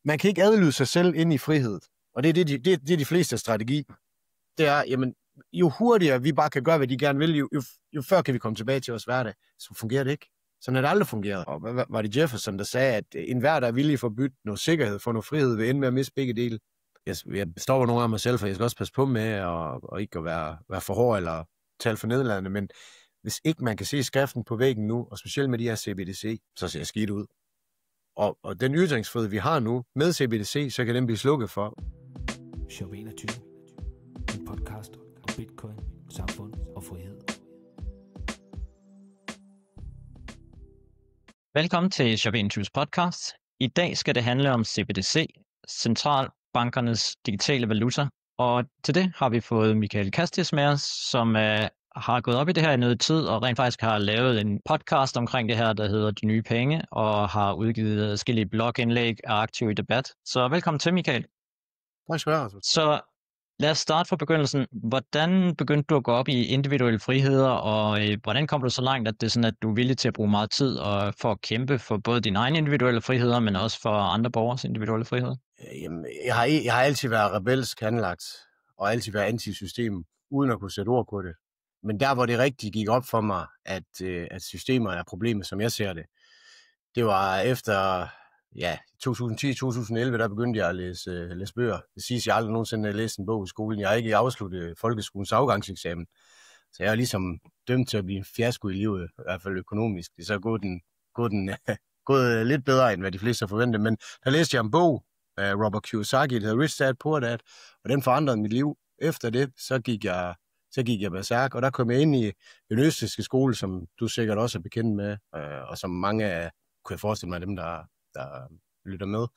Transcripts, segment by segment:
man kan ikke adlyde sig selv ind i frihed. Og det er de fleste strategi. Det er, jamen, jo hurtigere vi bare kan gøre, hvad de gerne vil, jo før kan vi komme tilbage til vores hverdag. Så fungerer det ikke. Sådan har det aldrig fungeret. Og hvad var det Jefferson, der sagde, at enhver, der er villig for at bytte noget sikkerhed for noget frihed, vil ende med at miste begge dele. Jeg består nogle af mig selv, for jeg skal også passe på med og ikke at være for hård eller tale for nedladende, men hvis ikke man kan se skriften på væggen nu, og specielt med de her CBDC, så ser jeg skidt ud. Og den ytringsfrihed, vi har nu med CBDC, så kan den blive slukket for. Shop 21. En podcast om Bitcoin, samfund og frihed. Velkommen til Shop 21's podcast. I dag skal det handle om CBDC, centralbankernes digitale valuta. Og til det har vi fået Michael Castis med os, som har gået op i det her i noget tid, og rent faktisk har lavet en podcast omkring det her, der hedder De Nye Penge, og har udgivet forskellige blogindlæg og er aktiv i debat. Så velkommen til, Michael. Tak skal du have. Så lad os starte fra begyndelsen. Hvordan begyndte du at gå op i individuelle friheder, og hvordan kom du så langt, at det er sådan, at du er villig til at bruge meget tid for at kæmpe for både dine egne individuelle friheder, men også for andre borgers individuelle friheder? Jamen, jeg har altid været rebelsk anlagt, og altid været antisystem, uden at kunne sætte ord på det. Men der, hvor det rigtig gik op for mig, at systemer er problemet, som jeg ser det, det var efter 2010-2011, der begyndte jeg at læse bøger. Det siges, jeg aldrig nogensinde har læst en bog i skolen. Jeg har ikke afsluttet folkeskolens afgangseksamen. Så jeg er ligesom dømt til at blive en fiasko i livet, i hvert fald økonomisk. Det er så gået lidt bedre, end hvad de fleste har forventet. Men der læste jeg en bog af Robert Kiyosaki, der hedder Rich Dad, Poor Dad, og den forandrede mit liv. Efter det, så gik jeg berserk, og der kom jeg ind i den østrigske skole, som du sikkert også er bekendt med, og som mange af, kunne jeg forestille mig, dem, der lytter med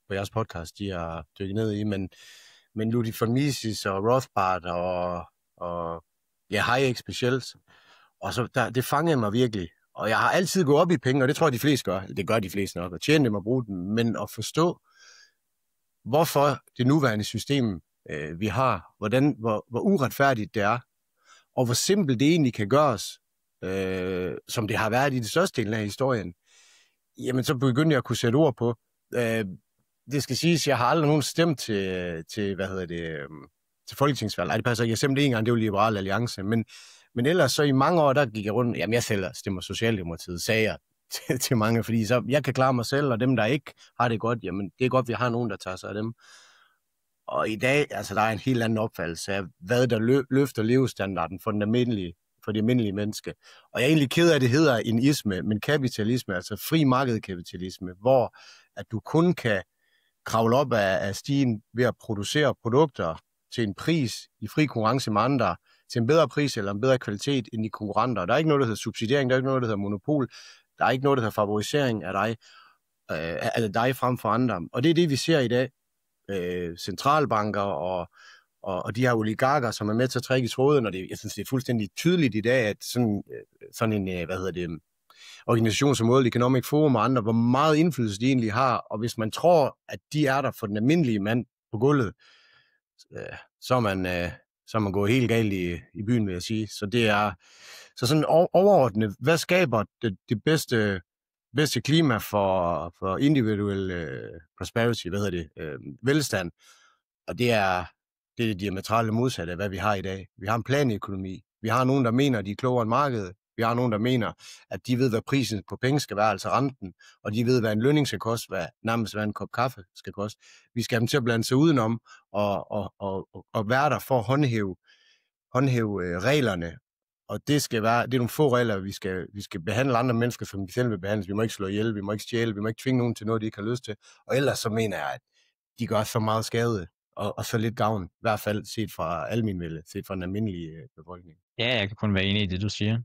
på jeres podcast, de har dykket ned i, men Ludwig von Mises og Rothbard og Hayek specielt, og så det fangede mig virkelig, og jeg har altid gået op i penge, og det tror jeg, de fleste gør, det gør de fleste nok, at tjene dem og bruge dem, men at forstå, hvorfor det nuværende system, vi har, hvor uretfærdigt det er, og hvor simpelt det egentlig kan gøres, som det har været i det største del af historien, jamen så begyndte jeg at kunne sætte ord på. Det skal siges, jeg har aldrig nogen stemt til til folketingsvalg. Nej, det passer ikke. Jeg stemte en gang, det var Liberal Alliance, men ellers så i mange år, der gik jeg rundt, jamen jeg selv stemmer Socialdemokratiet, sagde jeg til mange, fordi så jeg kan klare mig selv, og dem, der ikke har det godt, jamen det er godt, vi har nogen, der tager sig af dem. Og i dag, altså der er en helt anden opfattelse af, hvad der løfter levestandarden for de almindelige mennesker. Og jeg er egentlig ked af, at det hedder en isme, men kapitalisme, altså fri markedskapitalisme, hvor at du kun kan kravle op af stigen ved at producere produkter til en pris i fri konkurrence med andre, til en bedre pris eller en bedre kvalitet end de konkurrenter. Der er ikke noget, der hedder subsidiering, der er ikke noget, der hedder monopol, der er ikke noget, der hedder favorisering af dig frem for andre. Og det er det, vi ser i dag. Centralbanker og de her oligarker, som er med til at trække i tråden, og jeg synes, det er fuldstændig tydeligt i dag, at sådan en organisation som World Economic Forum og andre, hvor meget indflydelse de egentlig har, og hvis man tror, at de er der for den almindelige mand på gulvet, så er man gået helt galt i byen, vil jeg sige. Så det er så sådan overordnet, hvad skaber det bedste klima for individuel prosperity, velstand, og det er det diametrale modsatte af, hvad vi har i dag. Vi har en planøkonomi. Vi har nogen, der mener, at de er klogere end markedet. Vi har nogen, der mener, at de ved, hvad prisen på penge skal være, altså renten, og de ved, hvad en lønning skal koste, hvad en kop kaffe skal koste. Vi skal have dem til at blande sig udenom og være der for at håndhæve reglerne. Og det er nogle få regler, vi skal behandle andre mennesker, som vi selv vil behandles. Vi må ikke slå ihjel, vi må ikke stjæle, vi må ikke tvinge nogen til noget, de ikke har lyst til. Og ellers så mener jeg, at de gør så meget skade, og så lidt gavn, i hvert fald set fra almenvælde, set fra den almindelige befolkning. Ja, jeg kan kun være enig i det, du siger.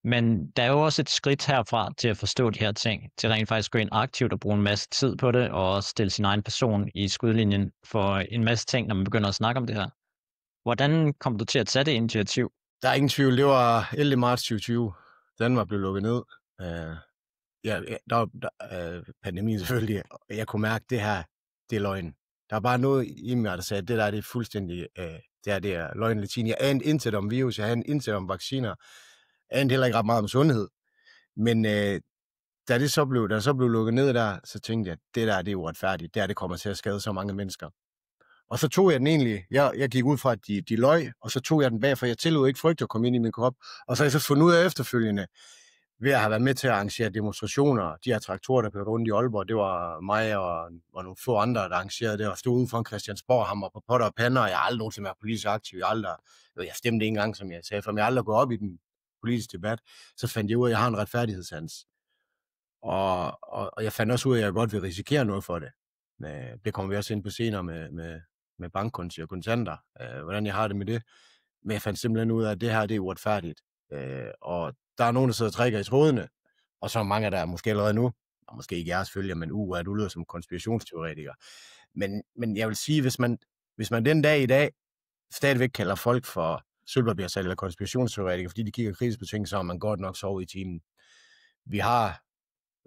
Men der er jo også et skridt herfra til at forstå de her ting, til rent faktisk gå ind aktivt og bruge en masse tid på det, og stille sin egen person i skudlinjen for en masse ting, når man begynder at snakke om det her. Hvordan kom du til at tage det initiativ? Der er ingen tvivl, det var 11. marts 2020. Danmark blev lukket ned. Der var pandemien selvfølgelig, og jeg kunne mærke, det her, det er løgn. Der er bare noget i mig, der sagde, at det der det er fuldstændig, det er løgn latin. Jeg anede intet om virus, jeg anede intet om vacciner, jeg anede heller ikke ret meget om sundhed. Men da det så blev lukket ned der, så tænkte jeg, det der, det er uretfærdigt. Det kommer til at skade så mange mennesker. Og så tog jeg den egentlig, jeg gik ud fra, at de løg, og så tog jeg den bag, for jeg tillod ikke frygt at komme ind i min krop. Og så har jeg så fundet ud af efterfølgende, ved at have været med til at arrangere demonstrationer, de her traktorer, der kørte rundt i Aalborg, det var mig og nogle få andre, der arrangerede det, og stod ude foran Christiansborg, hammer på potter og pander, og jeg har aldrig nogensinde været politisk aktiv, jeg stemte ikke engang, som jeg sagde, for jeg aldrig gået op i den politiske debat, så fandt jeg ud af, at jeg har en retfærdighedssans. Og jeg fandt også ud af, at jeg godt vil risikere noget for det. Det kommer vi også ind på senere med bankkonti og kontanter, hvordan jeg har det med det. Men jeg fandt simpelthen ud af, at det her, det er uretfærdigt. Og der er nogen, der sidder og trækker i trådene, og så er mange, der måske allerede nu, og måske ikke jeres følger, men at du lyder som konspirationsteoretiker. Men jeg vil sige, hvis man den dag i dag stadigvæk kalder folk for sølvpapirssalg eller konspirationsteoretikere, fordi de kigger kritisk på ting, så har man godt nok sovet i timen. Vi har,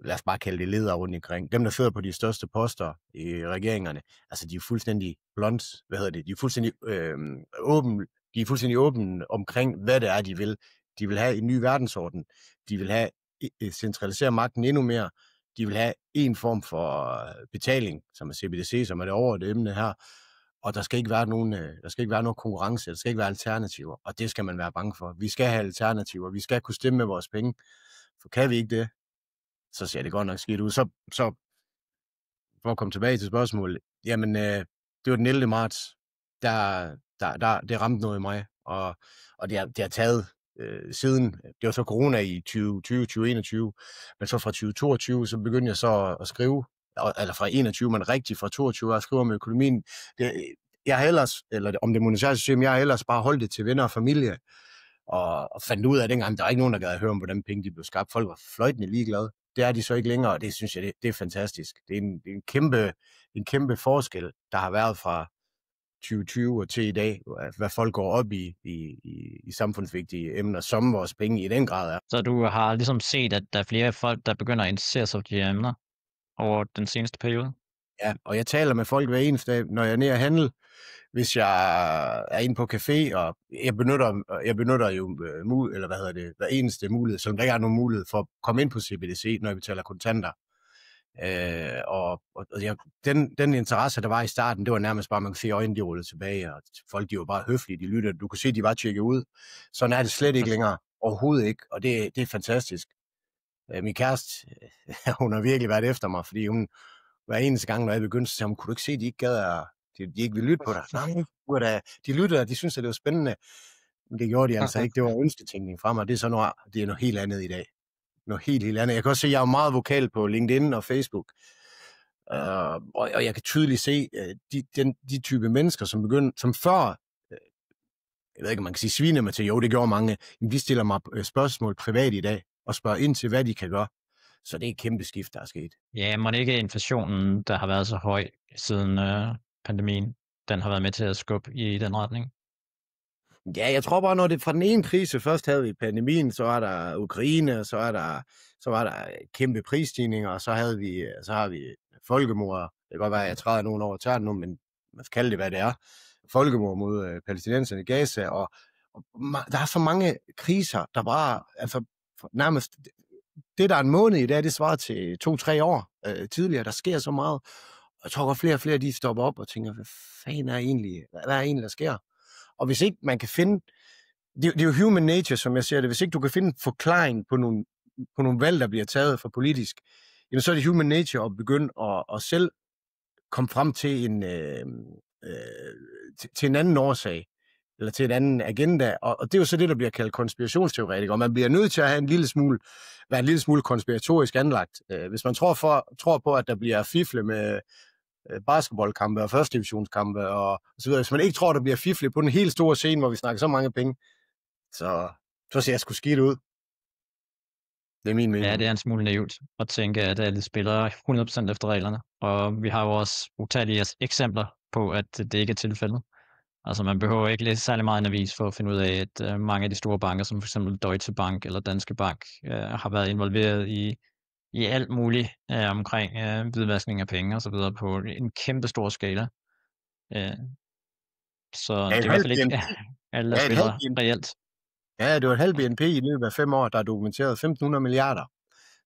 lad os bare kalde det ledere rundt omkring, dem der sidder på de største poster i regeringerne, altså de er fuldstændig blondt, de er fuldstændig åbne omkring, hvad det er, de vil. De vil have en ny verdensorden. De vil have centralisere magten endnu mere. De vil have en form for betaling, som er CBDC, som er det overordnede emne her. Og der skal ikke være nogen konkurrence, der skal ikke være alternativer, og det skal man være bange for. Vi skal have alternativer, vi skal kunne stemme med vores penge, for kan vi ikke det, så ser det godt nok skidt ud. Så for at komme tilbage til spørgsmålet, jamen det var den 11. marts, det ramte noget i mig, og det har taget siden, det var så corona i 2021, men så fra 2022, så begyndte jeg så at skrive, eller fra 21, men rigtigt fra 22, at skrive om økonomien. Jeg har ellers, eller om det monetære system, jeg har ellers bare holdt det til venner og familie, og fandt ud af dengang, der er ikke nogen, der gad at høre om, hvordan penge de blev skabt. Folk var fløjtende ligeglade. Det er de så ikke længere, og det synes jeg, det er fantastisk. Det er en kæmpe forskel, der har været fra 2020 og til i dag, hvad folk går op i samfundsvigtige emner, som vores penge i den grad er. Så du har ligesom set, at der er flere folk, der begynder at interessere sig for de her emner over den seneste periode? Ja, og jeg taler med folk hver eneste dag, når jeg er nede at handle, hvis jeg er inde på café, og jeg benytter jo hver eneste mulighed, så der ikke er nogen mulighed for at komme ind på CBDC, når jeg betaler kontanter. Den interesse, der var i starten, det var nærmest bare, man kunne se øjnene, de rullede tilbage, og folk, de var bare høflige, de lyttede, du kunne se, de var tjekket ud. Sådan er det slet ikke længere, overhovedet ikke, og det er fantastisk. Min kæreste, hun har virkelig været efter mig, fordi hun hver eneste gang, når jeg begyndte, så sagde hun, kunne du ikke se, de ikke gad, de ikke ville lytte på dig? Nej, de lyttede, og de syntes, at det var spændende. Men det gjorde de altså ikke. Det var ønsketænkning fra mig. Det er noget helt andet i dag. Noget helt andet. Jeg kan også se, at jeg er meget vokal på LinkedIn og Facebook. Og jeg kan tydeligt se, de type mennesker, som før, jeg ved ikke, om man kan sige svine mig til, jo, det gjorde mange, men de stiller mig spørgsmål privat i dag, og spørger ind til, hvad de kan gøre. Så det er et kæmpe skift, der er sket. Ja, må det ikke inflationen, der har været så høj siden pandemien, den har været med til at skubbe i den retning? Ja, jeg tror bare, når det fra den ene krise, først havde vi pandemien, så var der Ukraine, så var der kæmpe prisstigninger, og så har vi folkemord. Det kan godt være, at jeg træder nogen over tæren nu, men man skal kalde det, hvad det er. Folkemord mod palæstinenserne i Gaza, og der er så mange kriser, der bare, altså nærmest, det der er en måned i dag, det svarer til 2-3 år tidligere, der sker så meget. Og jeg tror godt, flere og flere, de stopper op og tænker, hvad fanden er egentlig, der sker? Og hvis ikke man kan finde, det er jo human nature, som jeg ser det, hvis ikke du kan finde en forklaring på nogle valg, der bliver taget for politisk, jamen så er det human nature at begynde at selv komme frem til en anden årsag, eller til en anden agenda, og det er jo så det, der bliver kaldt konspirationsteoretik, og man bliver nødt til at være en lille smule konspiratorisk anlagt. Hvis man tror på, at der bliver fifle med basketballkampe og første divisionskampe og så videre. Hvis man ikke tror, der bliver fifle på den helt store scene, hvor vi snakker så mange penge, så ser jeg sgu skidt ud. Det er min mening. Ja, det er en smule naivt at tænke, at alle spiller 100% efter reglerne. Og vi har jo også utallige eksempler på, at det ikke er tilfældet. Altså man behøver ikke læse særlig meget en avis for at finde ud af, at mange af de store banker, som f.eks. Deutsche Bank eller Danske Bank, har været involveret i alt muligt omkring hvidvaskning af penge og så videre på en kæmpe stor skala. Så det er i hvert fald ikke alle, der spiller reelt. Ja, det var et halvt BNP i løbet af 5 år, der er dokumenteret 1.500 milliarder.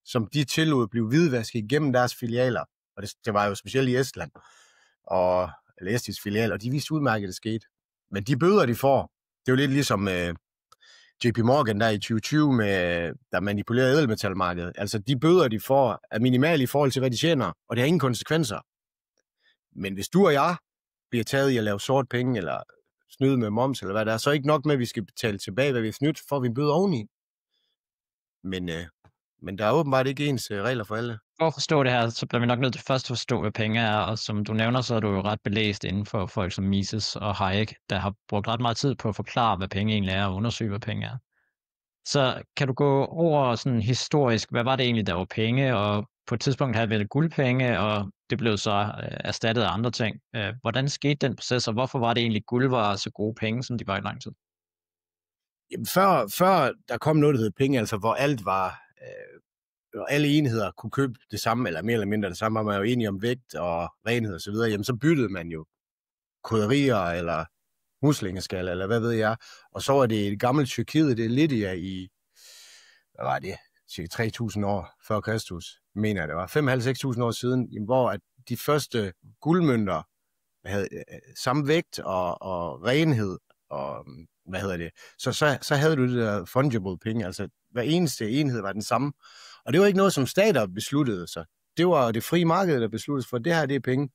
som de tillod blive hvidvasket igennem deres filialer. Og det var jo specielt i Estland, eller Estis filial, og de vidste udmærket, det skete. Men de bøder, de får, det er jo lidt ligesom JP Morgan der i 2020, der manipulerede ædelmetalmarkedet. Altså de bøder, de får, er minimale i forhold til, hvad de tjener, og det har ingen konsekvenser. Men hvis du og jeg bliver taget i at lave sort penge, eller snyde med moms, eller hvad der er, så er ikke nok med, at vi skal betale tilbage, hvad vi har snydt, for vi en bøde oveni. Men der er åbenbart ikke ens regler for alle. For at forstå det her, så bliver vi nok nødt til først at forstå, hvad penge er, og som du nævner, så er du jo ret belæst inden for folk som Mises og Hayek, der har brugt ret meget tid på at forklare, hvad penge egentlig er, og undersøge, hvad penge er. Så kan du gå over sådan historisk, hvad var det egentlig, der var penge, og på et tidspunkt havde vi det guldpenge, og det blev så erstattet af andre ting. Hvordan skete den proces, og hvorfor var det egentlig guld var så gode penge, som de var i lang tid? Jamen, før der kom noget, der hed penge, altså hvor alt var, og alle enheder kunne købe det samme, eller mere eller mindre det samme, og man var jo enige om vægt og renhed og så videre, jamen så byttede man jo krydderier, eller muslingeskal, eller hvad ved jeg, og så var det et gammelt Tyrkiet, det er Lydia i, hvad var det, cirka 3.000 år før Kristus, mener jeg det var, 5.500-6.000 år siden, hvor at de første guldmønter havde samme vægt og renhed, og så havde du det der fungible penge, altså hver eneste enhed var den samme, og det var ikke noget, som stater besluttede sig. Det var det frie marked, der besluttede for, det her, det er penge.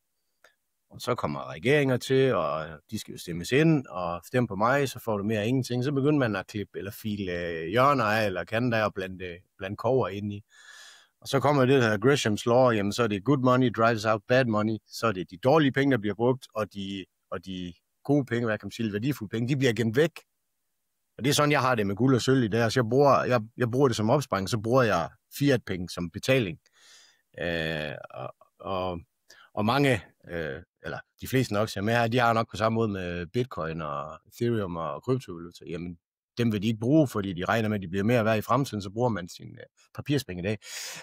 Og så kommer regeringer til, og de skal jo stemmes ind, og stemme på mig, så får du mere af ingenting. Så begynder man at klippe eller file hjørner af, eller kanter og blande kover ind i. Og så kommer det her Gresham's Law, jamen så er det good money drives out bad money, så er det de dårlige penge, der bliver brugt, og de gode penge, hvad kan man sige, værdifulde penge, de bliver gemt væk. Og det er sådan, jeg har det med guld og sølv i dag. Så jeg bruger det som opsparing, så bruger jeg fiat-penge som betaling. Og mange, eller de fleste nok, som er, de har nok på samme måde med Bitcoin og Ethereum og kryptovaluta. Jamen, dem vil de ikke bruge, fordi de regner med, at de bliver mere værd i fremtiden, så bruger man sin papirspenge i dag.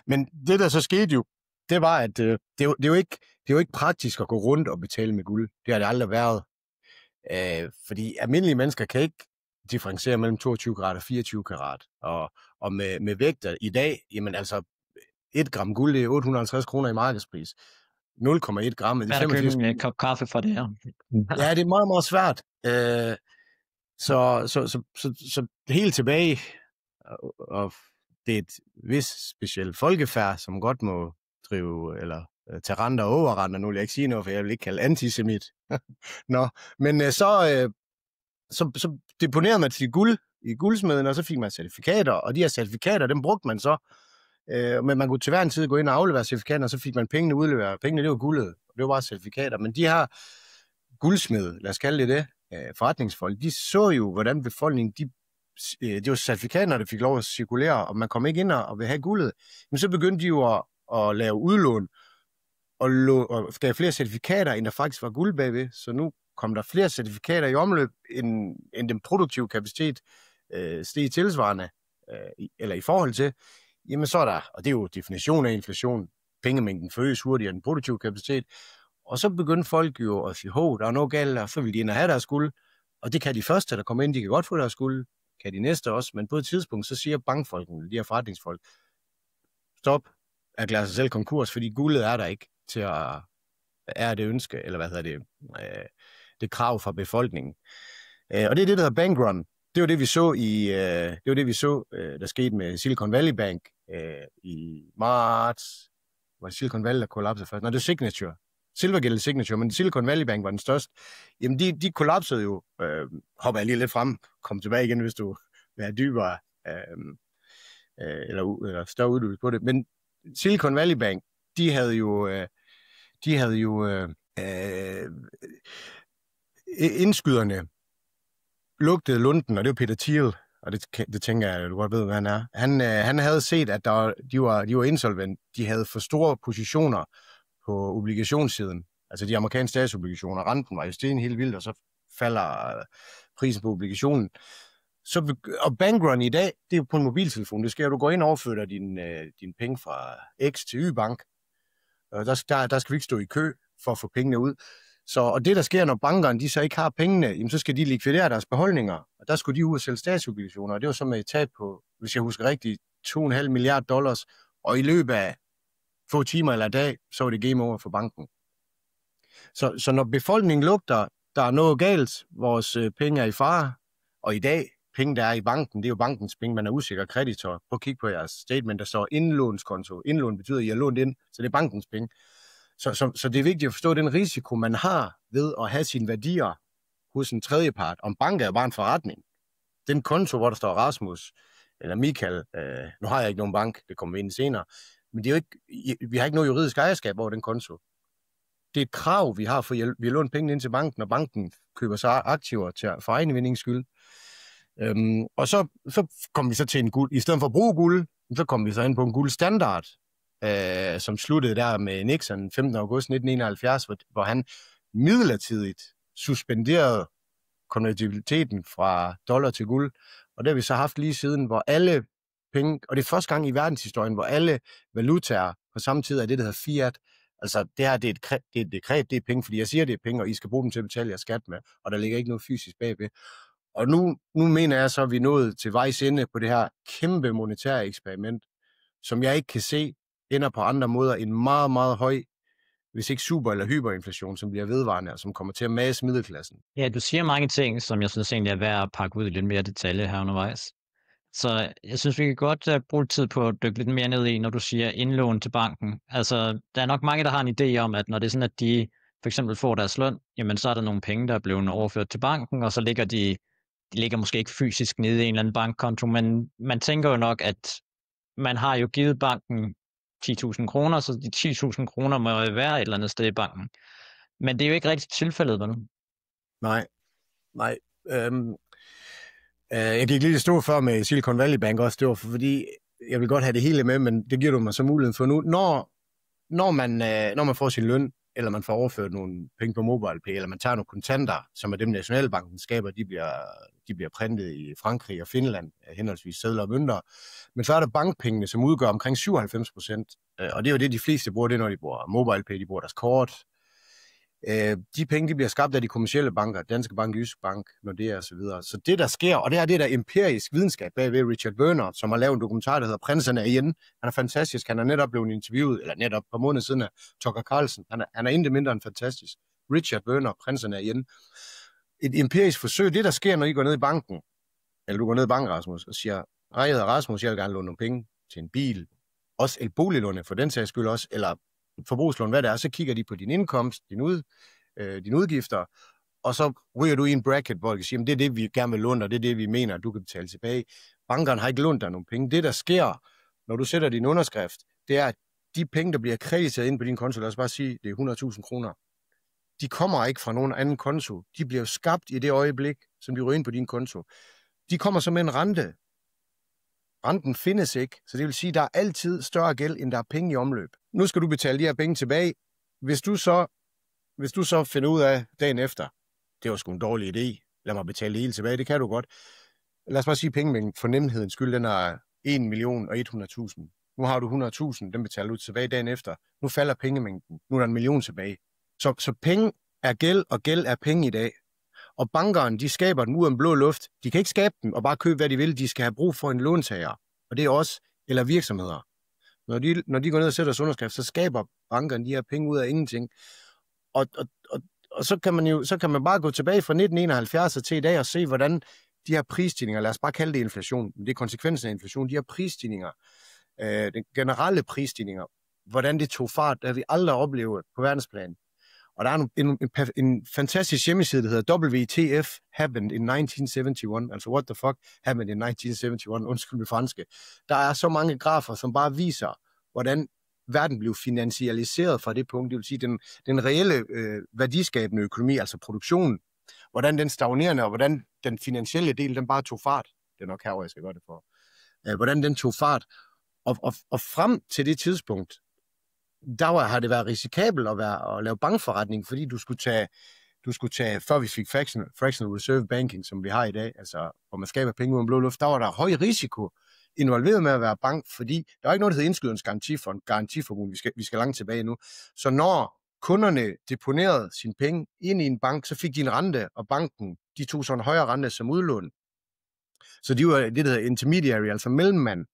Men det, der så skete jo, det var, at det er jo ikke praktisk at gå rundt og betale med guld. Det har det aldrig været. Fordi almindelige mennesker kan ikke differentiere mellem 22 karat og 24 karat. Og med vægter i dag, jamen altså 1 gram guld, det er 850 kroner i markedspris. 0,1 gram. Hvad er der købe en kop kaffe for det her? Ja, det er meget, meget svært. Så helt tilbage, og det er et vist specielt folkefærd, som godt må drive, eller tage renter og overrenter. Nu vil jeg ikke sige noget, for jeg vil ikke kalde antisemit. Nå, men så deponerede man til guld i guldsmeden, og så fik man certifikater, og de her certifikater, dem brugte man så. Men man kunne til hver en tid gå ind og aflevere certifikater, og så fik man pengene udleveret. Pengene, det var guldet, og det var bare certifikater. Men de her guldsmede, lad os kalde det, forretningsfolk, de så jo, hvordan befolkningen, det var certifikater, der fik lov at cirkulere, og man kom ikke ind og ville have guldet. Men så begyndte de jo at lave udlån, og gav flere certifikater, end der faktisk var guld bagved. Så nu kom der flere certifikater i omløb, end den produktive kapacitet steg tilsvarende, eller i forhold til, jamen så er der, og det er jo definition af inflation, pengemængden forøges hurtigere end den produktive kapacitet, og så begyndte folk jo at sige, der er noget galt, og så vil de ind og have deres guld, og det kan de første, der kommer ind, de kan godt få deres guld, kan de næste også, men på et tidspunkt, så siger bankfolkene, de her forretningsfolk, stop, erklære sig selv konkurs, fordi guldet er der ikke til at er det ønske, eller hvad hedder det, det krav fra befolkningen. Og det er det, der hedder bankrun. Det var det, vi så, der skete med Silicon Valley Bank i marts. Var det Silicon Valley, der kollapsede først? Nej, det er Signature. Silvergate Signature, men Silicon Valley Bank var den største. Jamen, de kollapsede jo. Hopper jeg lige lidt frem. Kom tilbage igen, hvis du vil have dybere eller større uddybelse på det. Men Silicon Valley Bank, de havde jo indskyderne lugtede lunden, og det var Peter Thiel, og det tænker jeg, du godt ved, hvad han er. Han havde set, at de var insolvent. De havde for store positioner på obligationssiden, altså de amerikanske statsobligationer. Renten var jo sten helt vildt, og så falder prisen på obligationen. Og bankrun i dag, det er jo på en mobiltelefon. Det sker, du går ind og overfører dine penge fra X til Y-bank. Der skal vi ikke stå i kø for at få pengene ud. Og det, der sker, når bankerne de så ikke har pengene, jamen, så skal de likvidere deres beholdninger. Og der skulle de ud og sælge statsobligationer. Og det var så med et tab på, hvis jeg husker rigtigt, $2,5 milliarder Og i løbet af få timer eller dag, så var det game over for banken. Så når befolkningen lugter, der er noget galt, vores penge er i fare, og i dag, penge, der er i banken, det er jo bankens penge, man er usikker kreditor. Prøv at kigge på jeres statement, der står indlånskonto. Indlån betyder, at I har lånt ind, så det er bankens penge. Så det er vigtigt at forstå den risiko, man har ved at have sine værdier hos en tredjepart. Om bank er bare en forretning. Den konto, hvor der står Rasmus eller Michael, nu har jeg ikke nogen bank, det kommer vi ind senere, men det er jo ikke, vi har ikke noget juridisk ejerskab over den konto. Det er et krav, vi har, for vi har lånt penge ind til banken, og banken køber så aktiver for egen vindings skyld. Og så kom vi så til en guld, i stedet for at bruge guld, så kom vi så ind på en guldstandard, som sluttede der med Nixon 15. august 1971, hvor han midlertidigt suspenderede konvertibiliteten fra dollar til guld. Og det har vi så haft lige siden, hvor alle penge, og det er første gang i verdenshistorien, hvor alle valutaer på samme tid er det, der hedder fiat. Altså det her, det er et dekret, det er penge, fordi jeg siger, det er penge, og I skal bruge dem til at betale jeres skat med, og der ligger ikke noget fysisk bagved. Og nu mener jeg så, at vi er nået til vejs ende på det her kæmpe monetære eksperiment, som jeg ikke kan se ender på andre måder en meget, meget høj, hvis ikke super- eller hyperinflation, som bliver vedvarende, og som kommer til at mase middelklassen. Ja, du siger mange ting, som jeg synes egentlig er værd at pakke ud i lidt mere detalje her undervejs. Så jeg synes, vi kan godt bruge tid på at dykke lidt mere ned i, når du siger indlån til banken. Altså, der er nok mange, der har en idé om, at når det er sådan, at de for eksempel får deres løn, jamen så er der nogle penge, der er blevet overført til banken, og så ligger de ligger måske ikke fysisk nede i en eller anden bankkonto, men man tænker jo nok, at man har jo givet banken 10.000 kroner, så de 10.000 kroner må jo være et eller andet sted i banken. Men det er jo ikke rigtig tilfældet, vel? Nej. Jeg gik lidt i stå før med Silicon Valley Bank også, det var fordi, jeg vil godt have det hele med, men det giver du mig så muligheden for nu. Når man får sin løn, eller man får overført nogle penge på MobilePay, eller man tager nogle kontanter, som er dem Nationalbanken skaber, de bliver printet i Frankrig og Finland, henholdsvis sedler og mønter. Men så er der bankpengene, som udgør omkring 97%, og det er jo det, de fleste bruger, det når de bruger MobilePay, de bruger deres kort. De penge, de bliver skabt af de kommercielle banker, Danske Bank, Jysk Bank, Nordea og så videre. Så det, der sker, og det er det, der empirisk videnskab bagved Richard Werner, som har lavet en dokumentar, der hedder Prinserne af Yen. Han er fantastisk. Han er netop blevet interviewet, eller netop på måneder siden af Tucker Carlson. Han er intet mindre end fantastisk. Richard Werner, Prinserne af Yen. Et empirisk forsøg, det der sker, når I går ned i banken, eller du går ned i banken, Rasmus, og siger, jeg hedder Rasmus, jeg vil gerne låne nogle penge til en bil, også et boliglån for den sags skyld også, eller forbrugslån, hvad det er, så kigger de på din indkomst, dine udgifter, og så ryger du i en bracket, hvor de kan sige, det er det, vi gerne vil låne, og det er det, vi mener, du kan betale tilbage. Bankerne har ikke lånt dig nogle penge. Det, der sker, når du sætter din underskrift, det er, at de penge, der bliver krediteret ind på din konto, lad os bare sige, det er 100.000 kroner, de kommer ikke fra nogen anden konto. De bliver skabt i det øjeblik, som de ryger ind på din konto. De kommer så med en rente. Renten findes ikke, så det vil sige, at der er altid større gæld, end der er penge i omløb. Nu skal du betale de her penge tilbage. Hvis du så finder ud af dagen efter, det var sgu en dårlig idé, lad mig betale det hele tilbage, det kan du godt. Lad os bare sige, pengemængden for nemhedens skyld, den er 1.100.000. Nu har du 100.000, den betaler du tilbage dagen efter. Nu falder pengemængden, nu er der 1 million tilbage. Så penge er gæld, og gæld er penge i dag. Og bankerne, de skaber dem ud af en blå luft. De kan ikke skabe dem og bare købe, hvad de vil. De skal have brug for en låntager. Og det er os, eller virksomheder. Når de går ned og sætter deres underskrift, så skaber bankerne de her penge ud af ingenting. Og så kan man bare gå tilbage fra 1971 til i dag og se, hvordan de her prisstigninger, lad os bare kalde det inflation, det er konsekvensen af inflation, de her prisstigninger, den generelle prisstigninger, hvordan det tog fart, det har vi aldrig oplevet på verdensplan. Og der er en fantastisk hjemmeside, der hedder WTF Happened in 1971, altså What the fuck happened in 1971, undskyld mit franske. Der er så mange grafer, som bare viser, hvordan verden blev finansialiseret fra det punkt, det vil sige den reelle værdiskabende økonomi, altså produktionen, hvordan den stagnerende, og hvordan den finansielle del, den bare tog fart. Det er nok her, hvor jeg skal gøre det for. Hvordan den tog fart. Og frem til det tidspunkt, har det været risikabelt at lave bankforretning, fordi du skulle tage, før vi fik fractional reserve banking, som vi har i dag, altså hvor man skaber penge uden blå luft, der var der høj risiko involveret med at være bank, fordi der er ikke noget, der hedder indskyderens garantiformue, vi skal langt tilbage nu. Så når kunderne deponerede sine penge ind i en bank, så fik de en rente, og banken, de tog så en højere rente som udlån. Så de var det, der hedder intermediary, altså mellemmand.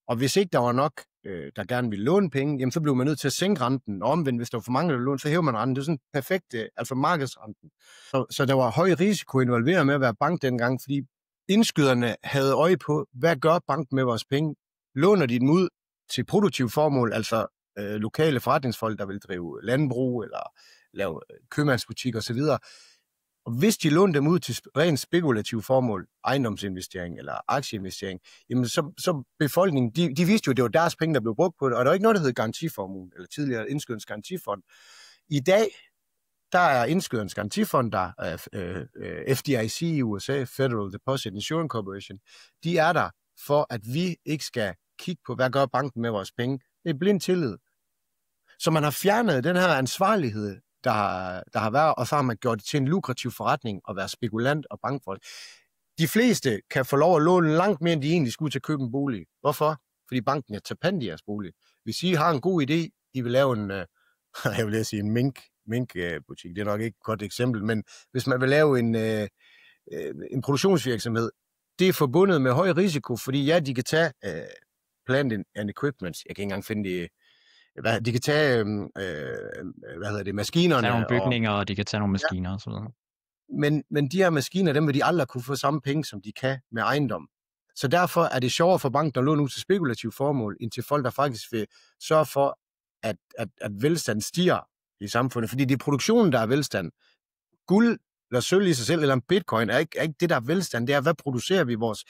Og hvis ikke der var nok, der gerne ville låne penge, jamen så blev man nødt til at sænke renten. Og omvendt, hvis der var for mange, der låne, så hæver man renten. Det er sådan perfekt, altså markedsrenten. Så der var høj risiko involveret med at være bank dengang, fordi indskyderne havde øje på, hvad gør banken med vores penge? Låner de dem ud til produktive formål, altså lokale forretningsfolk, der vil drive landbrug eller lave købmandsbutik osv. Og hvis de låner dem ud til rent spekulative formål, ejendomsinvestering eller aktieinvestering, jamen så befolkningen, de vidste jo, at det var deres penge, der blev brugt på det, og der var ikke noget, der hed garantiformuen, eller tidligere indskyderens garantifond. I dag, der er indskyderens garantifond, der er FDIC i USA, Federal Deposit Insurance Corporation, de er der for, at vi ikke skal kigge på, hvad gør banken med vores penge. Det er blind tillid. Så man har fjernet den her ansvarlighed, der har været, og så har man gjort det til en lukrativ forretning at være spekulant og bankfolk. De fleste kan få lov at låne langt mere, end de egentlig skulle til at købe en bolig. Hvorfor? Fordi banken er tapant i jeres bolig. Hvis I har en god idé, I vil lave en, jeg vil sige en minkbutik, det er nok ikke et godt eksempel, men hvis man vil lave en produktionsvirksomhed, det er forbundet med høj risiko, fordi ja, de kan tage plant and equipment, jeg kan ikke engang finde det. De kan tage maskinerne. Tage nogle bygninger, og de kan tage nogle maskiner og sådan noget. Men de her maskiner, dem vil de aldrig kunne få samme penge, som de kan med ejendom. Så derfor er det sjovere for banken at låne ud til spekulative formål, end til folk, der faktisk vil sørge for, at velstand stiger i samfundet. Fordi det er produktionen, der er velstand. Guld eller sølv i sig selv, eller en bitcoin, er ikke det, der er velstand. Det er, hvad producerer vi vores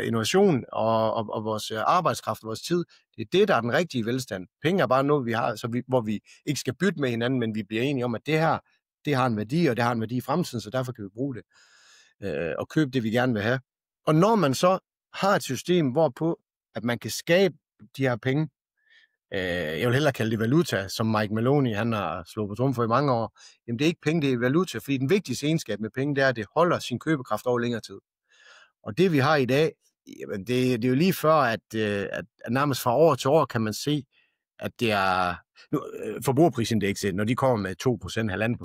innovation og vores arbejdskraft og vores tid. Det er det, der er den rigtige velstand. Penge er bare noget, vi har, hvor vi ikke skal bytte med hinanden, men vi bliver enige om, at det her, det har en værdi, og det har en værdi i fremtiden, så derfor kan vi bruge det og købe det, vi gerne vil have. Og når man så har et system, hvorpå at man kan skabe de her penge, jeg vil hellere kalde det valuta, som Mike Maloney, han har slået på trummen for i mange år, jamen det er ikke penge, det er valuta, fordi den vigtigste egenskab med penge, det er, at det holder sin købekraft over længere tid. Og det vi har i dag, jamen det er jo lige før, at nærmest fra år til år kan man se, at det er forbrugerprisindekset, når de kommer med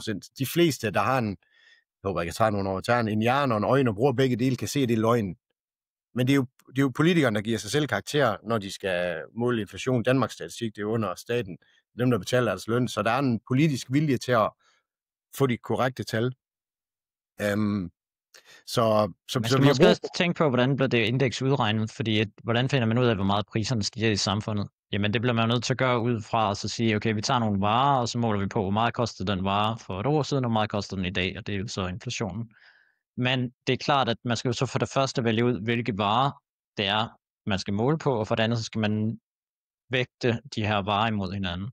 2%, 1,5%. De fleste, der har en, jeg håber jeg kan tage nogle over tæren, en hjerne og en øjne og bruger begge dele, kan se, at det er løgn. Men det er jo politikerne, der giver sig selv karakter, når de skal måle inflation. Danmarks Statistik, det er under staten, dem der betaler deres løn, så der er en politisk vilje til at få de korrekte tal. Så vi måske også tænke på, hvordan bliver det indeks udregnet, fordi hvordan finder man ud af, hvor meget priserne stiger i samfundet? Jamen det bliver man nødt til at gøre ud fra og så sige, okay, vi tager nogle varer, og så måler vi på, hvor meget kostede den vare for et år siden, og hvor meget koster den i dag, og det er jo så inflationen. Men det er klart, at man skal jo så for det første vælge ud, hvilke varer det er, man skal måle på, og for det andet, så skal man vægte de her varer imod hinanden.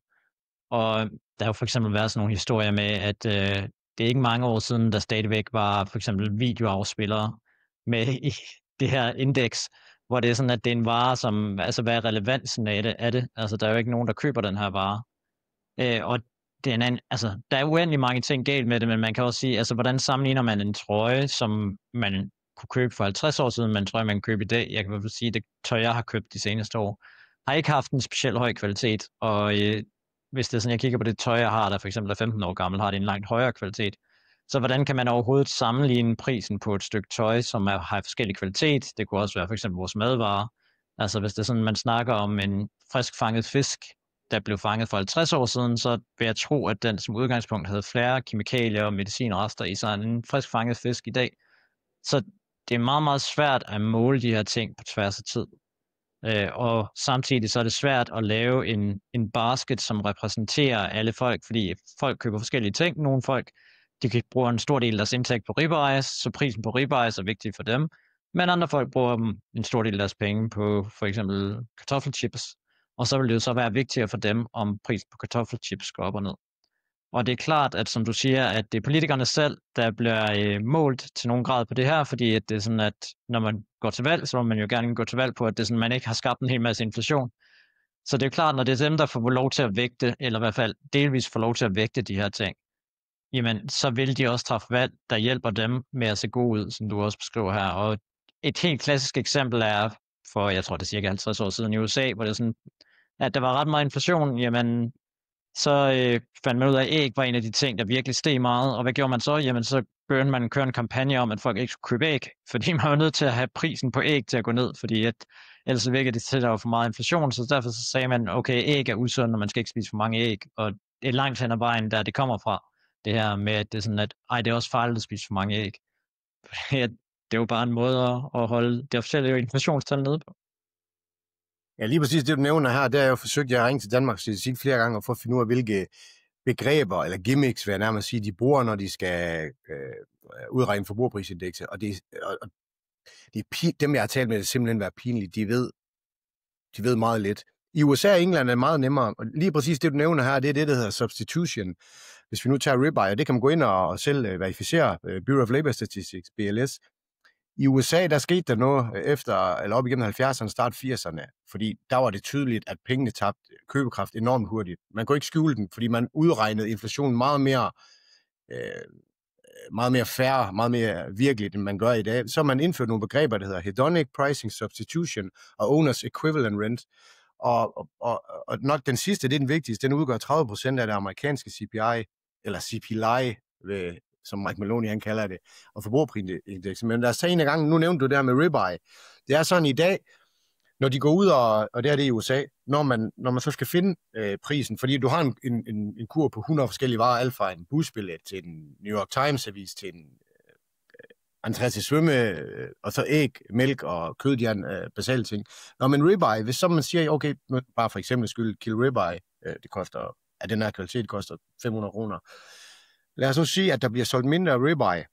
Og der har jo for eksempel været sådan nogle historier med, at det er ikke mange år siden, der stadigvæk var for eksempel videoafspillere med i det her indeks, hvor det er sådan, at det er en vare, som, altså hvad er relevansen af det? Altså der er jo ikke nogen, der køber den her vare. Og det er altså, der er uendelig mange ting galt med det, men man kan også sige, altså hvordan sammenligner man en trøje, som man kunne købe for 50 år siden, men trøje, man kan købe i dag? Jeg kan i hvert fald sige, at det tøj, jeg har købt de seneste år, har ikke haft en speciel høj kvalitet, og hvis det er sådan, jeg kigger på det tøj, jeg har, der for eksempel er 15 år gammel, har det en langt højere kvalitet. Så hvordan kan man overhovedet sammenligne prisen på et stykke tøj, som har forskellig kvalitet? Det kunne også være for eksempel vores madvarer. Altså hvis det er sådan, man snakker om en frisk fanget fisk, der blev fanget for 50 år siden, så vil jeg tro, at den som udgangspunkt havde flere kemikalier og medicinrester i sig end en frisk fanget fisk i dag. Så det er meget, meget svært at måle de her ting på tværs af tid. Og samtidig så er det svært at lave en basket, som repræsenterer alle folk, fordi folk køber forskellige ting. Nogle folk, de kan bruge en stor del af deres indtægt på ribeyes, så prisen på ribeyes er vigtig for dem. Men andre folk bruger en stor del af deres penge på for eksempel kartoffelchips. Og så vil det jo så være vigtigere for dem, om prisen på kartoffelchips går op og ned. Og det er klart, at som du siger, at det er politikerne selv, der bliver målt til nogen grad på det her, fordi at det er sådan, at når man går til valg, så må man jo gerne gå til valg på, at det er sådan, man ikke har skabt en hel masse inflation. Så det er jo klart, når det er dem, der får lov til at vægte, eller i hvert fald delvis får lov til at vægte de her ting, jamen så vil de også træffe valg, der hjælper dem med at se god ud, som du også beskriver her. Og et helt klassisk eksempel er, for jeg tror det er cirka 50 år siden i USA, hvor det er sådan, at der var ret meget inflation, jamen så fandt man ud af, at æg var en af de ting, der virkelig steg meget. Og hvad gjorde man så? Jamen så begyndte man at køre en kampagne om, at folk ikke skulle købe æg, fordi man var nødt til at have prisen på æg til at gå ned, fordi at ellers virker det til, at der var for meget inflation, så derfor så sagde man, okay, æg er usundt, og man skal ikke spise for mange æg, og det er langt hen ad vejen, der det kommer fra, det her med, at det er sådan, at det er også farligt at spise for mange æg. Det er jo bare en måde at holde det officielle inflationstal nede på. Ja, lige præcis det, du nævner her, der har jeg jo forsøgt at ringe til Danmarks Statistik flere gange for at finde ud af, hvilke begreber eller gimmicks, vil jeg nærmest sige, de bruger, når de skal udregne forbrugerprisindekset. Og dem, jeg har talt med, det simpelthen være pinligt. De ved meget lidt. I USA og England er det meget nemmere. Og lige præcis det, du nævner her, det er det, der hedder substitution. Hvis vi nu tager ribeye, og det kan man gå ind og selv verificere, Bureau of Labor Statistics, BLS. I USA, der skete der noget eller op igennem 70'erne, start 80'erne, fordi der var det tydeligt, at pengene tabte købekraft enormt hurtigt. Man kunne ikke skjule den, fordi man udregnede inflationen meget mere fair, meget mere virkeligt, end man gør i dag. Så har man indført nogle begreber, der hedder hedonic pricing substitution og owners equivalent rent. Og nok den sidste, det er den vigtigste, den udgør 30% af det amerikanske CPI, eller CPI, som Mike Maloney han kalder det, og forbrugerprisindekset. Men lad os tage en af gangen, nu nævnte du der med ribeye. Det er sådan i dag, når de går ud, og det er det i USA, når man så skal finde prisen, fordi du har en kur på 100 forskellige varer, alt fra en busbillet til en New York Times-avis, til en entré til svømme, og så æg, mælk og kød, de er basale ting. Når man ribeye, hvis så man siger, okay, bare for eksempel skyld, kilo ribeye, det koster, at den her kvalitet koster 500 kroner. Lad os nu sige, at der bliver solgt mindre ribeye,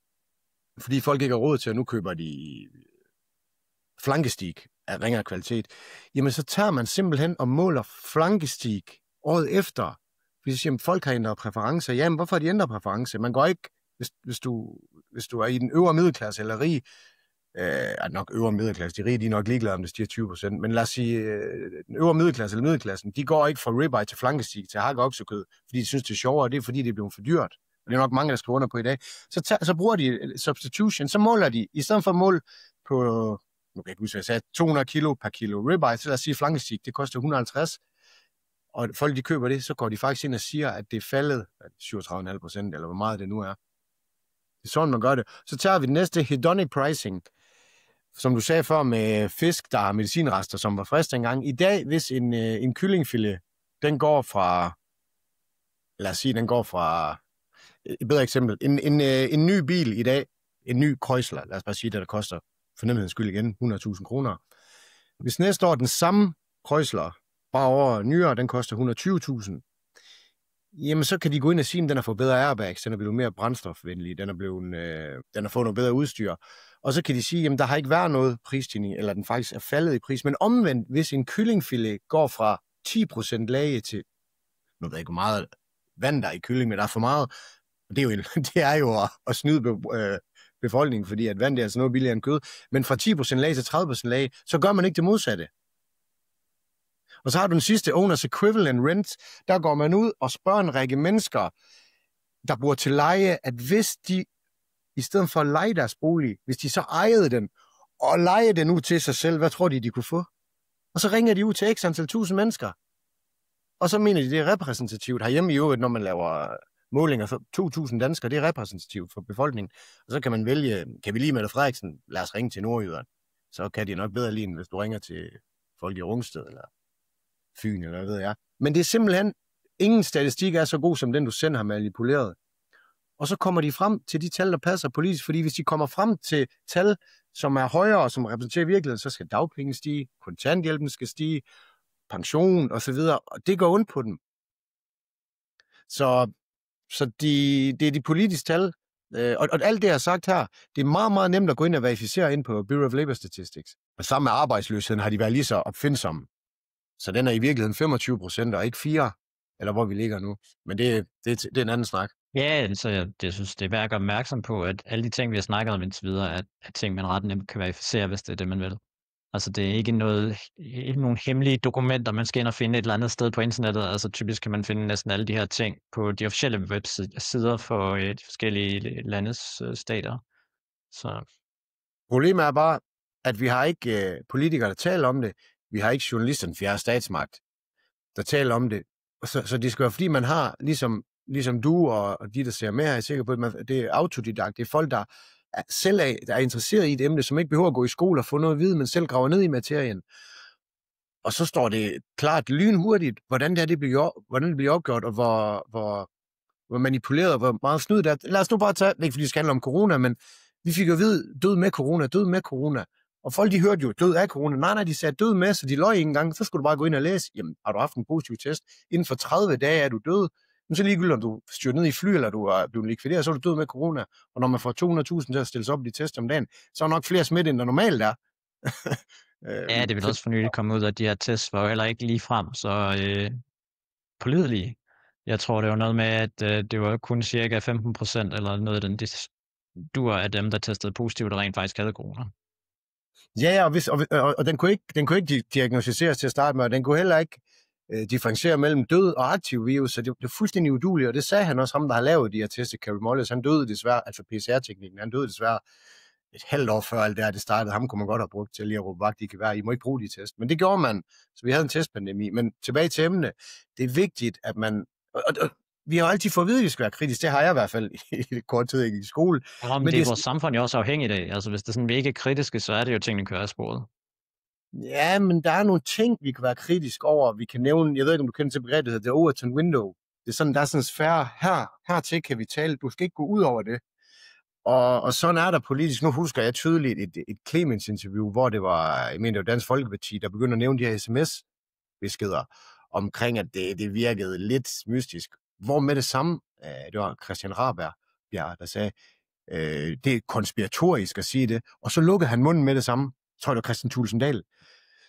fordi folk ikke har råd til, at nu køber de flankestig af ringere kvalitet. Jamen, så tager man simpelthen og måler flankestig året efter. Hvis siger, folk har ændret præferencer. Jamen, hvorfor har de ændret præferencer? Man går ikke, hvis du er i den øvre middelklasse eller rig, nok øvre middelklasse, de rige, de er nok ligeglade, om det stiger 20%, men lad os sige, den øvre middelklasse eller middelklassen, de går ikke fra ribeye til flankestig til hakke oksekød, fordi de synes, det er sjovere, og det er fordi, det er blevet for dyrt. Og det er nok mange, der skriver under på i dag. Så bruger de substitution, så måler de, i stedet for mål på, nu kan jeg ikke huske, jeg sagde 200 kilo per kilo ribeye, så lad os sige, flankestig, det koster 150, og folk, de køber det, så går de faktisk ind og siger, at det er faldet 37,5%, eller hvor meget det nu er. Det er sådan, man gør det. Så tager vi den næste, hedonic pricing, som du sagde før med fisk, der har medicinrester, som var frisk dengang. I dag, hvis en kyllingfilet, den går fra, lad os sige, et bedre eksempel, en ny bil i dag, en ny Chrysler, lad os bare sige, der koster for nemhedens skyld igen 100.000 kroner. Hvis næste år den samme Chrysler, bare over nyere, den koster 120.000, jamen så kan de gå ind og sige, at den har fået bedre airbags, den er blevet mere brændstofvenlig, den har fået noget bedre udstyr. Og så kan de sige, at der har ikke været noget prisstigning, eller den faktisk er faldet i pris. Men omvendt, hvis en kyllingfilet går fra 10% lage til, nu ved jeg ikke, hvor meget vand der er i kylling, men der er for meget, det er jo at snyde befolkningen, fordi at vand er altså noget billigere end kød. Men fra 10% lage til 30% lage, så gør man ikke det modsatte. Og så har du den sidste, owners equivalent rent, der går man ud og spørger en række mennesker, der bor til leje, at hvis de, i stedet for at leje deres bolig, hvis de så ejede den, og leje den ud til sig selv, hvad tror de kunne få? Og så ringer de ud til x antal 1000 mennesker. Og så mener de, det er repræsentativt. Herhjemme i øvrigt, når man laver målinger for 2.000 danskere, det er repræsentativt for befolkningen. Og så kan man vælge, kan vi lige Mette Frederiksen, lad os ringe til nordjyderne. Så kan de nok bedre lide, end hvis du ringer til folk i Rungsted, eller Fyn, eller hvad ved jeg. Men det er simpelthen, ingen statistik er så god, som den du selv har manipuleret. Og så kommer de frem til de tal, der passer politisk, fordi hvis de kommer frem til tal, som er højere, og som repræsenterer virkeligheden, så skal dagpenge stige, kontanthjælpen skal stige, pension og så videre, og det går ondt på dem. Så det er de politiske tal, og alt det, jeg har sagt her, det er meget, meget nemt at gå ind og verificere ind på Bureau of Labor Statistics. Og sammen med arbejdsløsheden har de været lige så opfindsomme. Så den er i virkeligheden 25% og ikke 4%, eller hvor vi ligger nu. Men det er en anden snak. Ja, så jeg synes, det er værd at gøre opmærksom på, at alle de ting, vi har snakket om indtil videre, at ting, man ret nemt kan verificere, hvis det er det, man vil. Altså, det er ikke nogle hemmelige dokumenter, man skal ind og finde et eller andet sted på internettet. Altså, typisk kan man finde næsten alle de her ting på de officielle websider for de forskellige landes stater. Så. Problemet er bare, at vi har ikke politikere, der taler om det. Vi har ikke journalister, den fjerde statsmagt, der taler om det. Så det skal være, fordi man har, ligesom du og de, der ser med her, er sikker på, at det er autodidakt. Det er folk, der selv er interesseret i et emne, som ikke behøver at gå i skole og få noget at vide, men selv graver ned i materien. Og så står det klart lynhurtigt, hvordan det bliver opgjort, og hvor manipuleret, og hvor meget snyd det er. Lad os nu bare tage, ikke fordi det skal handle om corona, men vi fik jo at vide, død med corona. Og folk, de hørte jo, død af corona. Nej, de sagde død med, så de løg ikke engang. Så skulle du bare gå ind og læse, jamen, har du haft en positiv test? Inden for 30 dage er du død. Men så ligegyldigt, om du styrer ned i fly, eller du er blevet likvideret, så er du død med corona. Og når man får 200.000 til at stille sig op i de test om dagen, så er nok flere smitte, end der normalt er. Ja, det vil også for nylig komme ud, at de her tests var jo heller ikke lige frem, så pålidelige. Jeg tror, det var noget med, at det var kun cirka 15% eller noget af den duer af dem, der testede positivt, der rent faktisk havde corona. Ja, og den kunne ikke diagnostiseres til at starte med, og den kunne heller ikke differentiere mellem død og aktiv virus, så det er fuldstændig udueligt, og det sagde han også, ham der har lavet de her tester, Carey Mullis, han døde desværre, altså PCR-teknikken, han døde desværre et halvt år før alt det startede. Ham kunne man godt have brugt til lige at råbe vagt, I må ikke bruge de test. Men det gjorde man, så vi havde en testpandemi. Men tilbage til emnet, det er vigtigt, at man... Og vi har altid fået at vide, at vi skal være kritisk. Det har jeg i hvert fald i kort tid ikke i skole. Men det er vores samfund jo også afhængigt af. Altså hvis det er sådan, vi ikke er kritiske, så er det jo tingene kører af sporet. Ja, men der er nogle ting, vi kan være kritisk over. Vi kan nævne, jeg ved ikke, om du kender til begrebet, det hedder the Overton window. Det er sådan, der er sådan en sfære hertil kan vi tale. Du skal ikke gå ud over det. Og sådan er der politisk. Nu husker jeg tydeligt et Clemens-interview, hvor det var, jeg mener, det var Dansk Folkeparti, der begyndte at nævne de her sms-beskeder omkring, at det virkede lidt mystisk. Hvor med det samme, det var Christian Rabjerg, der sagde, det er konspiratorisk at sige det, og så lukkede han munden med det samme. Så tror jeg, det var Christian Thulesen Dahl.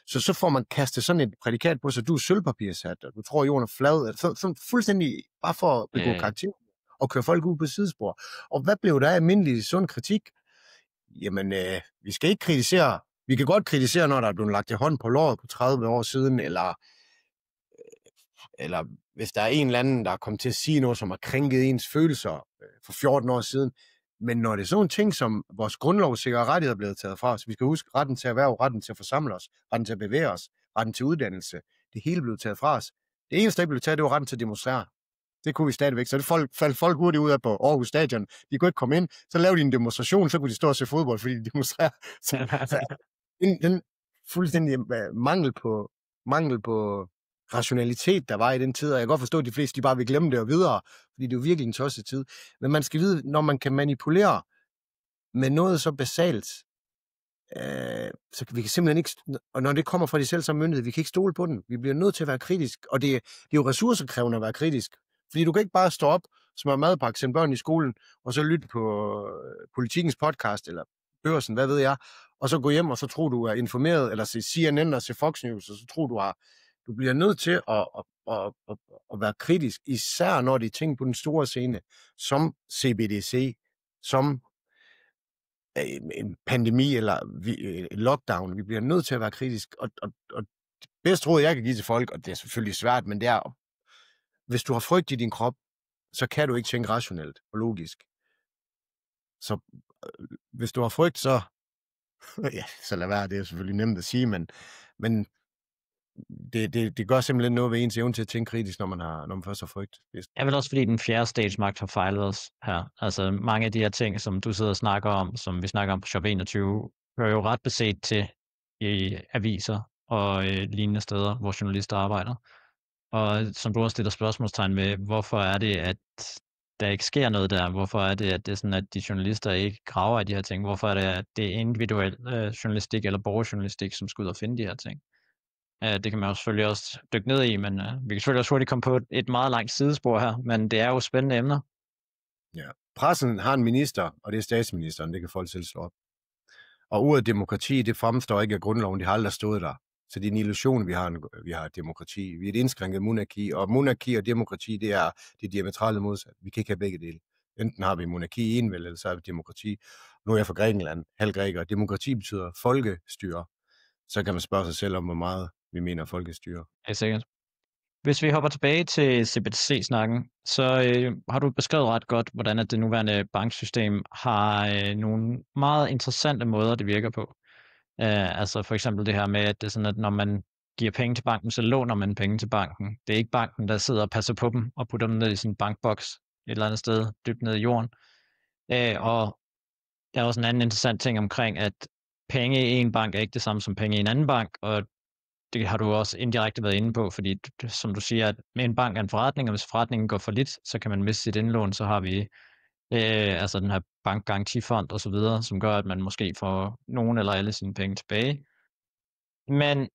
Så får man kastet sådan et prædikat på, så du er sølvpapirsat, og du tror, jorden er flad. Så fuldstændig bare for at begå karakter og køre folk ud på sidespor. Og hvad blev der af almindelig sund kritik? Jamen, vi skal ikke kritisere. Vi kan godt kritisere, når der er blevet lagt i hånd på låret på 30 år siden, eller hvis der er en eller anden, der er kommet til at sige noget, som har krænket ens følelser for 14 år siden. Men når det er sådan en ting, som vores grundlovssikre rettigheder er blevet taget fra os, vi skal huske retten til erhverv, retten til at forsamle os, retten til at bevæge os, retten til uddannelse, det hele blev taget fra os. Det eneste, der blev taget, det var retten til at demonstrere. Det kunne vi stadigvæk. Så det faldt folk hurtigt ud af på Aarhus Stadion. De kunne ikke komme ind. Så lavede de en demonstration, så kunne de stå og se fodbold, fordi de demonstrerer. Så den fuldstændig mangel på rationalitet, der var i den tid, og jeg kan godt forstå, at de fleste de bare vil glemme det og videre, fordi det er jo virkelig en tosset tid. Men man skal vide, når man kan manipulere med noget så basalt, så vi kan simpelthen ikke, og når det kommer fra de selv som myndighed, vi kan ikke stole på den. Vi bliver nødt til at være kritisk, og det er jo ressourcekrævende at være kritisk, fordi du kan ikke bare stå op, smøre madpakke, sende børn i skolen, og så lytte på Politikens podcast, eller Børsen, hvad ved jeg, og så gå hjem, og så tror du er informeret, eller se CNN og se Fox News, og så tror du bliver nødt til at være kritisk, især når det er ting på den store scene, som CBDC, som en pandemi eller lockdown. Vi bliver nødt til at være kritisk. Og det bedste råd, jeg kan give til folk, og det er selvfølgelig svært, men det er, hvis du har frygt i din krop, så kan du ikke tænke rationelt og logisk. Så hvis du har frygt, så ja, så lad være. Det er selvfølgelig nemt at sige, men det gør simpelthen noget ved ens evne til at tænke kritisk, når man først har frygt. Jeg vil også, fordi den fjerde stagemagt har fejlet os her. Altså mange af de her ting, som du sidder og snakker om, som vi snakker om på Shop21, hører jo ret beset til i aviser og lignende steder, hvor journalister arbejder. Og som du også stiller spørgsmålstegn med, hvorfor er det, at der ikke sker noget der? Hvorfor er det, at det er sådan, at de journalister ikke graver af de her ting? Hvorfor er det, at det er individuel journalistik eller borgerjournalistik, som skal ud og finde de her ting? Det kan man jo selvfølgelig også dykke ned i, men vi kan selvfølgelig også hurtigt komme på et meget langt sidespor her, men det er jo spændende emner. Ja. Pressen har en minister, og det er statsministeren, det kan folk selv slå op. Og ordet demokrati, det fremstår ikke af grundloven, det har aldrig stået der. Så det er en illusion, vi har et demokrati. Vi er et indskrænket monarki, og monarki og demokrati, det er diametrale modsat. Vi kan ikke have begge dele. Enten har vi monarki i envælde, eller så har vi demokrati. Nu er jeg fra Grækenland, halvgræker. Demokrati betyder folkestyre. Så kan man spørge sig selv om, hvor meget vi mener folkestyre. Ja, sikkert. Hvis vi hopper tilbage til CBDC-snakken, så har du beskrevet ret godt, hvordan at det nuværende banksystem har nogle meget interessante måder, det virker på. Altså for eksempel det her med, at det er sådan, at når man giver penge til banken, så låner man penge til banken. Det er ikke banken, der sidder og passer på dem og putter dem ned i sin bankboks et eller andet sted, dybt ned i jorden. Og der er også en anden interessant ting omkring, at penge i en bank er ikke det samme som penge i en anden bank, og det har du også indirekte været inde på, fordi som du siger, at med en bank er en forretning, og hvis forretningen går for lidt, så kan man miste sit indlån, så har vi altså den her bankgarantifond og så videre, som gør, at man måske får nogen eller alle sine penge tilbage. Men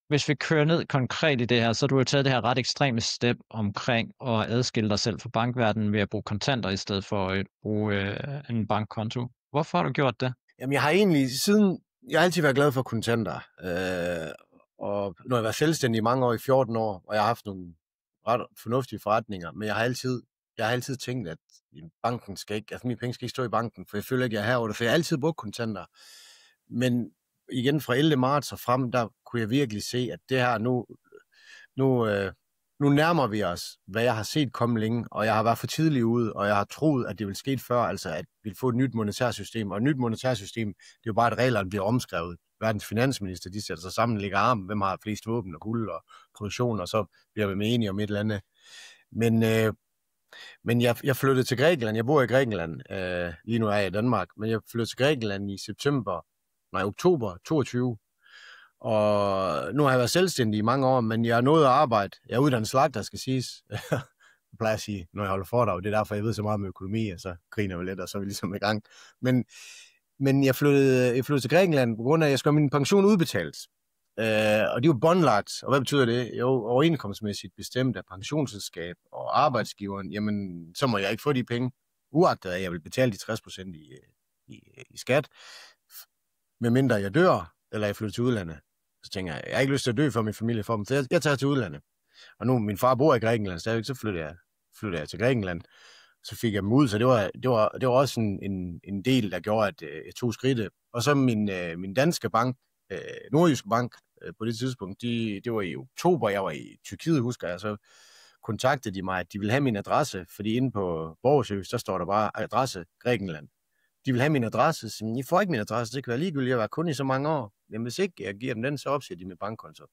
hvis vi kører ned konkret i det her, så har du jo taget det her ret ekstreme step omkring at adskille dig selv fra bankverdenen ved at bruge kontanter i stedet for at bruge en bankkonto. Hvorfor har du gjort det? Jamen, jeg har altid været glad for kontanter. Og nu har jeg været selvstændig i mange år, i 14 år, og jeg har haft nogle ret fornuftige forretninger, men jeg har altid tænkt, at banken skal ikke, altså mine penge skal ikke stå i banken, for jeg føler ikke, jeg er herovre, for jeg har altid brugt kontanter. Men igen fra 11. marts og frem, der kunne jeg virkelig se, at det her nu nærmer vi os, hvad jeg har set komme længe, og jeg har været for tidlig ude, og jeg har troet, at det ville ske før, altså at vi ville få et nyt monetærsystem, og et nyt monetærsystem, det er jo bare, at reglerne bliver omskrevet. Verdens finansminister, de sætter sig sammen, lægger armen, hvem har flest våben og guld og produktion, og så bliver vi med enige om et eller andet. Men jeg flyttede til Grækenland, jeg bor i Grækenland, lige nu er jeg i Danmark, men jeg flyttede til Grækenland i oktober 22, og nu har jeg været selvstændig i mange år, men jeg er nået at arbejde. Jeg er uddannet slagter, skal siges. Jeg plejer at sige, når jeg holder foredrag, det er derfor, jeg ved så meget om økonomi, og så griner vi lidt, og så er vi ligesom i gang. Men jeg flyttede til Grækenland, på grund af, at jeg skulle have min pension udbetalt. Og de var båndlagt, og hvad betyder det? Jo, overenskomstmæssigt bestemt af pensionsselskab og arbejdsgiveren, jamen, så må jeg ikke få de penge, uagtet at jeg vil betale de 60% i skat, medmindre jeg dør, eller jeg flytter til udlandet. Så tænker jeg har ikke lyst til at dø for min familie for dem, så jeg tager til udlandet. Og nu, min far bor i Grækenland stadigvæk, så flytter jeg til Grækenland. Så fik jeg dem ud, så det var også en del, der gjorde, at jeg tog skridtet. Og så min danske bank, Nordjyske Bank, på det tidspunkt, det var i oktober, jeg var i Tyrkiet, husker jeg, så kontaktede de mig, at de ville have min adresse, fordi inde på Borgerservice, der står der bare adresse Grækenland. De vil have min adresse, så I får ikke min adresse, det kan være ligegyldigt, jeg var kun i så mange år. Jamen hvis ikke jeg giver dem den, så opsiger de med bankkonto.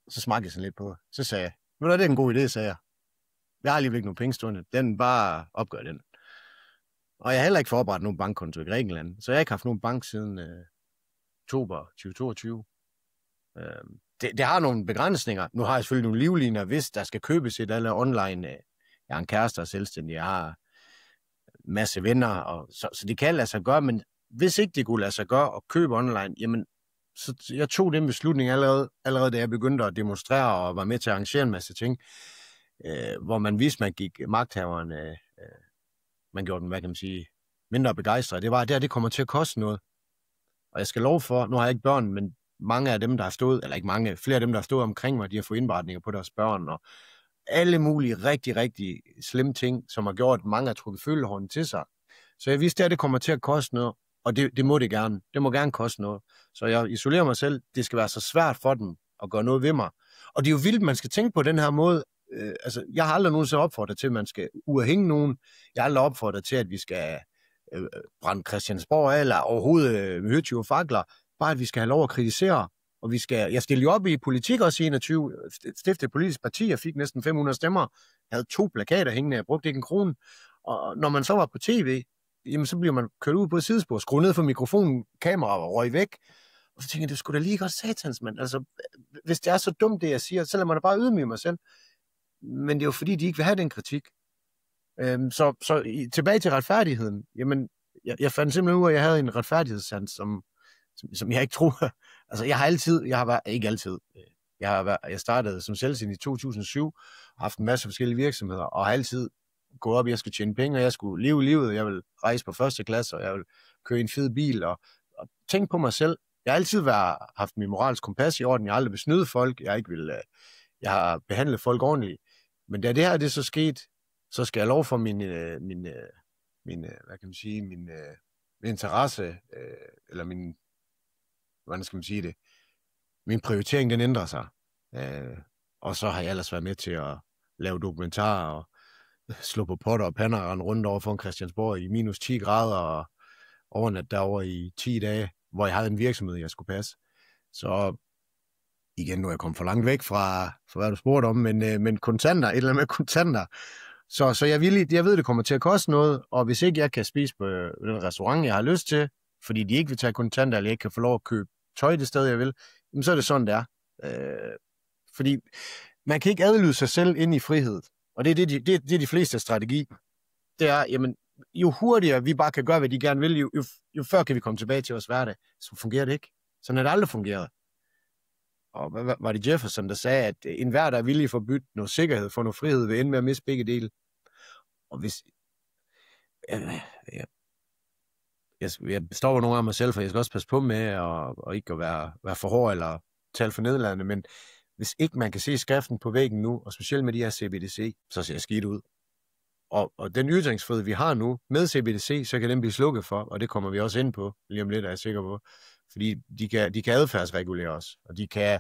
Så smagte jeg sådan lidt på. Så sagde jeg, nu er det en god idé, sagde jeg. Jeg har alligevel ikke nogen penge stående. Den bare opgør den. Og jeg har heller ikke forberedt nogen bankkonto i Grækenland, så jeg har ikke haft nogen bank siden oktober 2022. Det har nogle begrænsninger. Nu har jeg selvfølgelig nogle livliner, hvis der skal købes et eller online. Jeg har en kæreste og selvstændig, jeg har masse venner, og så det kan lade sig gøre, men hvis ikke det kunne lade sig gøre at købe online, jamen, så jeg tog den beslutning allerede da jeg begyndte at demonstrere og var med til at arrangere en masse ting, hvor man vidste, man gik magthaverne, man gjorde dem, hvad kan man sige, mindre begejstret. Det var, at det kommer til at koste noget. Og jeg skal love for, nu har jeg ikke børn, men mange af dem, der har stået, eller ikke mange, flere af dem, der har stået omkring mig, de har fået indberetninger på deres børn, og alle mulige rigtig, rigtig slemme ting, som har gjort, at mange har trukket følehornen til sig. Så jeg vidste, at det kommer til at koste noget, og det må det gerne. Det må gerne koste noget. Så jeg isolerer mig selv. Det skal være så svært for dem at gøre noget ved mig. Og det er jo vildt, man skal tænke på den her måde. Jeg har aldrig nogensinde opfordret til, at man skal uafhænge nogen. Jeg har aldrig opfordret til, at vi skal brænde Christiansborg af, eller overhovedet med høtyve og fakler. Bare at vi skal have lov at kritisere. Og jeg stillede jo op i politik også i 21, stiftede et politisk parti, jeg fik næsten 500 stemmer, jeg havde 2 plakater hængende, jeg brugte ikke en krone. Og når man så var på tv, jamen så bliver man kørt ud på et sidespor, skruet ned for mikrofonen, kameraet og røg væk. Og så tænker jeg, det skulle da lige godt satans, mand. Altså, hvis det er så dumt, det jeg siger, så lader man da bare ydmyge mig selv. Men det er jo fordi, de ikke vil have den kritik. Så tilbage til retfærdigheden. Jamen, jeg fandt simpelthen ud af, at jeg havde en retfærdighedssans, som jeg ikke tror. Altså, jeg startede som selvstændig i 2007, har haft en masse forskellige virksomheder, og har altid gået op, jeg skulle tjene penge, og jeg skulle leve livet, jeg vil rejse på første klasse, og jeg vil køre i en fed bil, og tænke på mig selv. Jeg har altid haft min moralsk kompas i orden, jeg har aldrig besnydet folk, jeg har behandlet folk ordentligt. Men da det her det så sket, så skal jeg lov for min hvad kan man sige, min interesse, eller hvordan skal man sige det, min prioritering, den ændrer sig. Og så har jeg ellers været med til at lave dokumentarer og slå på potter og pander og rende rundt over foran Christiansborg i minus 10 grader og overnat derovre i 10 dage, hvor jeg havde en virksomhed, jeg skulle passe. Så igen, nu er jeg kommet for langt væk fra hvad du spurgte om, men kontanter, et eller andet med kontanter. Så jeg ved, det kommer til at koste noget, og hvis ikke jeg kan spise på den restaurant, jeg har lyst til, fordi de ikke vil tage kontanter, eller jeg ikke kan få lov at købe tøj det sted, jeg vil, så er det sådan, det er. Fordi man kan ikke adlyde sig selv ind i frihed. Og det er de fleste strategi. Det er, jamen, jo hurtigere vi bare kan gøre, hvad de gerne vil, jo før kan vi komme tilbage til vores hverdag. Så fungerer det ikke. Sådan er det aldrig fungeret. Og hvad var det Jefferson, der sagde, at enhver, der er villig for at bytte noget sikkerhed for noget frihed, vil ende med at miste begge dele. Og hvis... Jeg stopper nogle af mig selv, for jeg skal også passe på med og ikke at være for hård eller tale for nedladende, men hvis ikke man kan se skriften på væggen nu, og specielt med de her CBDC, så ser jeg skidt ud. Og den ytringsfrihed, vi har nu med CBDC, så kan den blive slukket for, og det kommer vi også ind på, lige om lidt er jeg sikker på. Fordi de kan adfærdsregulere os, og de kan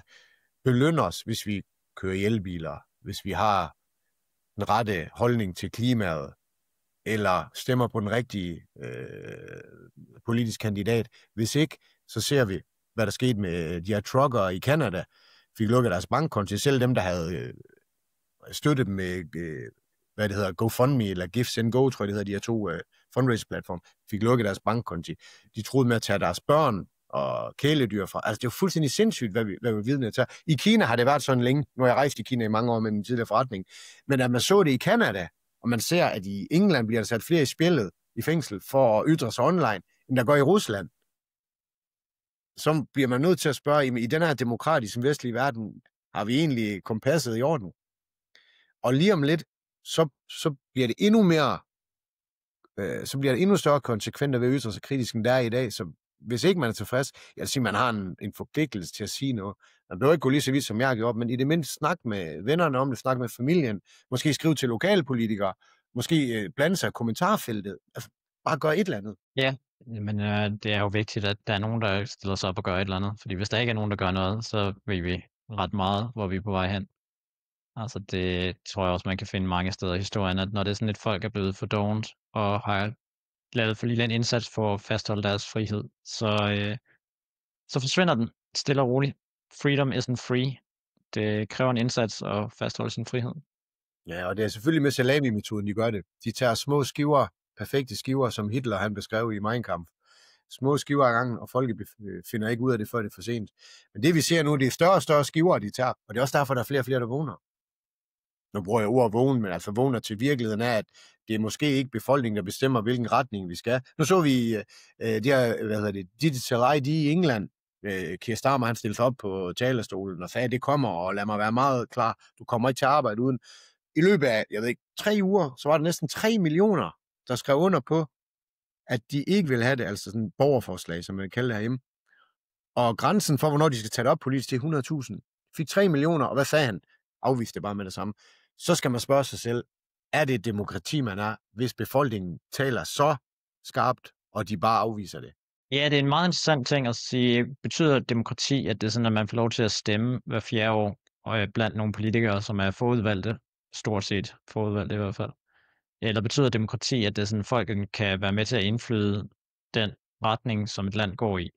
belønne os, hvis vi kører i elbiler, hvis vi har den rette holdning til klimaet, eller stemmer på den rigtige politisk kandidat. Hvis ikke, så ser vi, hvad der skete med de her truckere i Canada, fik lukket deres bankkonti. Selv dem, der havde støttet dem med, hvad det hedder, GoFundMe eller GiveSendGo, tror jeg, det hedder, de her to fundraise-platform, fik lukket deres bankkonti. De troede med at tage deres børn og kæledyr fra. Altså, det er jo fuldstændig sindssygt, hvad vi vidner til. I Kina har det været sådan længe. Nu har jeg rejst i Kina i mange år med min tidligere forretning. Men at man så det i Canada, og man ser, at i England bliver der sat flere i spillet i fængsel for at ytre sig online, end der går i Rusland, så bliver man nødt til at spørge, i den her demokratiske vestlige verden, har vi egentlig kompasset i orden? Og lige om lidt, så bliver det endnu mere, så bliver det endnu større konsekventer ved at ytre sig kritisk, end der er i dag. Så hvis ikke man er tilfreds, jeg vil sige, man har en forpligtelse til at sige noget. Man behøver ikke gå lige så vidt, som jeg har gjort, men i det mindste snak med vennerne om det, snak med familien, måske skrive til lokalpolitikere, måske blande sig i kommentarfeltet, altså bare gøre et eller andet. Ja, men det er jo vigtigt, at der er nogen, der stiller sig op og gør et eller andet, fordi hvis der ikke er nogen, der gør noget, så ved vi ret meget, hvor vi er på vej hen. Altså det tror jeg også, man kan finde mange steder i historien, at når det er sådan et folk er blevet for dovent og har lavet for lille en indsats for at fastholde deres frihed, så forsvinder den stille og roligt. Freedom isn't free. Det kræver en indsats at fastholde sin frihed. Ja, og det er selvfølgelig med salami-metoden, de gør det. De tager små skiver, perfekte skiver, som Hitler han beskrev i Mein Kampf. Små skiver ad gangen, og folk finder ikke ud af det, før det er for sent. Men det vi ser nu, det er større og større skiver, de tager, og det er også derfor, der er flere og flere, der vågner. Nu bruger jeg ordet vågen, men altså vågner til virkeligheden af, at det er måske ikke befolkningen, der bestemmer, hvilken retning vi skal. Nu så vi det her, Digital ID i England. Keir Starmer, han stillede sig op på talerstolen og sagde, det kommer, og lad mig være meget klar, du kommer ikke til at arbejde uden. I løbet af, 3 uger, så var der næsten 3 millioner, der skrev under på, at de ikke vil have det, altså sådan et borgerforslag, som man kalder det herhjemme. Og grænsen for, hvornår de skal tage det op politisk, til 100.000. Fik 3 millioner, og hvad sagde han? Afviste det bare med det samme. Så skal man spørge sig selv, er det et demokrati, man er, hvis befolkningen taler så skarpt, og de bare afviser det? Ja, det er en meget interessant ting at sige. Betyder demokrati, at det er sådan, at man får lov til at stemme hver 4 år, og blandt nogle politikere, som er forudvalgte, stort set forudvalgte i hvert fald? Eller betyder demokrati, at det er sådan, at folk kan være med til at indflyde den retning, som et land går i?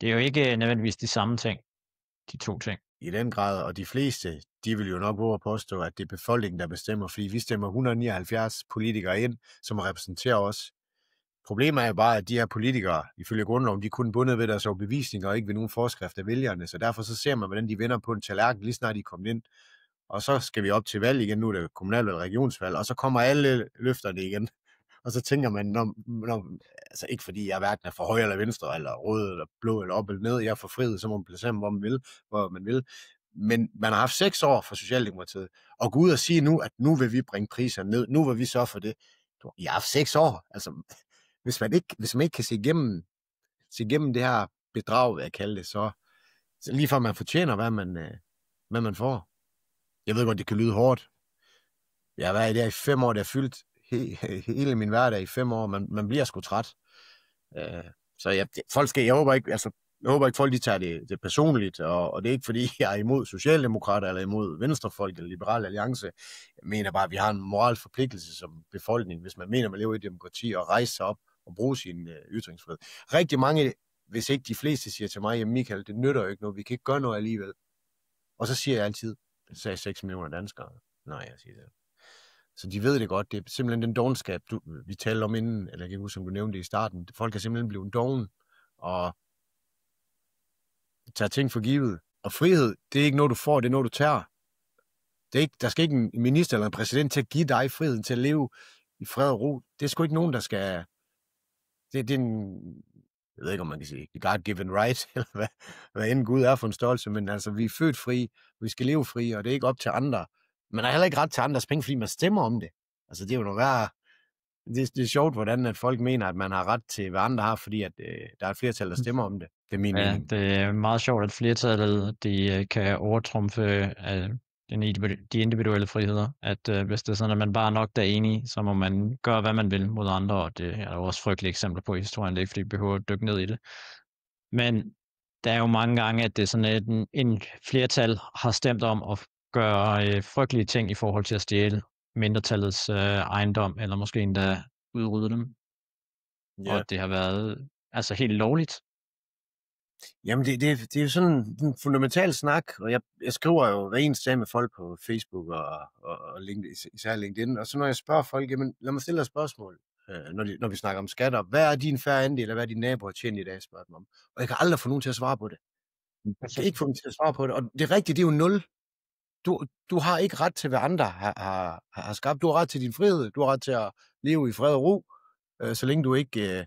Det er jo ikke nødvendigvis de samme ting, de to ting. I den grad, og de fleste, de vil jo nok våge at påstå, at det er befolkningen, der bestemmer, fordi vi stemmer 179 politikere ind, som repræsenterer os. Problemet er jo bare, at de her politikere, ifølge grundloven, de er kun bundet ved deres overbevisninger og ikke ved nogen forskrift af vælgerne, så derfor så ser man, hvordan de vender på en tallerken, lige snart de er kommet ind. Og så skal vi op til valg igen, nu er det kommunalvalg og regionsvalg, og så kommer alle løfterne igen. Og så tænker man, altså ikke fordi jeg hverken er for højre eller venstre, eller rød eller blå, eller op eller ned, jeg er for frihed, så må man placere mig, hvor man vil. Men man har haft 6 år for Socialdemokratiet, og gå ud og sige nu, at nu vil vi bringe priserne ned, nu vil vi så for det. Jeg har haft 6 år, altså hvis man ikke kan se igennem det her bedrag, vil jeg kalde det, så lige for man fortjener, hvad man får. Jeg ved godt, det kan lyde hårdt. Jeg har været der i 5 år, det har fyldt hele min hverdag i 5 år. Man bliver sgu træt. Så jeg håber ikke, folk de tager det personligt, og det er ikke, fordi jeg er imod socialdemokrater, eller imod venstrefolk, eller liberal alliance. Jeg mener bare, at vi har en moralsk forpligtelse som befolkning, hvis man mener, man lever i demokrati, og rejse sig op og bruge sin ytringsfrihed. Rigtig mange, hvis ikke de fleste, siger til mig, Michael, det nytter jo ikke noget, vi kan ikke gøre noget alligevel. Og så siger jeg altid, det sagde 6 millioner danskere. Nej, jeg siger det. Så de ved det godt. Det er simpelthen den dovenskab, vi talte om inden, eller jeg kan ikke huske, som du nævnte i starten. Folk er simpelthen blevet doven, og tager ting for givet. Og frihed, det er ikke noget, du får, det er noget, du tager. Det er ikke, der skal ikke en minister eller en præsident til at give dig friheden til at leve i fred og ro. Det er sgu ikke nogen, der skal... Det er en... Jeg ved ikke, om man kan sige God-given right, eller hvad end Gud er for en størrelse, men altså, vi er født fri, vi skal leve fri, og det er ikke op til andre. Man har heller ikke ret til andres penge, fordi man stemmer om det. Altså, det er jo noget værre... Det er sjovt, hvordan at folk mener, at man har ret til, hvad andre har, fordi at, der er et flertal, der stemmer om det. Det er min mening. Det er meget sjovt, at flertallet de kan overtrumfe de individuelle friheder. At hvis det er sådan, at man bare er nok der enige, så må man gøre, hvad man vil mod andre, og det er der også frygtelige eksempler på i historien, det er ikke, fordi vi behøver at dykke ned i det. Men der er jo mange gange, at det er sådan, at en flertal har stemt om at gøre frygtelige ting i forhold til at stjæle mindretallets ejendom, eller måske endda udrydde dem. Ja. Og det har været altså helt lovligt. Jamen, det er jo sådan en fundamental snak, og jeg skriver jo hver eneste dag med folk på Facebook og LinkedIn, især LinkedIn, og så når jeg spørger folk, jamen lad mig stille et spørgsmål, når vi snakker om skatter. Hvad er din færre andel, eller hvad er dine naboer tjent i dag, spørger dem om. Og jeg kan aldrig få nogen til at svare på det. Jeg kan ikke få dem til at svare på det, og det rigtige, det er jo 0. Du har ikke ret til, hvad andre har skabt. Du har ret til din frihed, du har ret til at leve i fred og ro, så længe du ikke...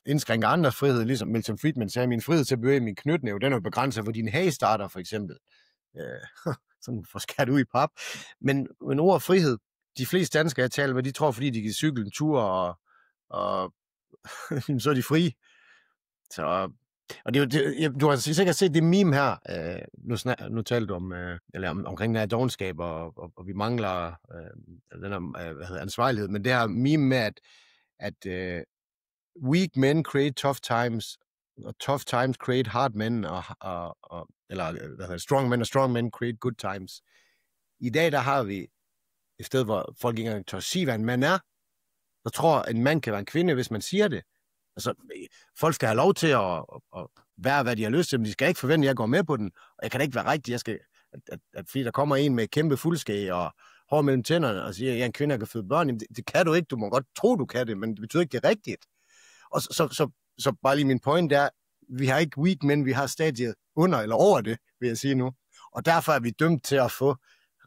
indskrænker andres frihed, ligesom Milton Friedman sagde, min frihed til at bevæge min knytnæve, den er jo begrænset for dine hagestarter, for eksempel. Sådan for skat ud i pap. Men ordet frihed, de fleste danskere, jeg taler med, de tror, fordi de kan cykle en tur, og så er de frie. Så, og det er jo, du har sikkert set det meme her, nu talte du om, omkring den her dovenskab, og vi mangler den her, ansvarlighed, men det her meme med, at weak men create tough times, og tough times create hard men, eller strong men og strong men create good times. I dag, der har vi et sted, hvor folk ikke engang tør sige, hvad en mand er. Jeg tror, at en mand kan være en kvinde, hvis man siger det. Altså, folk skal have lov til at være, hvad de har lyst til, men de skal ikke forvente, at jeg går med på den. Og jeg kan da ikke være rigtig, at fordi der kommer en med kæmpe fuldskæg og hår mellem tænderne og siger, at jeg er en kvinde, der kan føde børn. Jamen, det kan du ikke. Du må godt tro, du kan det, men det betyder ikke, det er rigtigt. Og så bare lige min point er, vi har ikke weak men, vi har stadiet under eller over det, vil jeg sige nu. Og derfor er vi dømt til at få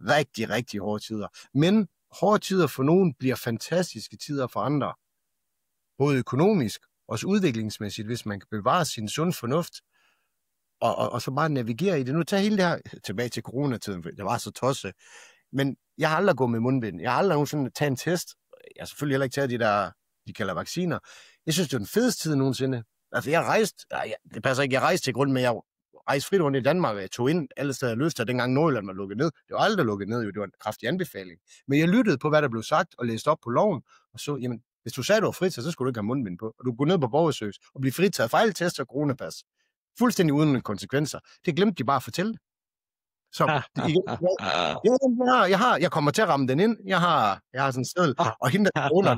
rigtig, rigtig hårde tider. Men hårde tider for nogen bliver fantastiske tider for andre. Både økonomisk, også udviklingsmæssigt, hvis man kan bevare sin sund fornuft, og så bare navigere i det. Nu tager hele det her tilbage til coronatiden, for det var så tosset. Men jeg har aldrig gået med mundbind. Jeg har aldrig nogensinde taget en test. Jeg har selvfølgelig heller ikke taget de der, de kalder vacciner. Jeg synes, det er den fedeste tid nogensinde. Altså, jeg rejste til grund med, jeg rejste frit rundt i Danmark, og jeg tog ind alle steder, jeg lyst til, dengang Nordjylland var lukket ned. Det var aldrig lukket ned, jo. Det var en kraftig anbefaling. Men jeg lyttede på, hvad der blev sagt, og læste op på loven, og så, jamen, hvis du sagde, du var fritaget, så skulle du ikke have mundbind på. Og du går ned på borgersøgs og blive fritaget fejltest og coronapas. Fuldstændig uden konsekvenser. Det glemte de bare at fortælle. Så jeg kommer til at ramme den ind. Jeg har sådan en seddel, og hende der corona,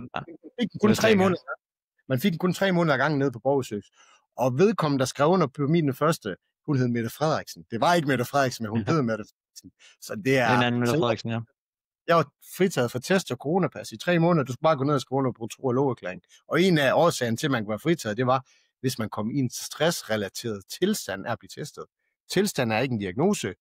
man fik kun 3 måneder ad gangen nede på borgersøgs. Og vedkommende, der skrev under på min første, hun hed Mette Frederiksen. Det var ikke Mette Frederiksen, men hun hed Mette Frederiksen. Så det er... En anden Mette Frederiksen, ja. Jeg var fritaget for test og coronapas i 3 måneder. Du skulle bare gå ned og skrive under på tro- og loverklæring. Og en af årsagen til, at man kunne være fritaget, det var, hvis man kom i en stressrelateret tilstand af at blive testet. Tilstand er ikke en diagnose,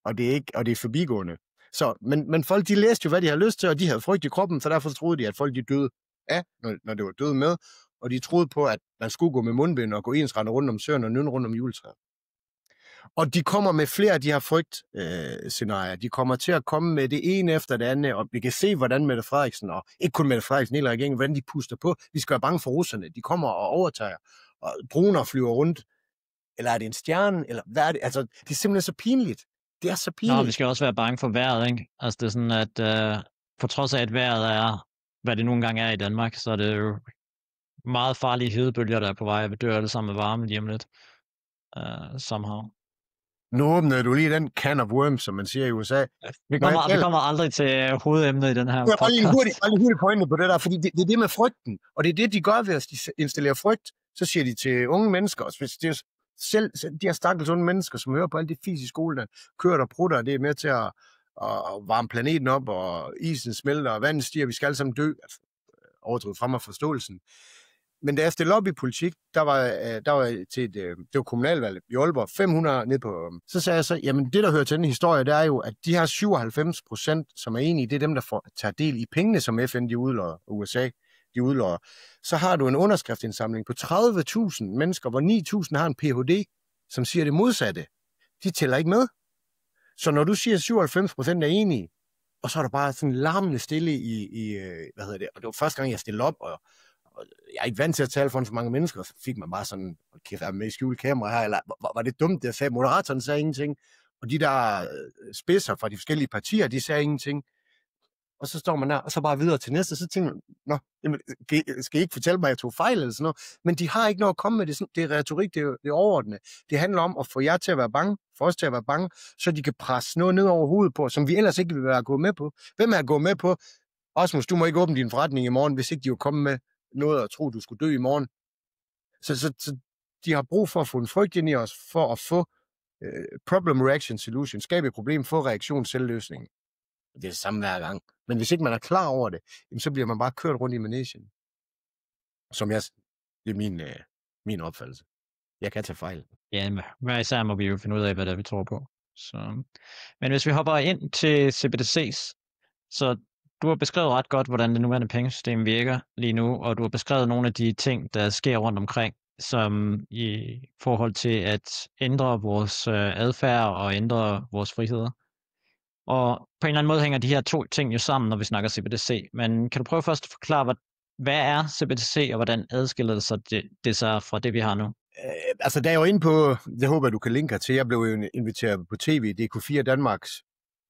og det er forbigående. Så, men folk, de læste jo, hvad de havde lyst til, og de havde frygt i kroppen, så derfor troede de, at folk de døde af, når det var døde med, og de troede på, at man skulle gå med mundbind og gå ensrende rundt om søen og nynne rundt om juletræet. Og de kommer med flere af de her frygtscenarier. De kommer til at komme med det ene efter det andet, og vi kan se, hvordan Mette Frederiksen, og ikke kun Mette Frederiksen, hele regeringen, hvordan de puster på. Vi skal være bange for russerne. De kommer og overtager, og droner flyver rundt. Eller er det en stjerne? Eller hvad er det? Altså, det er simpelthen så pinligt. Det er så pinligt. Nå, vi skal også være bange for vejret, ikke? Altså, det er sådan, at på trods af, at vejret er, hvad det nogle gange er i Danmark, så er det jo meget farlige hedebølger, der er på vej. Vi dør alle sammen med varme lige om lidt. Somehow. Nu åbnede du lige den can of worms, som man siger i USA. Vi kommer aldrig til hovedemnet i den her podcast. Jeg har lige hurtigt pointet på det der, fordi det er det med frygten, og det er det, de gør ved at installere frygt. Så siger de til unge mennesker, og selv de her stakkels unge mennesker, som hører på alt det fis i skolen, der kører og prutter, det er med til at varme planeten op, og isen smelter, og vandet stiger, vi skal alle sammen dø, altså overdrivet frem af forståelsen. Men da jeg stillede op i politik, der var jeg til det var kommunalvalg i Aalborg, 500 ned på. Så sagde jeg så, jamen det, der hører til den historie, det er jo, at de her 97%, som er enige, det er dem, der tager del i pengene, som FN de udlodder, og USA de udlodder. Så har du en underskriftsindsamling på 30.000 mennesker, hvor 9.000 har en Ph.D., som siger det modsatte. De tæller ikke med. Så når du siger, at 97% er enige, og så er der bare sådan larmende stille i og det var første gang, jeg stillede op, og jeg er ikke vant til at tale for så mange mennesker, og så fik man bare sådan, kæft, jeg er med i skjult kamera her, eller var det dumt, det jeg sagde? Moderatoren sagde ingenting, og de der spidser fra de forskellige partier, de sagde ingenting. Og så står man der, og så bare videre til næste, så tænker man, nå, jamen, skal I ikke fortælle mig, at jeg tog fejl eller sådan noget? Men de har ikke noget at komme med, det er retorik, det er overordnet. Det handler om at få jer til at være bange, for os til at være bange, så de kan presse noget ned over hovedet på, som vi ellers ikke vil være gået med på. Hvem er at gå med på? Osmus, du må ikke åbne din forretning i morgen, hvis ikke de vil komme med noget og tro, du skulle dø i morgen. Så de har brug for at få en frygt ind i os, for at få problem reaction solution, skabe et problem, få reaktion selvløsning. Det er det samme hver gang. Men hvis ikke man er klar over det, så bliver man bare kørt rundt i manesien. Det er min opfattelse. Jeg kan tage fejl. Ja, hver især må vi jo finde ud af, hvad det er, vi tror på. Så. Men hvis vi hopper ind til CBDC's, så du har beskrevet ret godt, hvordan det nuværende pengesystem virker lige nu, og du har beskrevet nogle af de ting, der sker rundt omkring, som i forhold til at ændre vores adfærd og ændre vores friheder. Og på en eller anden måde hænger de her to ting jo sammen, når vi snakker CBDC. Men kan du prøve først at forklare, hvad er CBDC, og hvordan adskiller det sig fra det, vi har nu? Altså, da jeg var inde på, det håber jeg, du kan linke til, jeg blev jo inviteret på TV, DK4 Danmarks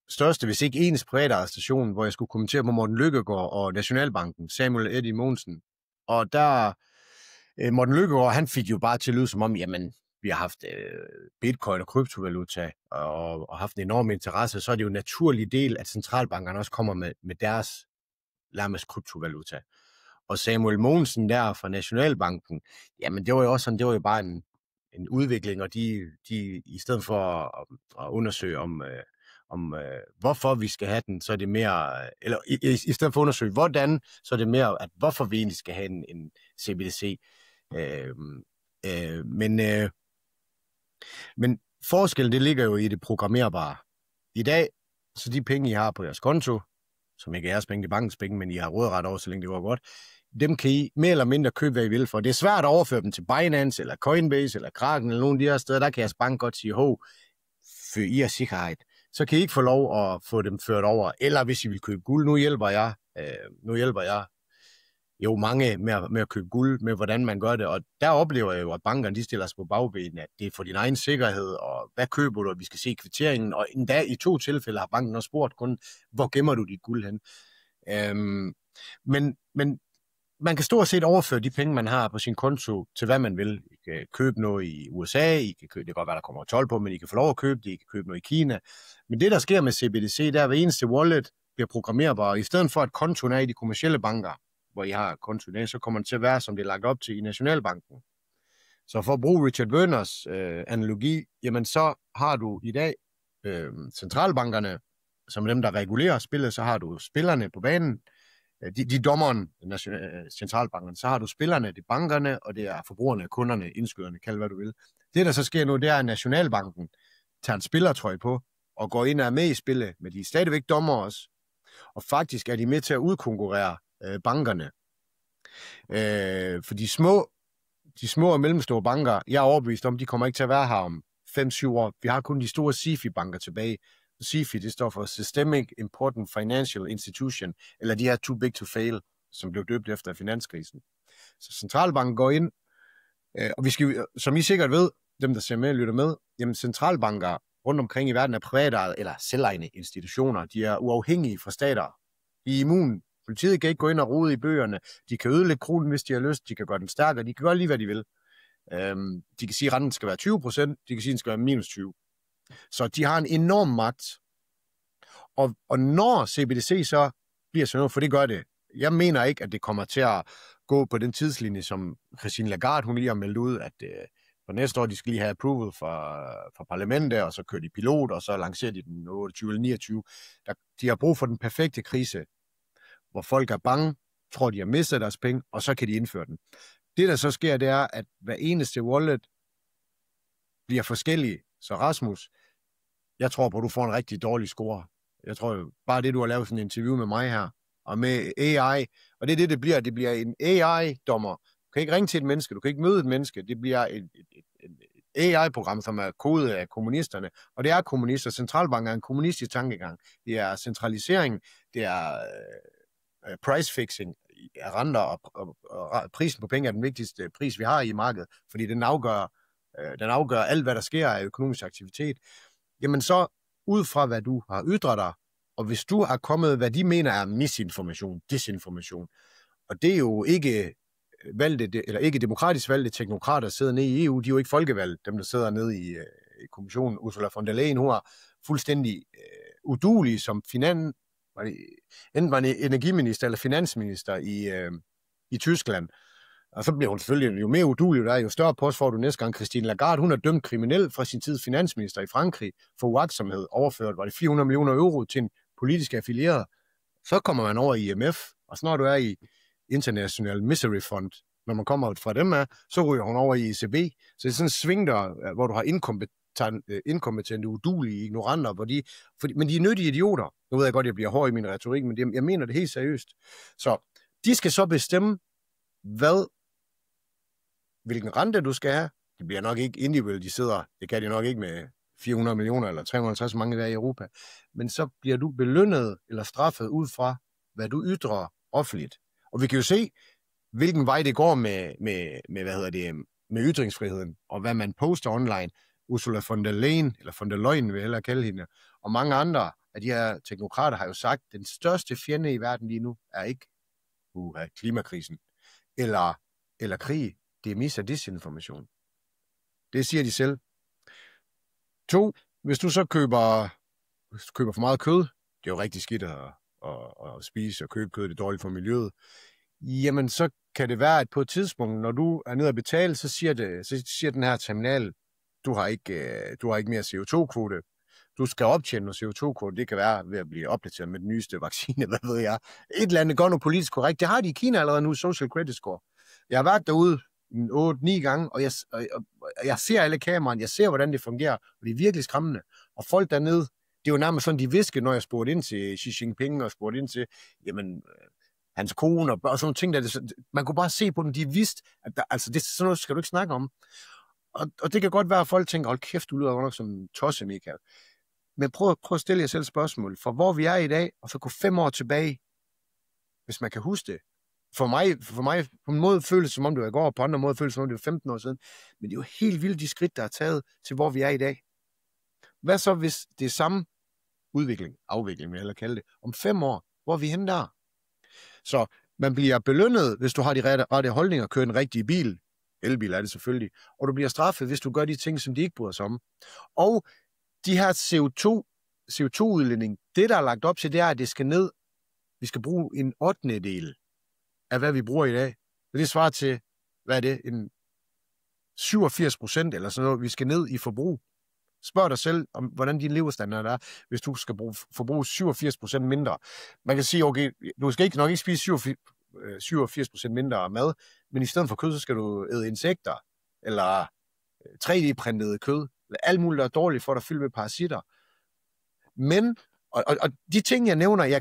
største, hvis ikke eneste private station, hvor jeg skulle kommentere på Morten Lykkegaard og Nationalbanken, Samuel Eddie Mogensen. Og der, Morten Lykkegaard, han fik jo bare til at lyde som om, jamen, vi har haft bitcoin og kryptovaluta og haft en enorm interesse, så er det jo en naturlig del, at centralbankerne også kommer med deres nærmest kryptovaluta. Og Samuel Mogensen der fra Nationalbanken, jamen det var jo også sådan, det var jo bare en udvikling, og de i stedet for at undersøge om hvorfor vi skal have den, så er det mere, eller i stedet for at undersøge hvordan, så er det mere, at hvorfor vi egentlig skal have en CBDC. Men forskellen, det ligger jo i det programmerbare. I dag, så de penge, I har på jeres konto, som ikke er jeres penge, det er bankens penge, men I har råderet over, så længe det går godt, dem kan I mere eller mindre købe, hvad I vil for. Det er svært at overføre dem til Binance, eller Coinbase, eller Kraken, eller nogle af de her steder. Der kan jeres bank godt sige, for I er sikkerhed. Så kan I ikke få lov at få dem ført over. Eller hvis I vil købe guld, nu hjælper jeg jo mange med at købe guld, med hvordan man gør det. Og der oplever jeg jo, at bankerne de stiller sig på bagbenene, at det er for din egen sikkerhed, og hvad køber du, og vi skal se kvitteringen. Og endda i 2 tilfælde har banken også spurgt kun, hvor gemmer du dit guld hen? Men man kan stort set overføre de penge, man har på sin konto, til hvad man vil. I kan købe noget i USA, det kan godt være, der kommer 12 på, men I kan få lov at købe det, I kan købe noget i Kina. Men det, der sker med CBDC, der er hver eneste wallet bliver programmerbar. I stedet for, at kontoen er i de kommercielle banker, hvor I har kontoen af, så kommer det til at være, som det er lagt op til i Nationalbanken. Så for at bruge Richard Werners analogi, jamen så har du i dag centralbankerne, som er dem, der regulerer spillet, så har du spillerne på banen, de dommeren, centralbankerne, så har du spillerne, det er bankerne, og det er forbrugerne, kunderne, indskyderne, kald hvad du vil. Det, der så sker nu, det er, at Nationalbanken tager en spillertrøje på, og går ind og er med i spillet, men de er stadigvæk dommer også. Og faktisk er de med til at udkonkurrere bankerne. For de små og mellemstore banker, jeg er overbevist om, de kommer ikke til at være her om 5-7 år. Vi har kun de store SIFI-banker tilbage. SIFI, det står for Systemic Important Financial Institution, eller de her Too Big to Fail, som blev døbt efter finanskrisen. Så centralbanken går ind, og vi skal, som I sikkert ved, dem der ser med og lytter med, jamen centralbanker rundt omkring i verden er private eller selvejende institutioner. De er uafhængige fra stater. De er immune. Politiet kan ikke gå ind og rode i bøgerne. De kan ødelægge kronen, hvis de har lyst. De kan gøre den stærkere. De kan gøre lige, hvad de vil. De kan sige, at renten skal være 20%. De kan sige, at den skal være minus 20%. Så de har en enorm magt. Og når CBDC så bliver sådan noget, for det gør det. Jeg mener ikke, at det kommer til at gå på den tidslinje, som Christine Lagarde, hun lige har meldt ud, at for næste år, de skal lige have approval fra parlamentet, og så kører de pilot, og så lancerer de den 28 eller 29. De har brug for den perfekte krise, hvor folk er bange, tror de har mistet deres penge, og så kan de indføre den. Det, der så sker, det er, at hver eneste wallet bliver forskellige. Så Rasmus, jeg tror på, at du får en rigtig dårlig score. Jeg tror jo, bare det, du har lavet sådan en interview med mig her, og med AI, og det er det bliver. Det bliver en AI-dommer. Du kan ikke ringe til et menneske, du kan ikke møde et menneske. Det bliver et AI-program, som er kodet af kommunisterne. Og det er kommunister. Centralbanken er en kommunistisk tankegang. Det er centralisering, det er price fixing af renter, og prisen på penge er den vigtigste pris, vi har i markedet, fordi den afgør alt, hvad der sker af økonomisk aktivitet. Jamen så, ud fra hvad du har ytret dig, og hvis du har kommet, hvad de mener er misinformation, desinformation, og det er jo ikke valgte, eller ikke demokratisk valgte teknokrater, der sidder nede i EU, de er jo ikke folkevalgt, dem der sidder nede i kommissionen. Ursula von der Leyen, hun er fuldstændig uduelig som enten var det energiminister eller finansminister i Tyskland. Og så bliver hun selvfølgelig, jo mere uduelig der er, jo større post får du næste gang. Christine Lagarde, hun er dømt kriminel fra sin tid finansminister i Frankrig for uagtsomhed, overført, var det 400 millioner euro til en politisk affilieret. Så kommer man over i IMF, og så når du er i International Misery Fund, når man kommer fra dem af, så ryger hun over i ECB. Så det er sådan en sving der, hvor du har inkompetente, udulige ignoranter, men de er nyttige idioter. Nu ved jeg godt, jeg bliver hård i min retorik, men jeg mener det helt seriøst. Så de skal så bestemme, hvilken rente du skal have. Det bliver nok ikke individuelt, det kan de nok ikke med 400 millioner eller 350 mange der i Europa. Men så bliver du belønnet eller straffet ud fra, hvad du ytrer offentligt. Og vi kan jo se, hvilken vej det går med ytringsfriheden, og hvad man poster online. Ursula von der Leyen, eller von der Leyen vil jeg hellere kalde hende, og mange andre af de her teknokrater har jo sagt, at den største fjende i verden lige nu er ikke klimakrisen eller krig. Det er mis af desinformation. Det siger de selv. 2. Hvis du så køber for meget kød, det er jo rigtig skidt at spise og købe kød, det er dårligt for miljøet, jamen så kan det være, at på et tidspunkt, når du er nede at betale, så siger den her terminal, du har ikke mere CO2-kvote. Du skal optjene noget CO2-kvote. Det kan være ved at blive opdateret med den nyeste vaccine, hvad ved jeg. Et eller andet går nu politisk korrekt. Det har de i Kina allerede nu, social credit score. Jeg har været derude 8-9 gange, og jeg ser alle kameraerne, jeg ser, hvordan det fungerer, og det er virkelig skræmmende. Og folk dernede, det er jo nærmest sådan, de visker, når jeg spurgte ind til Xi Jinping, og spurgte ind til, jamen, hans kone, og sådan nogle ting, man kunne bare se på dem, de vidste, at sådan noget skal du ikke snakke om. Og det kan godt være, at folk tænker, hold kæft, du lyder godt nok som en tosse, Michael. Men prøv at stille jer selv spørgsmål. For hvor vi er i dag, og så gå 5 år tilbage, hvis man kan huske det. For mig på en måde føles som om det var i går, og på andre måde føles som om det var 15 år siden. Men det er jo helt vildt de skridt, der er taget til, hvor vi er i dag. Hvad så, hvis det er samme afvikling, vil jeg kalde det, om 5 år, hvor er vi henne der? Så man bliver belønnet, hvis du har de rette holdninger, og kører den rigtige bil. Elbil er det selvfølgelig. Og du bliver straffet, hvis du gør de ting, som de ikke bryder sig om. Og de her CO2-udledning, det der er lagt op til, det er, at det skal ned. Vi skal bruge en 8. af, hvad vi bruger i dag. Og det svarer til, hvad er det, en 87% eller sådan noget, vi skal ned i forbrug. Spørg dig selv, om hvordan din levestandard er, hvis du skal forbruge 87% mindre. Man kan sige, okay, du skal nok ikke spise 87% mindre mad, men i stedet for kød, så skal du æde insekter, eller 3D-printet kød, eller alt muligt, der er dårligt for dig, fyldt med parasitter. Men, og de ting, jeg nævner,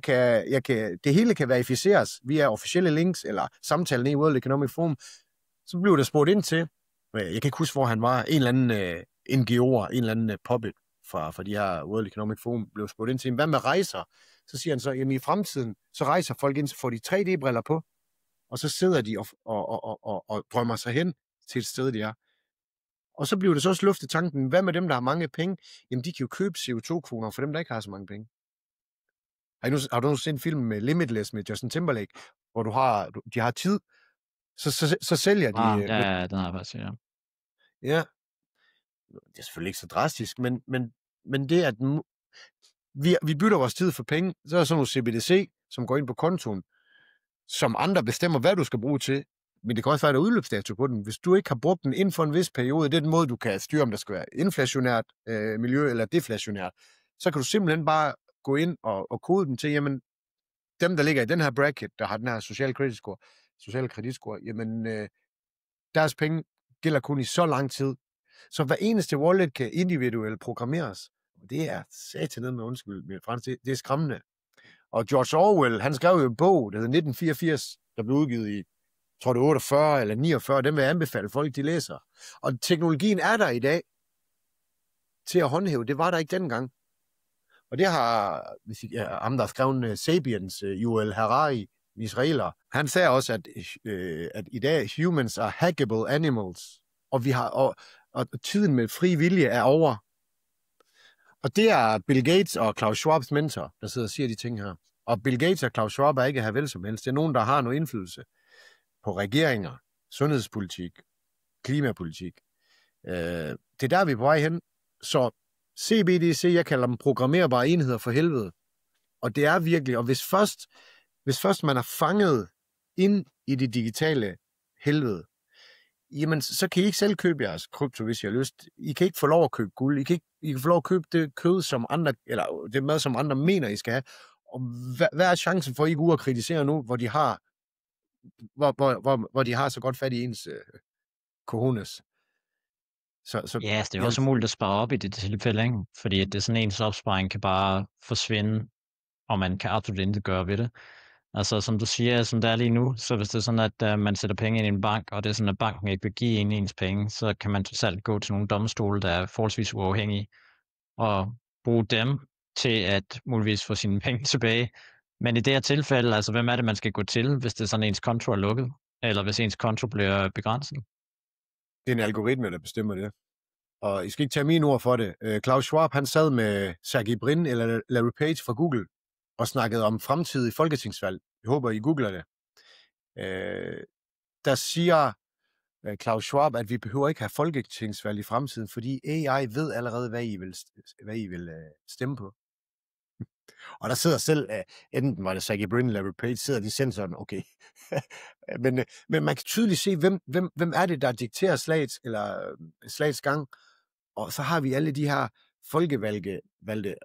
det hele kan verificeres via officielle links, eller samtalen i World Economic Forum. Så blev der spurgt ind til, jeg kan ikke huske, hvor han var, en eller anden NGO'er, en eller anden puppet fra de her World Economic Forum, blev spurgt ind til, hvad med rejser? Så siger han så, jamen i fremtiden, så rejser folk ind, så får de 3D-briller på, og så sidder de og drømmer sig hen til et sted, de er. Og så bliver det så også luftet tanken, hvad med dem, der har mange penge? Jamen, de kan jo købe CO2-kvoter for dem, der ikke har så mange penge. Har du set en film med Limitless med Justin Timberlake, hvor de har tid, så sælger de... Ja, den har jeg faktisk set, ja. Ja. Det er selvfølgelig ikke så drastisk, men det, at vi bytter vores tid for penge, så er der sådan nogle CBDC, som går ind på kontoen, som andre bestemmer, hvad du skal bruge til. Men det kan også være, at der er udløbsdato på den. Hvis du ikke har brugt den inden for en vis periode, det er den måde, du kan styre, om der skal være inflationært miljø eller deflationært, så kan du simpelthen bare gå ind og kode den til, jamen, dem, der ligger i den her bracket, der har den her social kreditscore, jamen, deres penge gælder kun i så lang tid. Så hver eneste wallet kan individuelt programmeres. Og det er satanet med undskyld, med fransk, det er skræmmende. Og George Orwell, han skrev jo en bog, der hedder 1984, der blev udgivet i, tror det 48 eller 49, den vil jeg anbefale folk, de læser. Og teknologien er der i dag til at håndhæve. Det var der ikke dengang. Og det har ham, der skrev Sapiens, Yuval Harari, israeler, han sagde også, at i dag humans are hackable animals, og vi har og tiden med fri vilje er over. Og det er Bill Gates og Klaus Schwabs mentor, der sidder og siger de ting her. Og Bill Gates og Klaus Schwab er ikke her vel som helst. Det er nogen, der har noget indflydelse på regeringer, sundhedspolitik, klimapolitik. Det er der, vi er på vej hen. Så CBDC, jeg kalder dem programmerbare enheder for helvede. Og det er virkelig, og hvis først man er fanget ind i det digitale helvede, jamen så kan I ikke selv købe jeres krypto, hvis I har lyst. I kan ikke få lov at købe guld. I kan få lov at købe det kød, som andre, eller det mad, som andre mener, I skal have. Og hvad er chancen for, at I går ud og kritisere nu, hvor de har, hvor de har så godt fat i ens cojones? Ja, det er også muligt at spare op i det tilfælde, ikke? Fordi det er sådan, ens opsparing kan bare forsvinde, og man kan absolut intet gøre ved det. Altså, som du siger, som det er lige nu, så hvis det er sådan, at man sætter penge ind i en bank, og det er sådan, at banken ikke vil give ens penge, så kan man totalt gå til nogle domstole, der er forholdsvis uafhængige, og bruge dem til at muligvis få sine penge tilbage. Men i det her tilfælde, altså, hvem er det, man skal gå til, hvis det er sådan, ens konto er lukket, eller hvis ens konto bliver begrænset? Det er en algoritme, der bestemmer det. Og I skal ikke tage mine ord for det. Klaus Schwab, han sad med Sergey Brin eller Larry Page fra Google og snakkede om fremtidige folketingsvalg. Jeg håber, I googler det. Der siger Klaus Schwab, at vi behøver ikke have folketingsvalg i fremtiden, fordi AI ved allerede, hvad I vil stemme på. Og der sidder selv, enten var det Sergey Brin eller Larry Page, sidder de sensoren, okay. men man kan tydeligt se, hvem er det, der dikterer slagets gang. Og så har vi alle de her folkevalgte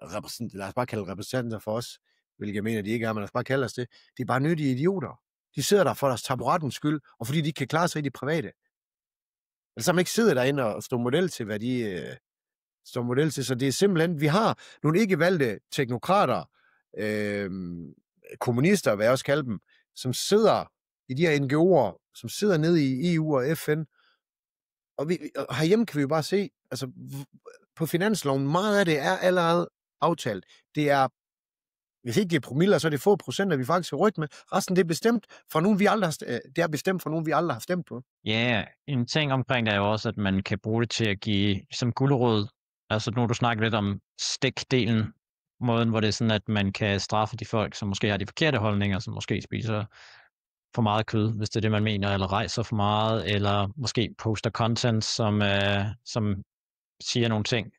repræsentanter, lad os bare kalde repræsentanter for os, hvilket jeg mener, de ikke er, men lad os bare kalde os det. Det er bare nyttige idioter. De sidder der for deres taburettens skyld, og fordi de ikke kan klare sig i de private. Altså man ikke sidder derinde og står model til, hvad de står model til. Så det er simpelthen, vi har nogle ikke valgte teknokrater, kommunister, hvad jeg også kalder dem, som sidder i de her NGO'er, som sidder nede i EU og FN. Og herhjemme kan vi jo bare se, altså på finansloven, meget af det er allerede aftalt. Det er, hvis ikke det er promiller, så er det få procent, vi faktisk har rygt med. Resten det er bestemt for nogen, det er bestemt for nogen, vi aldrig har stemt på. Ja, en ting omkring det er jo også, at man kan bruge det til at give som gulerod. Altså nu du snakker lidt om stikdelen, måden, hvor det er sådan, at man kan straffe de folk, som måske har de forkerte holdninger, som måske spiser for meget kød, hvis det er det, man mener, eller rejser for meget, eller måske poster content, som siger nogle ting,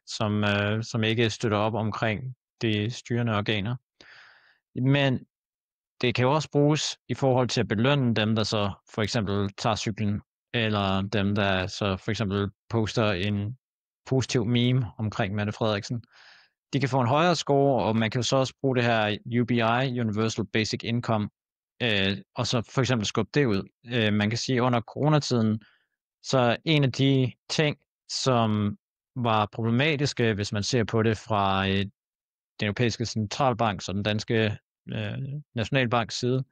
som ikke støtter op omkring de styrende organer. Men det kan jo også bruges i forhold til at belønne dem, der så for eksempel tager cyklen, eller dem, der så for eksempel poster en positiv meme omkring Mette Frederiksen. De kan få en højere score, og man kan jo så også bruge det her UBI, Universal Basic Income, og så for eksempel skubbe det ud. Man kan sige, at under coronatiden, så en af de ting, som var problematiske, hvis man ser på det fra den europæiske centralbank og den danske nationalbanks side,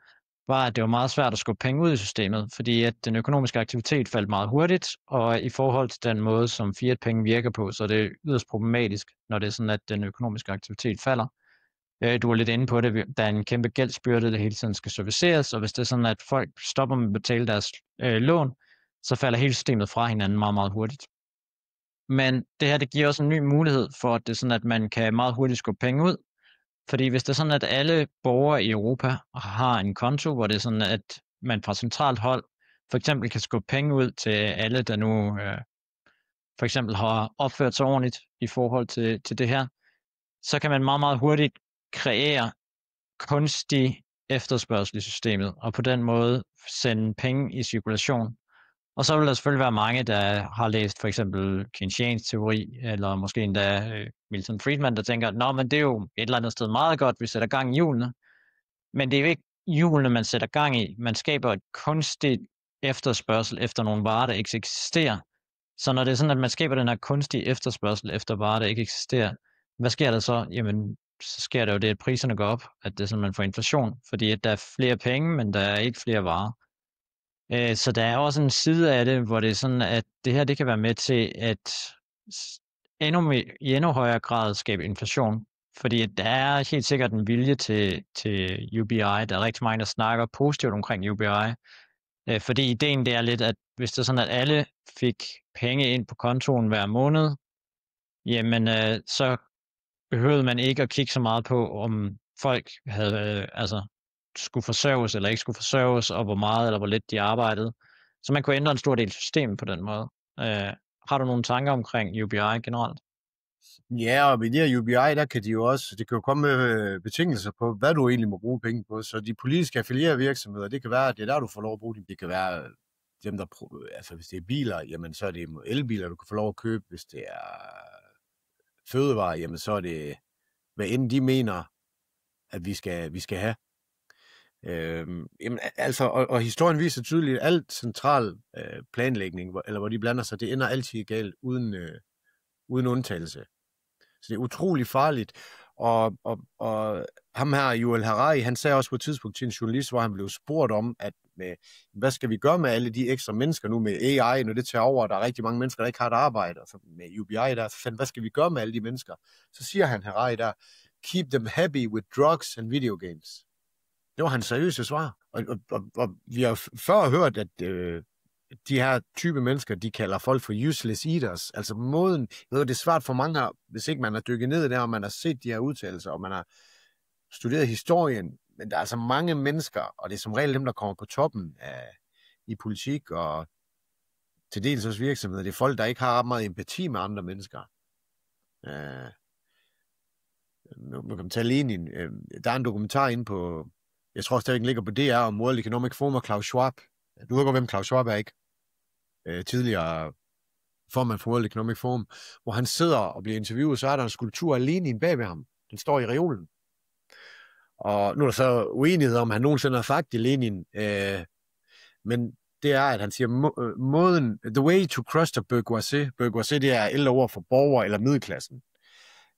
var, at det var meget svært at skubbe penge ud i systemet, fordi at den økonomiske aktivitet faldt meget hurtigt, og i forhold til den måde, som fiat-penge virker på, så er det yderst problematisk, når det er sådan, at den økonomiske aktivitet falder. Du var lidt inde på det, der er en kæmpe gældsbyrde, der hele tiden skal serviceres, og hvis det er sådan, at folk stopper med at betale deres lån, så falder hele systemet fra hinanden meget, meget hurtigt. Men det her, det giver også en ny mulighed for, at det er sådan, at man kan meget hurtigt skubbe penge ud, fordi hvis det er sådan, at alle borgere i Europa har en konto, hvor det er sådan, at man fra centralt hold for eksempel kan skubbe penge ud til alle, der nu for eksempel har opført sig ordentligt i forhold til det her, så kan man meget, meget hurtigt kreere kunstig efterspørgsel i systemet, og på den måde sende penge i cirkulation. Og så vil der selvfølgelig være mange, der har læst for eksempel Keynesians teori, eller måske endda Milton Friedman, der tænker, nå, men det er jo et eller andet sted meget godt, vi sætter gang i hjulene. Men det er jo ikke hjulene, man sætter gang i. Man skaber et kunstigt efterspørgsel efter nogle varer, der ikke eksisterer. Så når det er sådan, at man skaber den her kunstige efterspørgsel efter varer, der ikke eksisterer, hvad sker der så? Jamen, så sker der jo det, at priserne går op, at det er sådan, man får inflation, fordi at der er flere penge, men der er ikke flere varer. Så der er også en side af det, hvor det er sådan, at det her, det kan være med til at i endnu højere grad skabe inflation, fordi der er helt sikkert en vilje til UBI. Der er rigtig mange, der snakker positivt omkring UBI, fordi ideen det er lidt, at hvis det er sådan, at alle fik penge ind på kontoen hver måned, jamen så behøvede man ikke at kigge så meget på, om folk havde skulle forsørges eller ikke skulle forsørges, og hvor meget eller hvor lidt de arbejdede. Så man kunne ændre en stor del af systemet på den måde. Har du nogle tanker omkring UBI generelt? Ja, og med det her UBI, der kan de jo også, det kan jo komme med betingelser på, hvad du egentlig må bruge penge på. Så de politisk affilierede virksomheder, det kan være, at det er der, du får lov at bruge dem. Det kan være dem, der, altså hvis det er biler, jamen så er det elbiler, du kan få lov at købe. Hvis det er fødevarer, jamen så er det, hvad end de mener, at vi skal have. Jamen, altså, og historien viser tydeligt, at alt central planlægning, eller hvor de blander sig, det ender altid galt uden undtagelse. Så det er utrolig farligt. Og ham her, Yuval Harari, han sagde også på et tidspunkt til en journalist, hvor han blev spurgt om, at hvad skal vi gøre med alle de ekstra mennesker nu med AI, når det tager over, der er rigtig mange mennesker, der ikke har et arbejde, og så med UBI der, så hvad skal vi gøre med alle de mennesker? Så siger han, Harari der, keep them happy with drugs and video games. Det var hans seriøse svar. Og vi har før hørt, at de her type mennesker, de kalder folk for useless eaters. Altså måden, det er svært for mange her, hvis ikke man har dykket ned der, og man har set de her udtalelser, og man har studeret historien. Men der er altså mange mennesker, og det er som regel dem, der kommer på toppen i politik, og til dels også virksomheder. Det er folk, der ikke har ret meget empati med andre mennesker. Nu kan man tage Lenin. Der er en dokumentar inde på, jeg tror stadig ligger på DR, om World Economic Forum og Klaus Schwab. Du ved godt, hvem Klaus Schwab er, ikke? Tidligere formand for World Economic Forum, hvor han sidder og bliver interviewet, så er der en skulptur af Lenin bag ved ham. Den står i reolen. Og nu er der så uenighed om, han nogensinde har sagt det, Lenin. Men det er, at han siger, måden, the way to crush the bourgeoisie, det er ældre ord for borger eller middelklassen.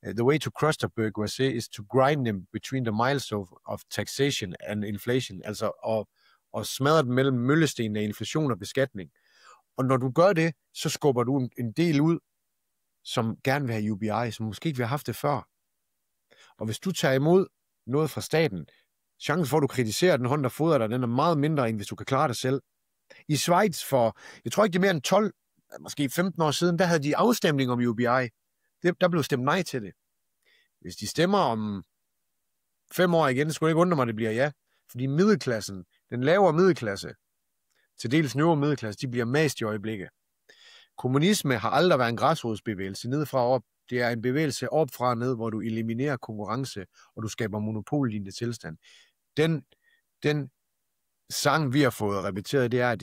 The way to crush the bourgeoisie is to grind them between the miles of taxation and inflation. Altså at smadre dem mellem møllestenen af inflation og beskatning. Og når du gør det, så skubber du en del ud, som gerne vil have UBI, som måske ikke vil have haft det før. Og hvis du tager imod noget fra staten, chancen for, at du kritiserer den hånd, der fodrer dig, den er meget mindre, end hvis du kan klare det selv. I Schweiz for, jeg tror ikke det er mere end 12, måske 15 år siden, der havde de afstemning om UBI. Der blev stemt nej til det. Hvis de stemmer om 5 år igen, så skulle det ikke undre mig, at det bliver ja. Fordi middelklassen, den lavere middelklasse, til dels øvre middelklasse, de bliver mast i øjeblikket. Kommunisme har aldrig været en græsrodsbevægelse nedefra og op. Det er en bevægelse opfra og ned, hvor du eliminerer konkurrence, og du skaber monopollignende tilstand. Den sang, vi har fået repeteret, det er, at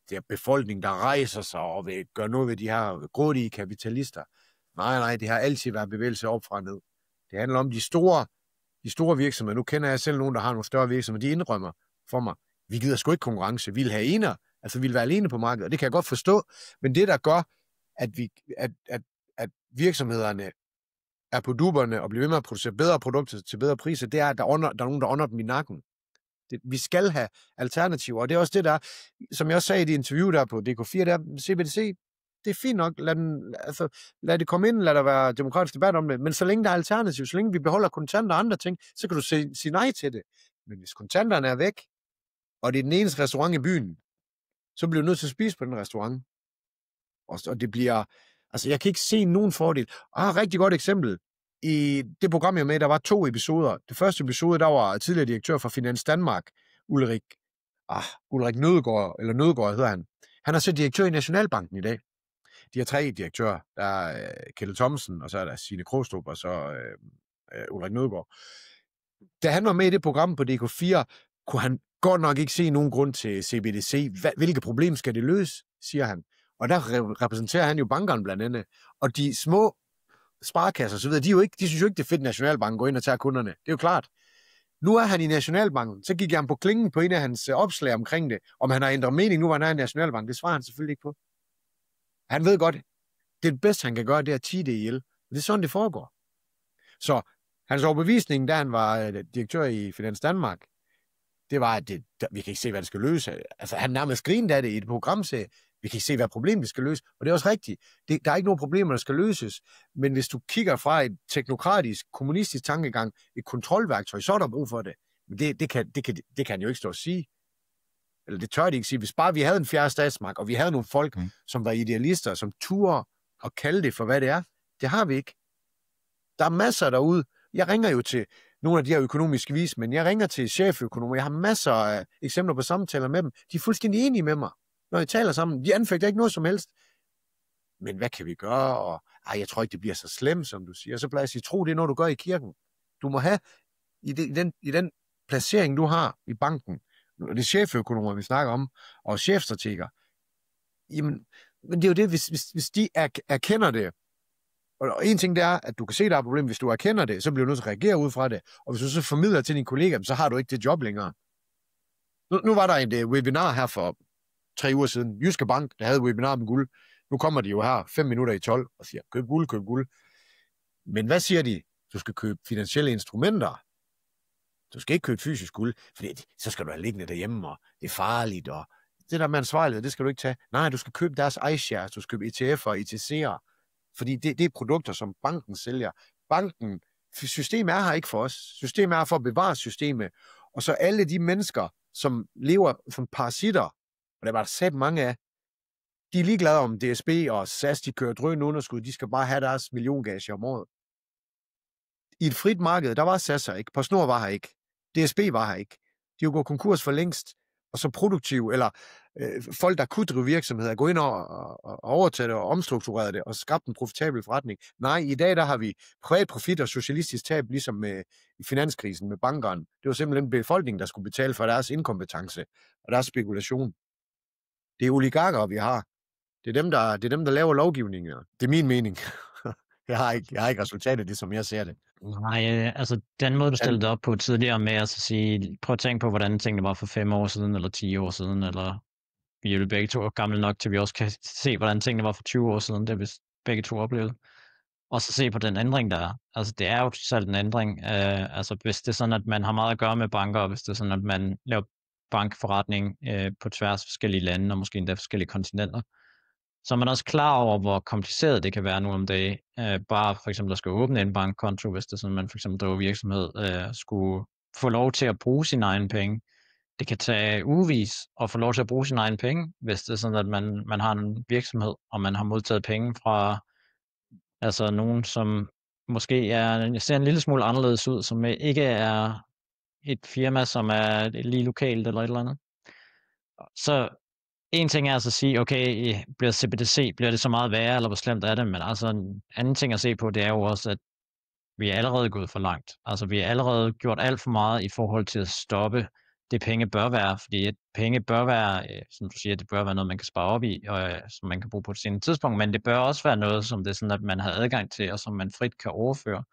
det er befolkningen, der rejser sig og vil gøre noget ved de her grådige kapitalister. Nej, det har altid været bevægelse opfra og ned. Det handler om de store virksomheder. Nu kender jeg selv nogen, der har nogle større virksomheder. De indrømmer for mig, vi gider sgu ikke konkurrence. Vi vil have ener, altså vi vil være alene på markedet. Og det kan jeg godt forstå. Men det, der gør, at virksomhederne er på duberne og bliver ved med at producere bedre produkter til bedre priser, det er, at der er nogen, der ånder dem i nakken. Vi skal have alternativer. Og det er også det, der, som jeg også sagde i det interview der på DK4, der CBDC, det er fint nok, lad det komme ind, lad der være demokratisk debat om det, men så længe der er alternativ, så længe vi beholder kontanter og andre ting, så kan du sige nej til det. Men hvis kontanterne er væk, og det er den eneste restaurant i byen, så bliver du nødt til at spise på den restaurant. Og det bliver, altså jeg kan ikke se nogen fordel. Rigtig godt eksempel. I det program, jeg med, der var 2 episoder. Det første episode, der var tidligere direktør for Finans Danmark, Ulrik Nødgaard hedder han. Han er så direktør i Nationalbanken i dag. De har 3 direktører. Der er Kjeld Thomsen, og så er der Signe Krostrup, og så Ulrik Nødgaard. Da han var med i det program på DK4, kunne han godt nok ikke se nogen grund til CBDC. Hvilke problem skal det løse, siger han. Og der repræsenterer han jo bankerne blandt andet. Og de små sparekasser, så videre, de synes jo ikke, det er fedt, Nationalbanken går ind og tager kunderne. Det er jo klart. Nu er han i Nationalbanken. Så gik jeg ham på klingen på en af hans opslag omkring det, om han har ændret mening nu, hvor han er i Nationalbanken. Det svarer han selvfølgelig ikke på. Han ved godt, det bedste, han kan gøre, det er at tie det ihjel. Det er sådan, det foregår. Så hans overbevisning, da han var direktør i Finans Danmark, det var, at vi kan ikke se, hvad det skal løse. Altså, han nærmest grinede af det i et programserie. Vi kan ikke se, hvad problemet skal løse. Og det er også rigtigt. Der er ikke nogen problemer, der skal løses. Men hvis du kigger fra et teknokratisk, kommunistisk tankegang, et kontrolværktøj, så er der brug for det. Men det kan han jo ikke stå og sige. Eller det tør de ikke sige. Hvis bare vi havde en fjerde statsmagt, og vi havde nogle folk, som var idealister, som turde at kalde det for, hvad det er, det har vi ikke. Der er masser derude. Jeg ringer jo til nogle af de her økonomiske vismænd. Jeg ringer til cheføkonomer. Jeg har masser af eksempler på samtaler med dem. De er fuldstændig enige med mig, når jeg taler sammen. De anfægter ikke noget som helst. Men hvad kan vi gøre? Og, jeg tror ikke, det bliver så slemt, som du siger. Så plejer jeg at sige, tro, det er noget, du gør i kirken. Du må have i den placering, du har i banken. Det er cheføkonomer, vi snakker om, og chefstrateger. Jamen, men det er jo det, hvis de erkender det. Og en ting det er, at du kan se, der er et problem. Hvis du erkender det, så bliver du nødt til at reagere ud fra det. Og hvis du så formidler til dine kollegaer, så har du ikke det job længere. Nu var der et webinar her for 3 uger siden. Jyske Bank, der havde webinar med guld. Nu kommer de jo her 5 minutter i 12 og siger, køb guld, køb guld. Men hvad siger de? Du skal købe finansielle instrumenter. Du skal ikke købe fysisk guld, for så skal du have liggende derhjemme, og det er farligt, og det der med ansvarlighed, det skal du ikke tage. Nej, du skal købe deres iShares, du skal købe ETF'er og ETC'er, fordi det er produkter, som banken sælger. Systemet er her ikke for os. Systemet er for at bevare systemet. Og så alle de mennesker, som lever som parasitter, og der var der sat mange af, de er ligeglade om DSB og SAS, de kører drøn underskud, de skal bare have deres milliongage om året. I et frit marked, der var SAS her ikke, PostNord var her ikke, DSB var her ikke. De er jo gået konkurs for længst, og så produktive, eller folk, der kunne drive virksomheder, gå ind og overtage det og omstrukturere det, og skabe en profitabel forretning. Nej, i dag der har vi privat profit og socialistisk tab, ligesom med i finanskrisen med bankerne. Det var simpelthen befolkningen, der skulle betale for deres inkompetence og deres spekulation. Det er oligarker, vi har. Det er dem, der laver lovgivningen. Det er min mening. Jeg har ikke resultatet af det, som jeg ser det. Nej, altså den måde, du stillede det op på tidligere med at sige, prøv at tænke på, hvordan tingene var for 5 år siden, eller 10 år siden, eller vi er jo begge to gamle nok, til vi også kan se, hvordan tingene var for 20 år siden, det har vi begge to oplevet. Og så se på den ændring, der er. Altså det er jo selv en ændring. Altså hvis det er sådan, at man har meget at gøre med banker, og hvis det er sådan, at man laver bankforretning på tværs af forskellige lande, og måske endda forskellige kontinenter, så er man også klar over, hvor kompliceret det kan være nu om dagen. Bare for eksempel at skulle åbne en bankkonto, hvis det er sådan, man for eksempel driver virksomhed, skulle få lov til at bruge sine egne penge. Det kan tage ugevis at få lov til at bruge sine egne penge, hvis det er sådan, at man har en virksomhed, og man har modtaget penge fra altså nogen, som måske ser en lille smule anderledes ud, som ikke er et firma, som er lige lokalt eller et eller andet. Så en ting er altså at sige, okay, bliver CBDC, bliver det så meget værre, eller hvor slemt er det? Men altså en anden ting at se på, det er jo også, at vi er allerede gået for langt. Altså vi har allerede gjort alt for meget i forhold til at stoppe det penge bør være, fordi penge bør være, som du siger, det bør være noget, man kan spare op i, og som man kan bruge på et senere tidspunkt, men det bør også være noget, som det er sådan, at man har adgang til, og som man frit kan overføre,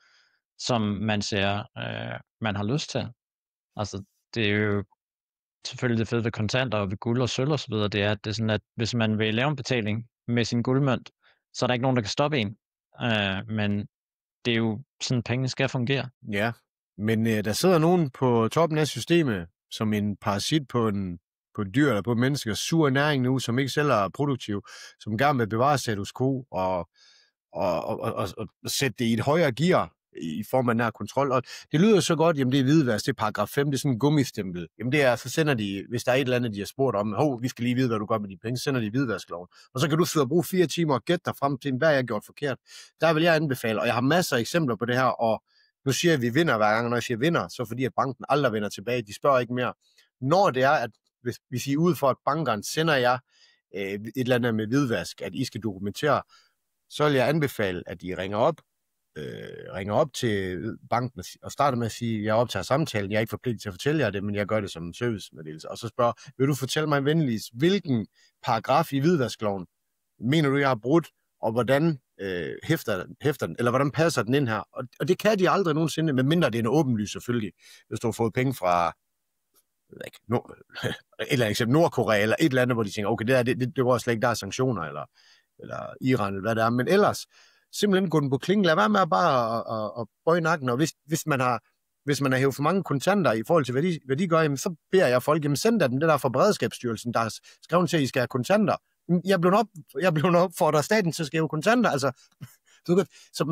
som man ser, man har lyst til. Altså det er jo selvfølgelig det fede ved kontanter og ved guld og sølv og så videre, det er, at det er sådan, at hvis man vil lave en betaling med sin guldmønt, så er der ikke nogen, der kan stoppe en. Men det er jo sådan, pengene skal fungere. Ja, men der sidder nogen på toppen af systemet, som en parasit på en dyr eller på et menneske, sur næring nu, som ikke selv er produktiv, som gerne vil bevare status quo og sætte det i et højere gear i form af nær kontrol. Og det lyder så godt, jamen det er hvidvask, det er paragraf 5, det er sådan en gummistempel. Jamen det er, så sender de, hvis der er et eller andet, de har spurgt om, vi skal lige vide, hvad du gør med de penge, så sender de hvidvaskloven. Og så kan du sidde og bruge 4 timer og gætte dig frem til, hvad jeg har gjort forkert. Der vil jeg anbefale, og jeg har masser af eksempler på det her, og nu siger jeg, at vi vinder hver gang, og når jeg siger vinder, så fordi at banken aldrig vender tilbage, de spørger ikke mere. Når det er, at hvis I er ude for, at bankeren sender jer et eller andet med hvidvask, at I skal dokumentere, så vil jeg anbefale, at I ringer op til banken og starter med at sige, jeg optager samtalen, jeg er ikke forpligtet til at fortælle jer det, men jeg gør det som en servicemeddelelse. Og så spørger, vil du fortælle mig venligst, hvilken paragraf i hvidvaskloven mener du, jeg har brudt, og hvordan hæfter den, eller hvordan passer den ind her? Og det kan de aldrig nogensinde, medmindre det er en åbenlys selvfølgelig. Hvis du har fået penge fra et eller andet eksempel Nordkorea, eller et eller andet, hvor de tænker, okay, det var slet ikke, der er sanktioner, eller Iran, eller hvad det er. Men ellers, simpelthen gå den på klingen. Lad være med at bare at bøje nakken, og hvis man har hævet for mange kontanter i forhold til, hvad de gør, jamen, så beder jeg folk, jamen send dem det der fra Beredskabsstyrelsen, der er skrevet til, at I skal have kontanter. Jeg blev opfordret af staten til at skrive kontanter, altså, så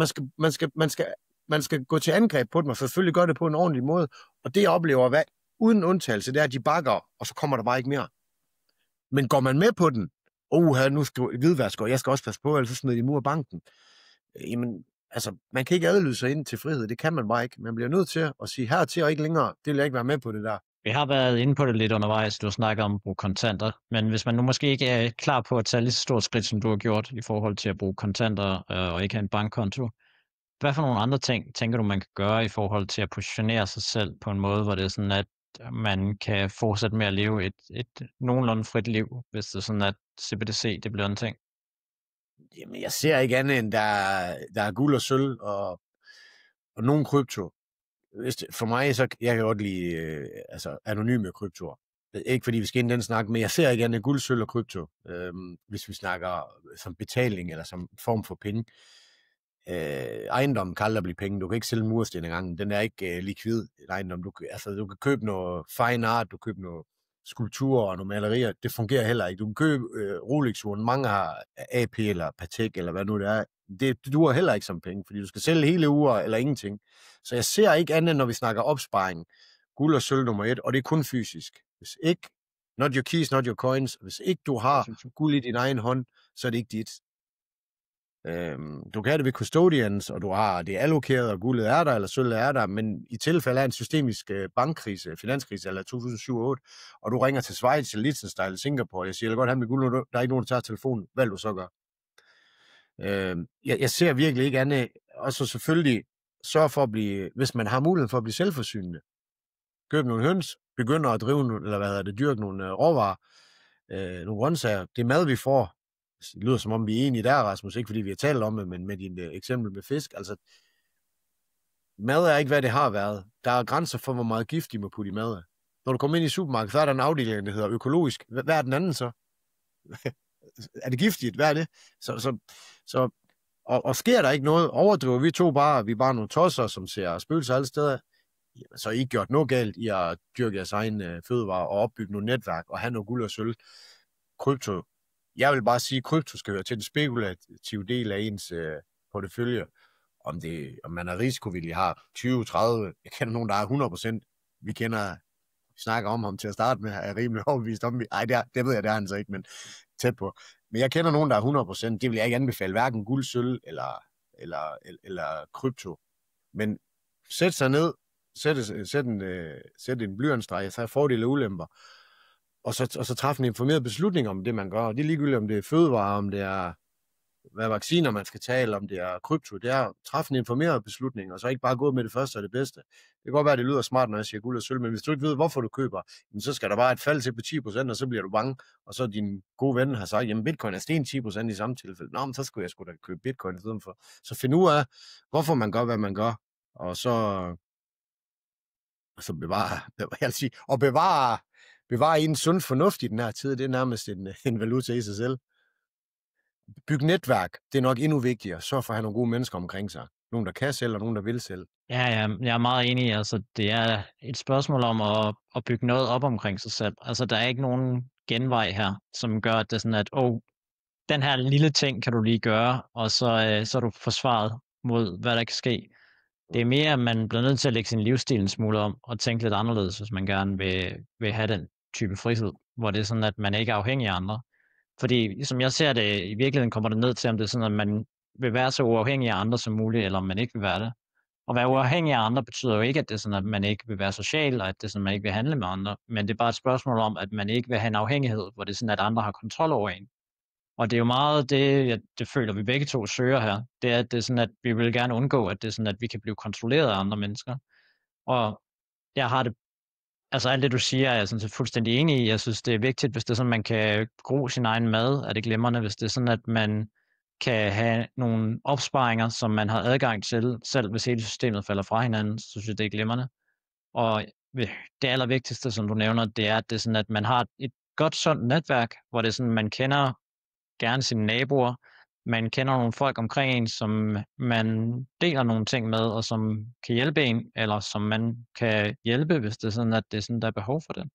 man skal gå til angreb på dem, og selvfølgelig gøre det på en ordentlig måde, og det jeg oplever, uden undtagelse, det er, at de bakker, og så kommer der bare ikke mere. Men går man med på den, nu skal du hvidvask, og jeg skal også passe på, ellers så smider de mur af banken. Jamen, altså, man kan ikke adlyde sig ind til frihed, det kan man bare ikke. Man bliver nødt til at sige hertil og ikke længere, det vil jeg ikke være med på det der. Vi har været inde på det lidt undervejs, du snakker om at bruge kontanter, men hvis man nu måske ikke er klar på at tage lige så stort skridt, som du har gjort i forhold til at bruge kontanter og ikke have en bankkonto, hvad for nogle andre ting tænker du, man kan gøre i forhold til at positionere sig selv på en måde, hvor det er sådan, at man kan fortsætte med at leve et nogenlunde frit liv, hvis det er sådan, at CBDC det bliver en ting? Jamen, jeg ser ikke andet end, der er guld og sølv og nogle krypto. For mig, så jeg kan godt lide anonyme kryptoer. Ikke fordi vi skal ind den snak, men jeg ser ikke andet guld, sølv og krypto, hvis vi snakker som betaling eller som form for penge. Ejendom kan aldrig blive penge. Du kan ikke sælge en mursten engang. Den er ikke likvid, ejendom. Du kan købe noget fine art, du kan købe noget skulpturer og nogle malerier. Det fungerer heller ikke. Du kan købe Rolex-uren. Mange har AP eller Patek eller hvad nu det er. Det duer heller ikke som penge, fordi du skal sælge hele uger eller ingenting. Så jeg ser ikke andet, når vi snakker opsparing. Guld og sølv nummer 1, og det er kun fysisk. Hvis ikke, not your keys, not your coins. Hvis ikke du har guld i din egen hånd, så er det ikke dit. Du kan have det ved custodians, og du har det allokeret, og guldet er der, eller sølvet er der, men i tilfælde af en systemisk bankkrise, finanskrise, eller 2007-2008, og du ringer til Schweiz, eller Liechtenstein, eller Singapore, og jeg siger, jeg vil godt have med guld, der er ikke nogen, der tager telefonen. Hvad vil du så gøre? Jeg ser virkelig ikke andet, og så selvfølgelig sørge for at blive, hvis man har mulighed for at blive selvforsynende, købe nogle høns, begynder at drive, dyrke nogle råvarer, nogle grøntsager. Det mad, vi får, det lyder som om vi er enige der, Rasmus, ikke fordi vi har talt om det, men med dit eksempel med fisk, altså mad er ikke, hvad det har været. Der er grænser for, hvor meget gift de må putte i mad. Når du kommer ind i supermarkedet, så er der en afdeling, der hedder økologisk. Hvad er den anden så? Er det giftigt? Hvad er det? Og sker der ikke noget, overdriver vi er bare nogle tosser, som ser spøgelser alle steder, så er I ikke gjort noget galt i at dyrke jeres egen fødevarer og opbygge nogle netværk og have noget guld og sølv. Krypto. Jeg vil bare sige, at krypto skal høre til den spekulative del af ens portefølje. Om man er risikovillig, har 20-30, jeg kender nogen, der er 100%. Vi snakker om ham til at starte med, er rimelig overbevist om. Nej, det ved jeg, det er han så ikke, men tæt på. Men jeg kender nogen, der er 100%. Det vil jeg ikke anbefale, hverken guld, sølv eller krypto. Men sæt sig ned, sæt en blyantstreg, så har fordele og ulemper, og så træffe en informeret beslutning om det, man gør. Og det er ligegyldigt, om det er fødevarer, om det er hvad vacciner man skal tage, eller om det er krypto. Det er at træffe en informeret beslutning, og så ikke bare gå med det første og det bedste. Det kan godt være, at det lyder smart, når jeg siger guld og sølv, men hvis du ikke ved, hvorfor du køber, så skal der bare et fald til på 10%, og så bliver du bange. Og så din gode ven har sagt, jamen bitcoin er sten 10% i samme tilfælde. Nå, men så skulle jeg sgu da købe bitcoin i stedet for. Så find ud af, hvorfor man gør, hvad man gør, og så bevare en sund fornuft i den her tid. Det er nærmest en valuta i sig selv. Byg netværk, det er nok endnu vigtigere. Sørg for at have nogle gode mennesker omkring sig. Nogen, der kan selv, og nogen, der vil selv. Ja, jeg er meget enig. Altså, det er et spørgsmål om at bygge noget op omkring sig selv. Altså, der er ikke nogen genvej her, som gør, at det er sådan, at den her lille ting kan du lige gøre, og så er du forsvaret mod, hvad der kan ske. Det er mere, at man bliver nødt til at lægge sin livsstil en smule om, og tænke lidt anderledes, hvis man gerne vil have den type frihed, hvor det er sådan, at man ikke er afhængig af andre. Fordi som jeg ser det, i virkeligheden kommer det ned til, om det er sådan, at man vil være så uafhængig af andre som muligt, eller om man ikke vil være det. At være uafhængig af andre betyder jo ikke, at det er sådan, at man ikke vil være social, og at det er sådan, at man ikke vil handle med andre. Men det er bare et spørgsmål om, at man ikke vil have en afhængighed, hvor det er sådan, at andre har kontrol over en. Og det er jo meget det føler vi begge to søger her. Det er, at det er sådan, at vi vil gerne undgå, at det er sådan, at vi kan blive kontrolleret af andre mennesker. Og jeg har det, altså alt det du siger, er jeg sådan set fuldstændig enig i. Jeg synes, det er vigtigt, hvis det er sådan, man kan gro sin egen mad, er det glimrende. Hvis det er sådan, at man kan have nogle opsparinger, som man har adgang til, selv hvis hele systemet falder fra hinanden, så synes jeg, det er glimrende. Og det allervigtigste, som du nævner, det er, at det er sådan, at man har et godt, sundt netværk, hvor det er sådan, man kender gerne sine naboer, man kender nogle folk omkring en, som man deler nogle ting med, og som kan hjælpe en, eller som man kan hjælpe, hvis det er sådan, at det er sådan, der er behov for det.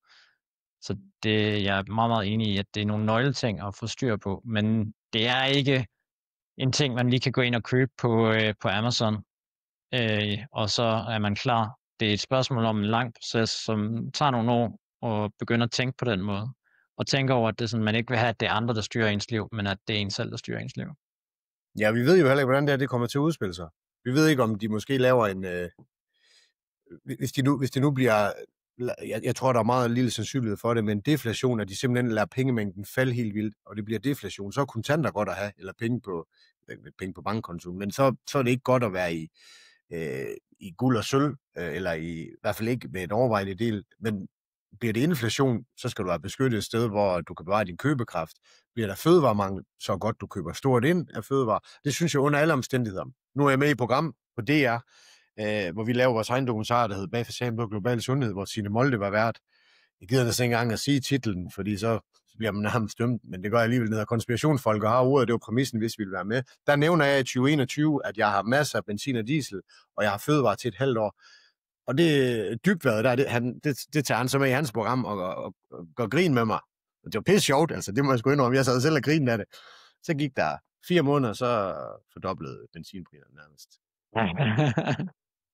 Så jeg er meget, meget enig i, at det er nogle nøgleting at få styr på, men det er ikke en ting, man lige kan gå ind og købe på Amazon, og så er man klar. Det er et spørgsmål om en lang proces, som tager nogle år at begynde at tænke på den måde. Og tænke over, at det er sådan, man ikke vil have, at det er andre, der styrer ens liv, men at det er en selv, der styrer ens liv. Ja, vi ved jo heller ikke, hvordan det kommer til at udspille sig. Vi ved ikke, om de måske laver en... Hvis det nu bliver... Jeg tror, der er meget lille sandsynlighed for det, men deflation, at de simpelthen lader pengemængden falde helt vildt, og det bliver deflation, så er kontanter godt at have, eller penge på bankkontoen, men så er det ikke godt at være i guld og sølv, eller i hvert fald ikke med en overvejende del, men bliver det inflation, så skal du være beskyttet et sted, hvor du kan bevare din købekraft. Bliver der fødevaremangel, så godt du køber stort ind af fødevarer. Det synes jeg under alle omstændigheder. Nu er jeg med i et program på DR, hvor vi laver vores egen dokumentar, der hedder Bag facaden på global sundhed, hvor Signe Molde var vært. Jeg gider næsten ikke engang at sige titlen, fordi så bliver man nærmest dømt, men det gør jeg alligevel ned af konspirationsfolk og har ordet, det var præmissen, hvis vi vil være med. Der nævner jeg i 2021, at jeg har masser af benzin og diesel, og jeg har fødevarer til et halvt år. Og det Dybvad der, det tager han så med i hans program og går grin med mig. Og det var pisse sjovt, altså det må jeg sgu indrømme. Jeg sad selv og grinede af det. Så gik der 4 måneder, så fordoblede benzinpriserne nærmest.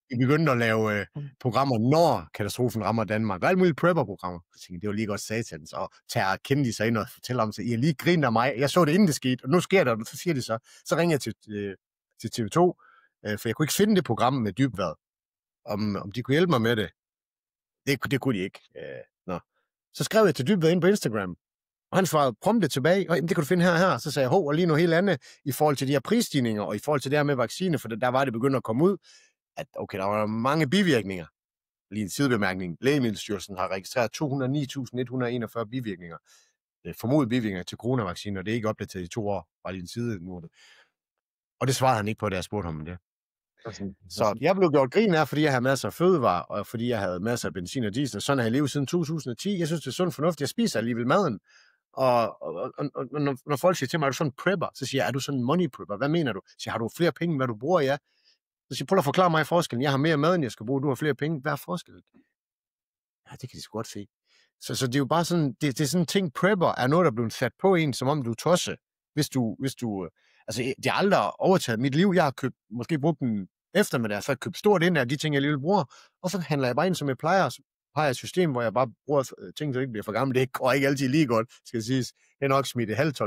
Vi begyndte at lave programmer, når katastrofen rammer Danmark. Og alle mulige prepper-programmer. Jeg tænkte, det var lige godt satans. Og tager kendte sig ind og fortæller om sig. I har lige grinet af mig. Jeg så det inden det skete, og nu sker det, og så siger de så. Så ringer jeg til TV2, for jeg kunne ikke finde det program med Dybvad. Om de kunne hjælpe mig med det. Det kunne de ikke. Så skrev jeg til Dybvad ind på Instagram, og han svarede prompte tilbage, og det kan du finde her. Så sagde jeg, og lige noget helt andet, i forhold til de her prisstigninger, og i forhold til det her med vaccine, for der var det begyndt at komme ud, at okay, der var mange bivirkninger. Lige en sidebemærkning. Lægemiddelstyrelsen har registreret 209.141 bivirkninger. Formodede bivirkninger til coronavacciner, og det er ikke opdateret i 2 år. Bare lige en side nu. Og det svarede han ikke på, da jeg spurgte ham om det. Så jeg blev gjort grin af, fordi jeg havde masser af fødevarer, og fordi jeg havde masser af benzin og diesel. Sådan har jeg levet siden 2010. Jeg synes, det er sundt fornuftigt. Jeg spiser alligevel maden. Og når folk siger til mig, er du sådan en prepper? Så siger jeg, er du sådan en money prepper? Hvad mener du? Så siger, har du flere penge, hvad du bruger? Ja. Så siger jeg, prøv at forklare mig forskellen. Jeg har mere mad, end jeg skal bruge. Du har flere penge. Hvad er forskellen? Ja, det kan de sgu godt se. Så det er jo bare sådan, det er sådan en ting, prepper er noget, der er blevet sat på en, som om du er tosse. Hvis du altså, det har aldrig overtaget mit liv. Jeg har måske brugt den eftermiddag, så har jeg købt stort ind af de ting, jeg lige bruger, og så handler jeg bare ind, som jeg plejer. Så har jeg et system, hvor jeg bare bruger ting, så ikke bliver for gammel. Det går ikke altid lige godt, skal siges. Jeg har nok smidt et halvt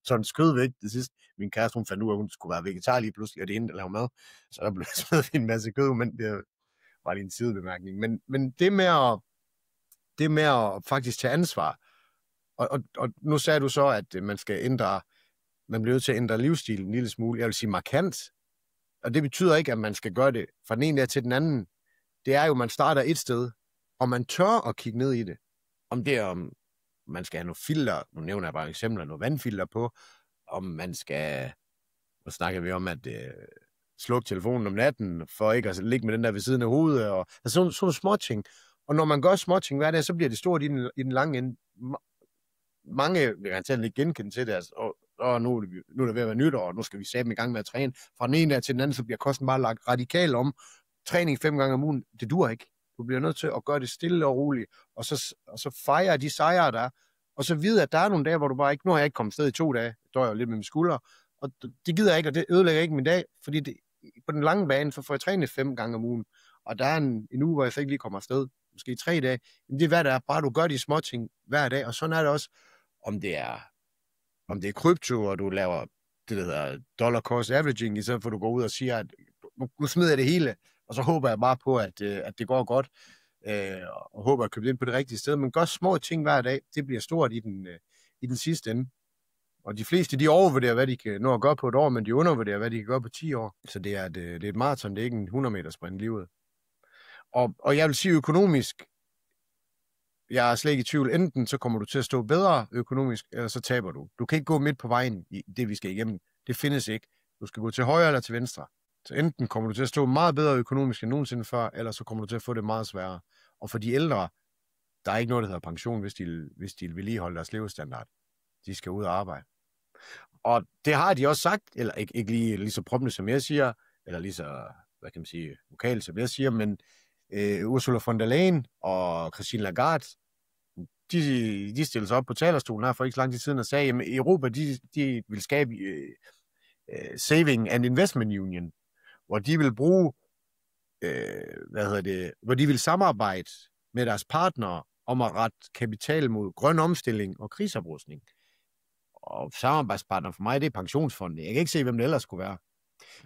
tons kød væk det sidste. Min kæreste, hun fandt ud af, at hun skulle være vegetar lige pludselig, og det er hende, der laver mad. Så der blev smidt en masse kød, men det var lige en sidebemærkning. Men det med at faktisk tage ansvar, og nu sagde du så, at man bliver nødt til at ændre livsstilen en lille smule. Jeg vil sige markant. Og det betyder ikke, at man skal gøre det fra den ene dag til den anden. Det er jo, at man starter et sted, og man tør at kigge ned i det. Om man skal have nogle filter, nu nævner jeg bare eksempler, nogle vandfilter på, om man skal, nu snakker vi om, at slukke telefonen om natten, for ikke at ligge med den der ved siden af hovedet, og altså sådan små ting. Og når man gør små ting hver dag, så bliver det stort i den lange ende. Mange vil antagelig ikke genkende til det, altså, og nu er det ved at være nytår, og nu skal vi sætte i gang med at træne. Fra den ene dag til den anden, så bliver kosten bare lagt radikalt om. Træning 5 gange om ugen, det dur ikke. Du bliver nødt til at gøre det stille og roligt, og så fejre de sejre, der er, og så vide, at der er nogle dage, hvor du bare ikke, nu har jeg ikke kommet sted i 2 dage, dør jeg lidt med mine skuldre, og det gider jeg ikke, og det ødelægger ikke min dag, fordi på den lange bane, så får jeg trænet 5 gange om ugen, og der er en uge, hvor jeg så ikke lige kommer afsted, måske 3 dage, men det er hvad der er, bare du gør de små ting hver dag, og sådan er det også, om det er krypto, og du laver det, der hedder dollar cost averaging, i stedet for at du går ud og siger, at nu smider jeg det hele, og så håber jeg bare på, at det går godt, og håber at købe ind på det rigtige sted. Men gør små ting hver dag, det bliver stort i den sidste ende. Og de fleste, de overvurderer, hvad de kan nå at gøre på et år, men de undervurderer, hvad de kan gøre på 10 år. Så det er et maraton, det er ikke en 100 meter sprint livet. Og jeg vil sige økonomisk, jeg er slet ikke i tvivl, enten så kommer du til at stå bedre økonomisk, eller så taber du. Du kan ikke gå midt på vejen i det, vi skal igennem. Det findes ikke. Du skal gå til højre eller til venstre. Så enten kommer du til at stå meget bedre økonomisk end nogensinde før, eller så kommer du til at få det meget sværere. Og for de ældre, der er ikke noget, der hedder pension, hvis de vil vedligeholde deres levestandard. De skal ud og arbejde. Og det har de også sagt, eller ikke lige så proppende, som jeg siger, eller lige så, hvad kan man sige, vokalt, som jeg siger, men Ursula von der Leyen og Christine Lagarde, de stillede sig op på talerstolen her for ikke så lang tid siden og sagde, at Europa, de vil skabe Saving and Investment Union, hvor de vil bruge, hvor de vil samarbejde med deres partnere om at rette kapital mod grøn omstilling og kriseoprustning. Og samarbejdspartner for mig, det er pensionsfonde. Jeg kan ikke se, hvem det ellers skulle være.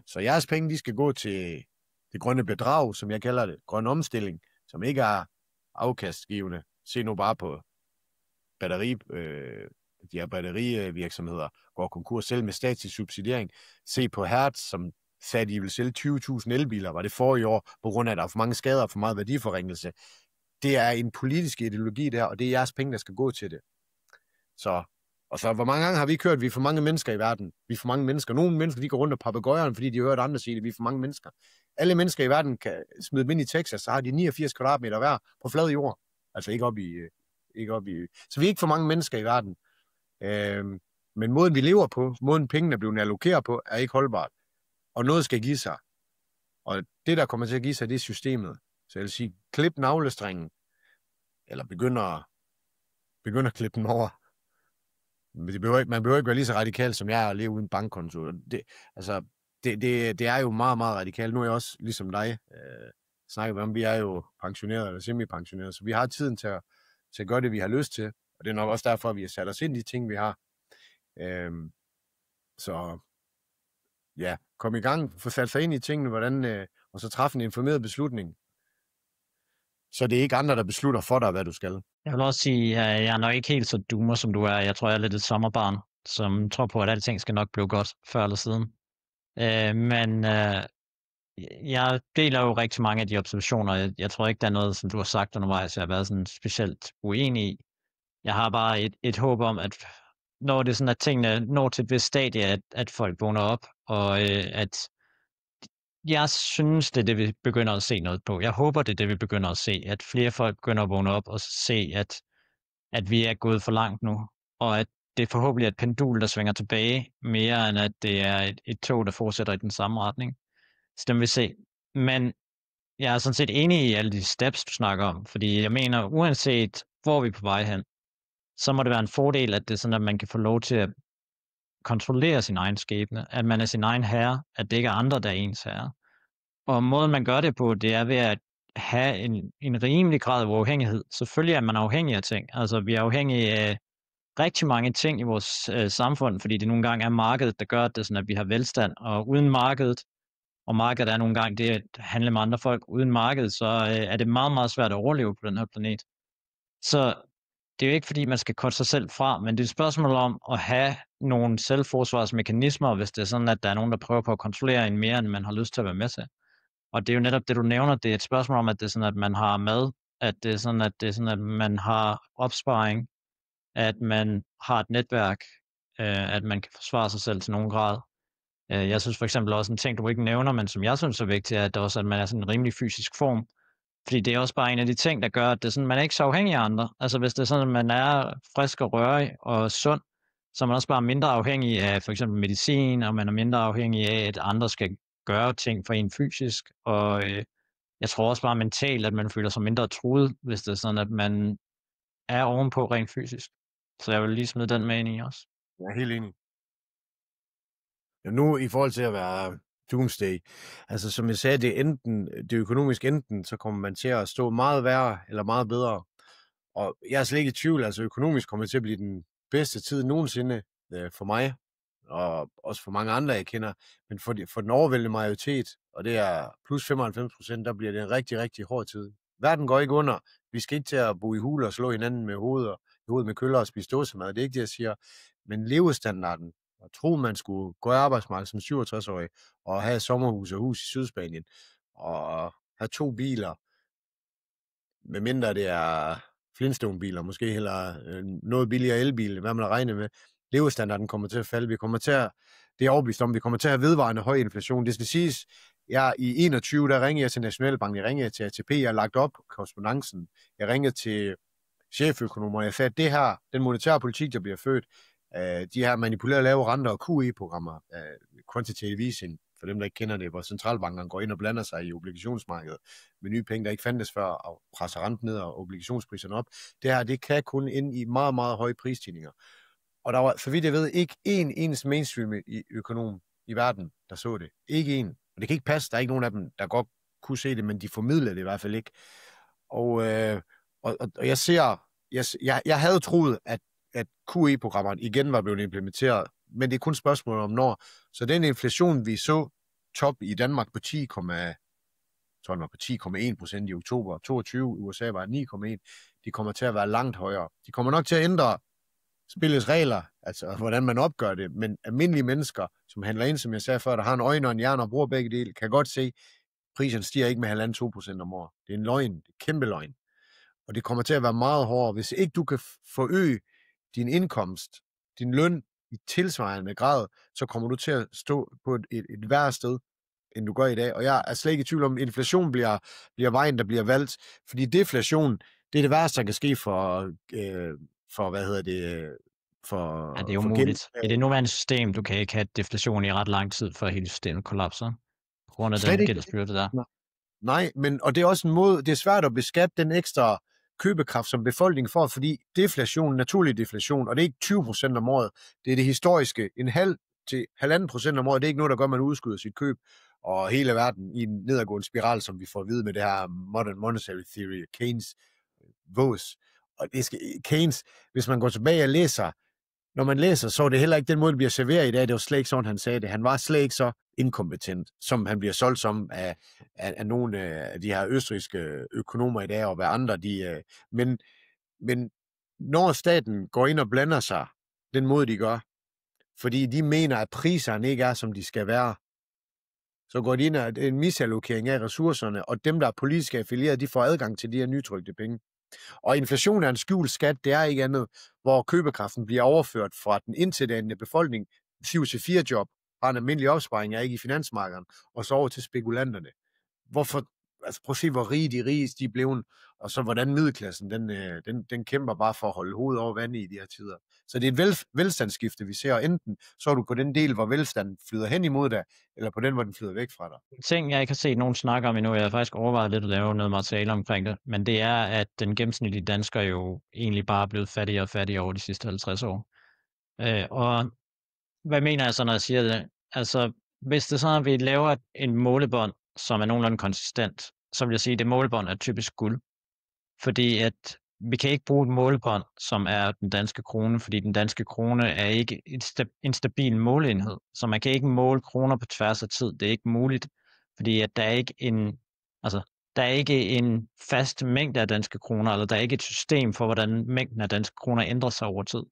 Så jeres penge, de skal gå til det grønne bedrag, som jeg kalder det, grøn omstilling, som ikke er afkastgivende. Se nu bare på de her batterivirksomheder går konkurs selv med statslig subsidiering. Se på Hertz, som sagde, at de ville sælge 20.000 elbiler, var det forrige år, på grund af, at der er for mange skader og for meget værdiforringelse. Det er en politisk ideologi der, og det er jeres penge, der skal gå til det. Så hvor mange gange har vi kørt, at vi er for mange mennesker i verden? Vi er for mange mennesker. Nogle mennesker, de går rundt og papegøjerne, fordi de har hørt andre sige det. Vi er for mange mennesker. Alle mennesker i verden kan smide dem ind i Texas, så har de 89 kvadratmeter hver på flad jord. Altså ikke op i. Så vi er ikke for mange mennesker i verden. Men måden vi lever på, måden pengene er blevet allokeret på, er ikke holdbart. Og noget skal give sig. Og det, der kommer til at give sig, det er systemet. Så jeg vil sige, klip navlestrengen, eller begynder at klippe den over. Man behøver ikke være lige så radikal, som jeg er, at leve uden bankkonto. Det er jo meget, meget radikalt. Nu er jeg også, ligesom dig, snakker om, vi er jo pensionerede eller semi-pensionerede, så vi har tiden til at gøre det, vi har lyst til. Og det er nok også derfor, at vi har sat os ind i de ting, vi har. Så ja, kom i gang, få sat sig ind i tingene, og så træffe en informeret beslutning. Så det er ikke andre, der beslutter for dig, hvad du skal. Jeg vil også sige, at jeg er nok ikke helt så dummer, som du er. Jeg tror, jeg er lidt et sommerbarn, som tror på, at alting skal nok blive godt før eller siden. Men jeg deler jo rigtig mange af de observationer. Jeg tror ikke, der er noget, som du har sagt undervejs, jeg har været sådan specielt uenig i. Jeg har bare et håb om, at når det er sådan, at tingene når til et vist stadie, at folk vågner op, og at jeg synes, det er det, vi begynder at se noget på. Jeg håber, det er det, vi begynder at se. At flere folk begynder at vågne op og se, at vi er gået for langt nu. Og at det forhåbentlig er et pendul, der svinger tilbage, mere end at det er et tog, der fortsætter i den samme retning. Så det vil vi se. Men jeg er sådan set enig i alle de steps, du snakker om. Fordi jeg mener, uanset hvor vi er på vej hen, så må det være en fordel, at det er sådan, at man kan få lov til at kontrollere sin egen skæbne, at man er sin egen herre, at det ikke er andre, der er ens herre. Og måden, man gør det på, det er ved at have en rimelig grad af uafhængighed. Selvfølgelig er man afhængig af ting. Altså, vi er afhængige af rigtig mange ting i vores samfund, fordi det nogle gange er markedet, der gør det sådan, at vi har velstand. Og uden markedet, og markedet er nogle gange det at handle med andre folk, uden markedet, så er det meget, meget svært at overleve på den her planet. Så det er jo ikke, fordi man skal korte sig selv fra, men det er et spørgsmål om at have nogle selvforsvarsmekanismer, hvis det er sådan, at der er nogen, der prøver på at kontrollere en mere, end man har lyst til at være med til. Og det er jo netop det, du nævner, det er et spørgsmål om, at det er sådan, at man har mad, at det er sådan, at man har opsparing, at man har et netværk, at man kan forsvare sig selv til nogen grad. Jeg synes for eksempel også en ting, du ikke nævner, men som jeg synes er vigtigt, at det også at man er sådan en rimelig fysisk form. Fordi det er også bare en af de ting, der gør, at det er sådan, man er ikke så afhængig af andre. Altså hvis det er sådan, at man er frisk og rørig og sund, så er man også bare mindre afhængig af for eksempel medicin, og man er mindre afhængig af, at andre skal gøre ting for en fysisk. Og jeg tror også bare mentalt, at man føler sig mindre truet, hvis det er sådan, at man er ovenpå rent fysisk. Så jeg vil lige smide den med ind i også. Jeg er helt enig. Ja, nu i forhold til at være doomsday, altså som jeg sagde, det er økonomisk enten, så kommer man til at stå meget værre eller meget bedre. Og jeg er slet ikke i tvivl, altså økonomisk kommer det til at blive den bedste tid nogensinde for mig, og også for mange andre, jeg kender. Men for den overvældende majoritet, og det er plus 95%, der bliver det en rigtig, rigtig hård tid. Verden går ikke under. Vi skal ikke til at bo i huler og slå hinanden med hovedet med køller og spise dåsemad. Det er ikke det, jeg siger. Men levestandarden, og tro, man skulle gå i arbejdsmarkedet som 67-årig, og have sommerhus og hus i Sydspanien, og have 2 biler, medmindre det er Flintstone-biler, måske heller noget billigere elbil, hvad man har regnet med. levestandarden kommer til at falde. Det er jeg overbevist om, vi kommer til at have vedvarende høj inflation. Det skal siges, i 21, der ringede jeg til Nationalbanken, jeg ringede til ATP, jeg har lagt op korrespondancen, jeg ringede til cheføkonomer, jeg sagde, at det her, den monetære politik, der bliver født, de her manipulerede lave renter og QE-programmer, quantitative easing, for dem, der ikke kender det, hvor centralbankerne går ind og blander sig i obligationsmarkedet med nye penge, der ikke fandtes før, og presser renten ned og obligationspriserne op. Det her, det kan kun ind i meget, meget høje prisstigninger. Og der var, så vidt jeg ved, ikke en eneste mainstream-økonom i verden, der så det. Ikke en. Og det kan ikke passe, der er ikke nogen af dem, der godt kunne se det, men de formidlede det i hvert fald ikke. Og jeg havde troet, at QE-programmerne igen var blevet implementeret, men det er kun spørgsmål om når. Så den inflation, vi så top i Danmark på 10,1% i oktober 22, USA var 9,1, de kommer til at være langt højere. De kommer nok til at ændre spillets regler, altså hvordan man opgør det, men almindelige mennesker, som handler ind, som jeg sagde før, der har en øjne og en hjerne og bruger begge dele, kan godt se, at priserne stiger ikke med 1,5-2% om året. Det er en løgn, det er en kæmpe løgn. Og det kommer til at være meget hårdere. Hvis ikke du kan forøge din indkomst, din løn i tilsvarende grad, så kommer du til at stå på et værre sted, end du gør i dag. Og jeg er slet ikke i tvivl om, at inflation bliver vejen, der bliver valgt. Fordi deflation, det er det værste, der kan ske for Ja, det er umuligt. I det nuværende system, du kan ikke have deflation i ret lang tid, før hele systemet kollapser. På grund af den gældsbyrde der. Nej, og det er også en måde, det er svært at beskatte den ekstra købekraft, som befolkningen får, fordi deflation, naturlig deflation, og det er ikke 20% om året, det er det historiske, 0,5-1,5% om året, det er ikke noget, der gør, at man udskyder sit køb, og hele verden i en nedadgående spiral, som vi får at vide med det her Modern Monetary Theory, Keynes vås. Og det skal, Keynes, hvis man går tilbage og læser, når man læser, så er det heller ikke den måde, det bliver serveret i dag. Det var slet ikke sådan, han sagde det. Han var slet ikke så inkompetent, som han bliver solgt som af nogle af de her østrigske økonomer i dag, og hvad andre de... Men når staten går ind og blander sig, den måde de gør, fordi de mener, at priserne ikke er, som de skal være, så går de ind og en misallokering af ressourcerne, og dem, der er politisk affilieret, de får adgang til de her nytrykte penge. Og inflation er en skjult skat, det er ikke andet, hvor købekraften bliver overført fra den indtidende befolkning, 7-4 job, har en almindelig opsparing, er ikke i finansmarkedet, og så over til spekulanterne. Hvorfor, altså prøv at se, hvor rige de rigeste de er blevet, og så hvordan middelklassen, den kæmper bare for at holde hovedet over vandet i de her tider. Så det er et velstandsskifte, vi ser, og enten så er du på den del, hvor velstanden flyder hen imod dig, eller på den, hvor den flyder væk fra dig. Ting, jeg ikke har set nogen snakke om endnu, jeg har faktisk overvejet lidt at lave noget materiale omkring det, men det er, at den gennemsnitlige dansker jo egentlig bare er blevet fattigere og fattigere over de sidste 50 år. Og hvad mener jeg så, når jeg siger det? Altså, hvis det er sådan, at vi laver en målebånd, som er nogenlunde konsistent, så vil jeg sige, at det målebånd er typisk guld. Fordi at vi kan ikke bruge et målebånd, som er den danske krone, fordi den danske krone er ikke en stabil måleenhed. Så man kan ikke måle kroner på tværs af tid. Det er ikke muligt, fordi at der er ikke en fast mængde af danske kroner, eller der er ikke et system for, hvordan mængden af danske kroner ændrer sig over tid.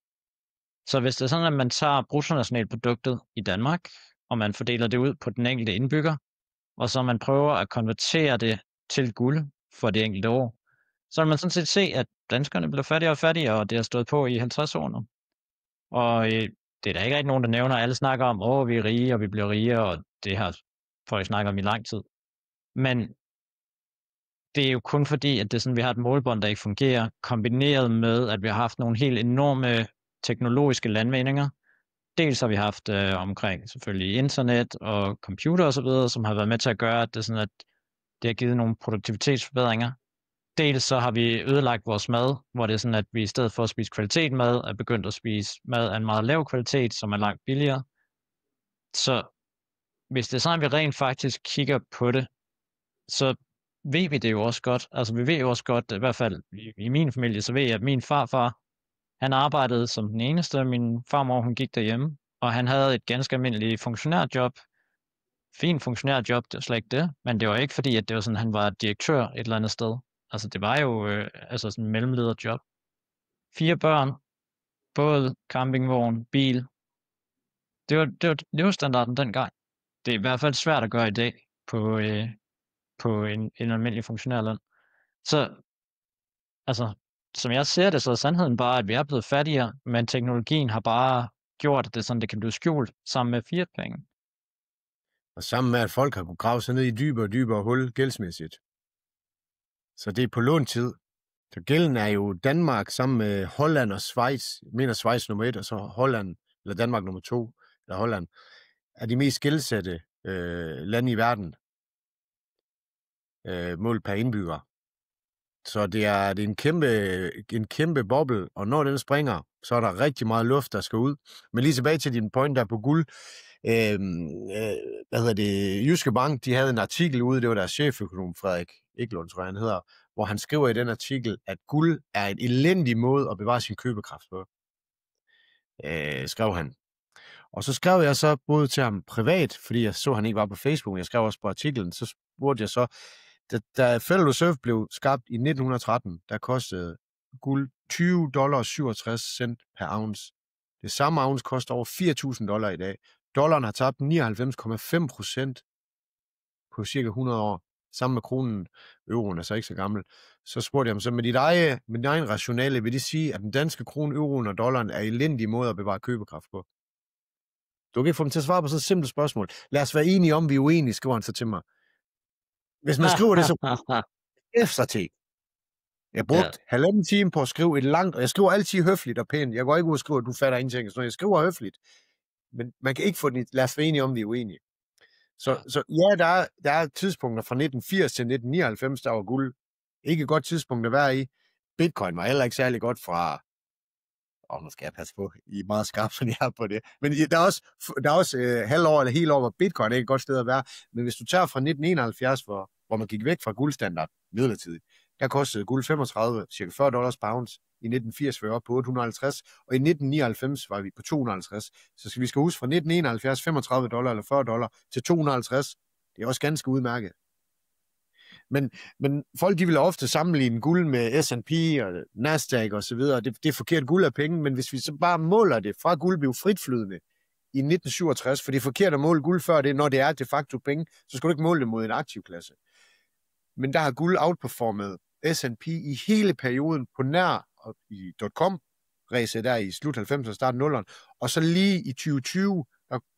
Så hvis det er sådan, at man tager bruttonationalproduktet i Danmark, og man fordeler det ud på den enkelte indbygger, og så man prøver at konvertere det til guld for det enkelte år, så vil man sådan set se, at danskerne bliver fattigere og fattigere, og det har stået på i 50 år nu. Og det er der ikke rigtig nogen, der nævner. Alle snakker om, vi er rige, og vi bliver rigere, og det har folk snakket om i lang tid. Men det er jo kun fordi, at det er sådan, vi har et målbånd, der ikke fungerer, kombineret med, at vi har haft nogle helt enorme teknologiske landvindinger. Dels har vi haft omkring selvfølgelig internet og computer osv., som har været med til at gøre, at det, sådan, at det har givet nogle produktivitetsforbedringer. Dels så har vi ødelagt vores mad, hvor det er sådan, at vi i stedet for at spise kvalitetmad, er begyndt at spise mad af en meget lav kvalitet, som er langt billigere. Så hvis det er sådan, at vi rent faktisk kigger på det, så ved vi det jo også godt. Altså vi ved jo også godt, i hvert fald i min familie, så ved jeg, at min farfar, han arbejdede som den eneste. Min farmor, hun gik derhjemme, og han havde et ganske almindeligt funktionærjob. Fint funktionærjob, det var slet ikke det, men det var ikke fordi, at det var sådan, han var direktør et eller andet sted. Altså det var jo sådan en mellemlederjob. 4 børn, både campingvogn, bil. Det var standarden dengang. Det er i hvert fald svært at gøre i dag på en almindelig funktionærløn. Så altså, som jeg ser det, så er sandheden bare, at vi er blevet fattigere, men teknologien har bare gjort det, sådan det kan blive skjult sammen med fiatpenge. Og sammen med, at folk har kunnet grave sig ned i dybere og dybere hul gældsmæssigt. Så det er på låntid. Så gælden er jo Danmark sammen med Holland og Schweiz. Jeg mener Schweiz nummer 1, og så Holland, eller Danmark nummer 2, eller Holland, er de mest gældsatte lande i verden. Målt per indbygger. Så det er en kæmpe boble, og når den springer, så er der rigtig meget luft, der skal ud. Men lige tilbage til din point der på guld. Jyske Bank, de havde en artikel ude, det var deres cheføkonom, Frederik Eklund, tror jeg han hedder, hvor han skriver i den artikel, at guld er en elendig måde at bevare sin købekraft på. Skrev han. Og så skrev jeg så både til ham privat, fordi jeg så, han ikke var på Facebook, jeg skrev også på artiklen, så spurgte jeg så, da Federal Reserve blev skabt i 1913, der kostede guld $20.67 per ounce. Det samme ounce koster over $4.000 i dag. Dollaren har tabt 99,5% på cirka 100 år. Sammen med kronen, euroen er så ikke så gammel. Så spurgte jeg ham så, med din egen rationale, vil det sige, at den danske krone, euroen og dollaren er elendige måder at bevare købekraft på? Du kan ikke få dem til at svare på sådan et simpelt spørgsmål. Lad os være enige om, vi er uenige, skriver han så til mig. Hvis man skriver det, så efter til. Jeg brugte halvanden time på at skrive et langt, og jeg skriver altid høfligt og pænt. Jeg går ikke ud og skriver, at du fatter ingenting. Så jeg skriver høfligt. Men man kan ikke få den, lad os være enige om, vi er uenige. Så der er tidspunkter fra 1980 til 1999, der var guld. Ikke et godt tidspunkt at være i. Bitcoin var heller ikke særlig godt fra... nu skal jeg passe på. I er meget skarpe, som jeg er på det. Men der er også halvår eller helt år, hvor Bitcoin er ikke et godt sted at være. Men hvis du tager fra 1971, hvor man gik væk fra guldstandard midlertidigt, der kostede guld 35, cirka $40 per ounce. I 1980 var vi oppe på 850, og i 1999 var vi på 250. Så vi skal huske fra 1971, $35 eller $40 til 250. Det er også ganske udmærket. Men folk, de vil ofte sammenligne guld med S&P og Nasdaq og så videre. Det er forkert, guld af penge, men hvis vi så bare måler det fra guld blev fritflydende i 1967, for det er forkert at måle guld før det, når det er de facto penge, så skal du ikke måle det mod en aktivklasse. Men der har guld outperformet S&P i hele perioden på nær i .com-ræset der i slut 90'erne og start 0'erne, og så lige i 2020,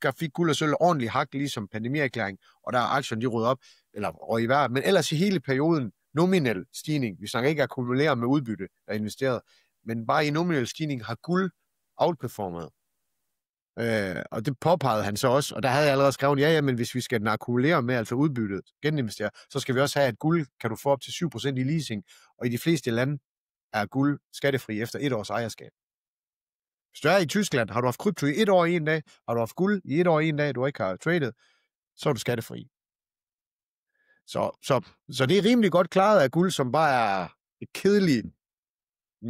der fik guld og sølv ordentligt hak, ligesom pandemierklæring, og der er aktierne, de rød op, eller i vejret, men ellers i hele perioden nominel stigning. Vi snakker ikke at akkumulere med udbytte, der er investeret, men bare i nominel stigning har guld outperformet. Og det påpegede han så også, og der havde jeg allerede skrevet, men hvis vi skal akkumulere med, altså udbyttet, geninvestere, så skal vi også have, at guld kan du få op til 7% i leasing, og i de fleste lande er guld skattefri efter 1 års ejerskab. Hvis du er i Tyskland, har du haft krypto i 1 år i 1 dag, har du haft guld i 1 år i 1 dag, du ikke har tradet, så er du skattefri. Så det er rimelig godt klaret af guld, som bare er et kedeligt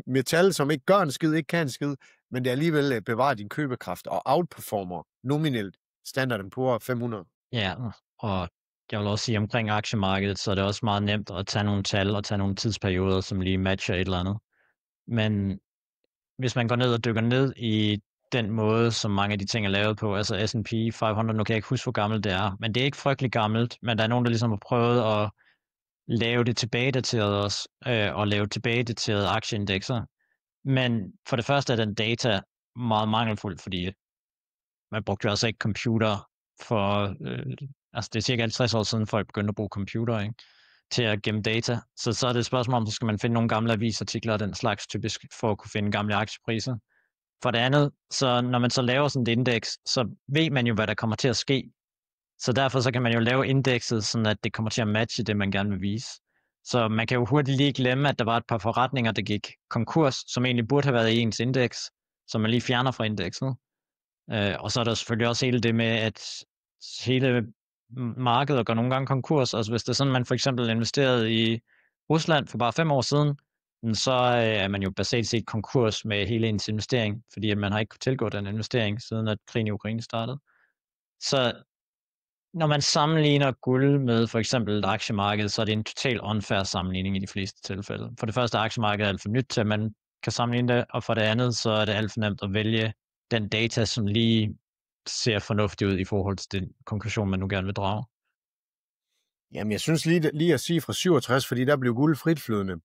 metal, som ikke gør en skid, ikke kan en skid, men det alligevel bevarer din købekraft og outperformer nominelt Standard & Poor's 500. Ja, og jeg vil også sige, omkring aktiemarkedet, så er det også meget nemt at tage nogle tal og tage nogle tidsperioder, som lige matcher et eller andet. Men hvis man går ned og dykker ned i den måde, som mange af de ting er lavet på, altså S&P 500, nu kan jeg ikke huske, hvor gammelt det er, men det er ikke frygtelig gammelt, men der er nogen, der ligesom har prøvet at lave det tilbagedateret også, og lave tilbagedaterede aktieindekser. Men for det første er den data meget mangelfuld, fordi man brugte jo altså ikke computer for, altså det er cirka 50 år siden, folk begyndte at bruge computer, ikke, til at gemme data. Så er det et spørgsmål om, så skal man finde nogle gamle avisartikler og den slags typisk, for at kunne finde gamle aktiepriser. For det andet, så når man så laver sådan et indeks, så ved man jo, hvad der kommer til at ske. Så derfor så kan man jo lave indekset, sådan at det kommer til at matche det, man gerne vil vise. Så man kan jo hurtigt lige glemme, at der var et par forretninger, der gik konkurs, som egentlig burde have været i ens indeks, som man lige fjerner fra indekset. Og så er der selvfølgelig også hele det med, at hele markedet går nogle gange konkurs. Altså hvis det er sådan, man for eksempel investerede i Rusland for bare 5 år siden, så er man jo basalt set konkurs med hele ens investering, fordi at man har ikke kunnet tilgå den investering, siden at krigen i Ukraine startede. Så når man sammenligner guld med for eksempel et aktiemarked, så er det en total unfair sammenligning i de fleste tilfælde. For det første er aktiemarkedet alt for nyt til, at man kan sammenligne det, og for det andet, så er det alt for nemt at vælge den data, som lige ser fornuftig ud i forhold til den konklusion, man nu gerne vil drage. Jamen, jeg synes lige at sige fra 67, fordi der blev guld fritflydende.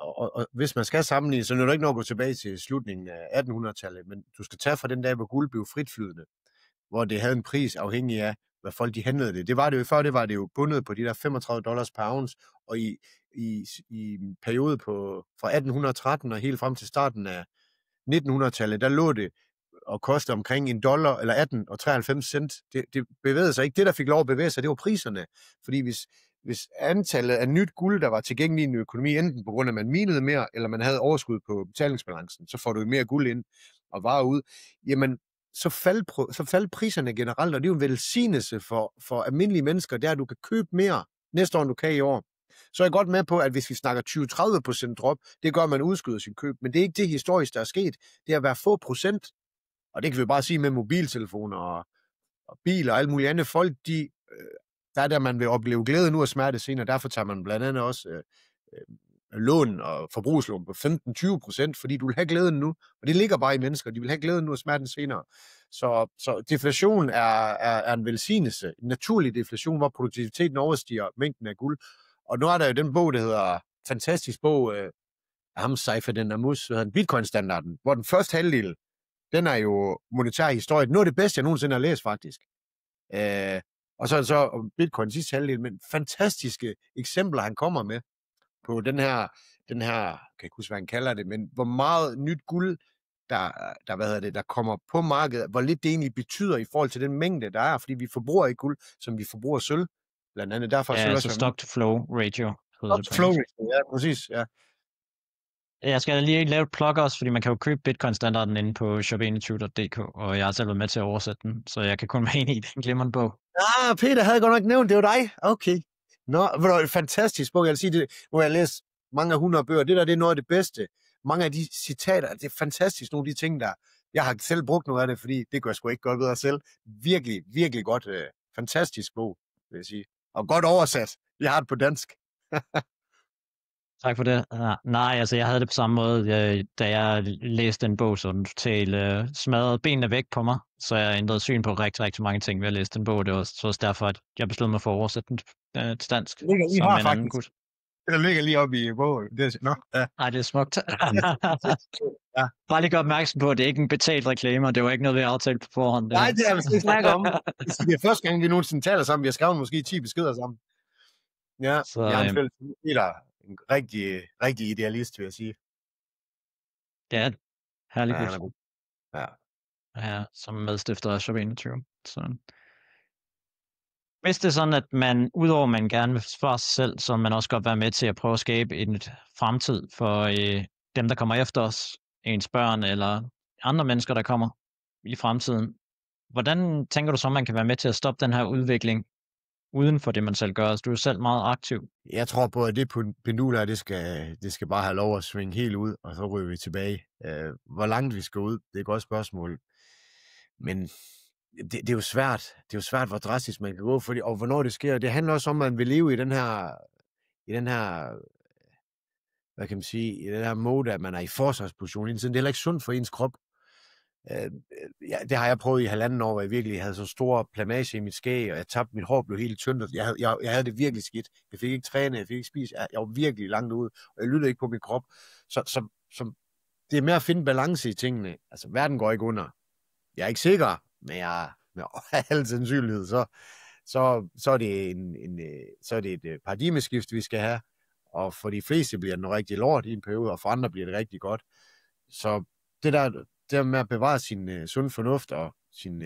og hvis man skal sammenligne, så er det ikke noget at gå tilbage til slutningen af 1800-tallet, men du skal tage fra den dag, hvor guld blev fritflydende, hvor det havde en pris afhængig af, hvad folk de handlede det. Det var det jo før, det var det jo bundet på de der $35 per ounce, og i en periode fra 1813 og helt frem til starten af 1900-tallet, der lå det og kostede omkring $1 eller 18 og 93 cent. Det bevægede sig ikke. Det, der fik lov at bevæge sig, det var priserne. Fordi hvis antallet af nyt guld, der var tilgængeligt i en økonomi, enten på grund af, at man minede mere, eller man havde overskud på betalingsbalancen, så får du mere guld ind og varer ud, jamen, så faldt priserne generelt, og det er jo en velsignelse for almindelige mennesker, der du kan købe mere næste år, end du kan i år. Så er jeg godt med på, at hvis vi snakker 20-30% drop, det gør, at man udskyder sin køb, men det er ikke det historisk, der er sket. Det er at være få procent, og det kan vi bare sige med mobiltelefoner og biler og alt muligt andet. Folk, der er der, man vil opleve glæde nu og smerte senere, derfor tager man blandt andet også lån og forbrugslån på 15-20%, fordi du vil have glæden nu, og det ligger bare i mennesker, de vil have glæden nu og smerten senere. Så deflation er en velsignelse, en naturlig deflation, hvor produktiviteten overstiger mængden af guld. Og nu er der jo den bog, der hedder, fantastisk bog, af ham, Saifedean Ammous, Bitcoin-standarden, hvor den første halvdel, den er jo monetær historie. Noget af det bedste, jeg nogensinde har læst, faktisk. Og så Bitcoin sidste halvdel, men fantastiske eksempler, han kommer med på den her, kan jeg ikke huske, hvad han kalder det, men hvor meget nyt guld, der kommer på markedet, hvor lidt det egentlig betyder i forhold til den mængde, der er, fordi vi forbruger ikke guld, som vi forbruger sølv, blandt andet. Derfor ja, så stock-to-flow ratio. Stock-to-flow ratio, ja, præcis, ja. Jeg skal lige lave et plug også, fordi man kan jo købe Bitcoin-standarden inde på shop21.dk, og jeg har selv været med til at oversætte den, så jeg kan kun være enig i den glimrende bog. Peter havde godt nok nævnt, det var dig. Okay. Nå, det var en fantastisk bog. Jeg vil sige, det, hvor jeg læst mange af 100 bøger. Det er noget af det bedste. Mange af de citater, det er fantastisk, nogle af de ting, der... Jeg har selv brugt noget af det, fordi det kunne jeg sgu ikke godt ved selv. Virkelig, virkelig godt. Fantastisk bog, vil jeg sige. Og godt oversat. Jeg har det på dansk. Tak for det. Nej, altså jeg havde det på samme måde, da jeg læste den bog, så den totalt smadrede benene væk på mig, så jeg ændrede syn på rigtig, rigtig mange ting ved at læse den bog. Det var så også derfor, at jeg besluttede mig for at oversætte den til dansk. Det ligger lige her, faktisk. Det ligger lige oppe i bogen. Nej, det er smukt. Ja. Bare lige gøre opmærksom på, at det er ikke en betalt reklame, det var ikke noget, vi har aftalt på forhånd. Nej, det er vi ikke snakke om. Det er første gang, vi nogensinde taler sammen. Vi har skrevet måske 10 beskeder sammen. Ja, så, jeg er en rigtig, rigtig idealist, vil jeg sige. Det er herlig gut. Ja, som medstifter af Shop21. Så. Hvis det er sådan, at man, udover at man gerne vil forsvare sig selv, så man også godt være med til at prøve at skabe en fremtid for dem, der kommer efter os, ens børn eller andre mennesker, der kommer i fremtiden. Hvordan tænker du så, man kan være med til at stoppe den her udvikling uden for det, man selv gør? Altså, du er selv meget aktiv. Jeg tror på, at det pendul her, det skal bare have lov at svinge helt ud, og så ryger vi tilbage. Hvor langt vi skal ud, det er et godt spørgsmål. Men det er jo svært. Det er jo svært, hvor drastisk man kan gå, og hvornår det sker. Det handler også om, at man vil leve i den her, hvad kan man sige, i den her mode, at man er i forsvarsposition. Det er heller ikke sundt for ens krop. Det har jeg prøvet i 1,5 år, hvor jeg virkelig havde så stor plamage i mit skæg, og jeg tabte mit hår, blev helt tyndt. Jeg havde det virkelig skidt. Jeg fik ikke træne, jeg fik ikke spise. Jeg var virkelig langt ude, og jeg lyttede ikke på min krop. Så det er med at finde balance i tingene. Altså, verden går ikke under. Jeg er ikke sikker, men med al sandsynlighed, så er det et paradigmeskift, vi skal have. Og for de fleste bliver det noget rigtig lort i en periode, og for andre bliver det rigtig godt. Så det der med at bevare sin sund fornuft og sin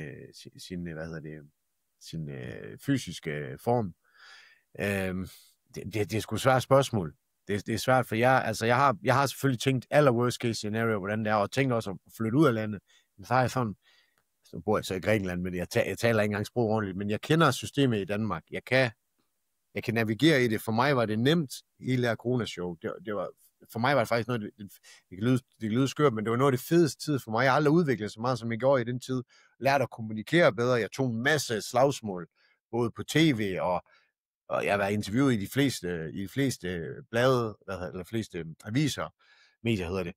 fysiske form, det er sgu et svært spørgsmål. Det er svært, for jeg har selvfølgelig tænkt aller worst case scenario, hvordan det er, og tænkt også at flytte ud af landet. Men så har jeg sådan, så bor jeg så i Grækenland, men jeg taler ikke engang sprog ordentligt, men jeg kender systemet i Danmark. Jeg kan navigere i det. For mig var det nemt, hele her coronashow. For mig var det faktisk noget, det kan lyde skørt, men det var noget af det fedeste tid for mig. Jeg har aldrig udviklet så meget, som jeg gjorde i den tid. Lærte at kommunikere bedre. Jeg tog en masse slagsmål, både på tv, og jeg var interviewet i de fleste blade, eller fleste aviser, medier hedder det.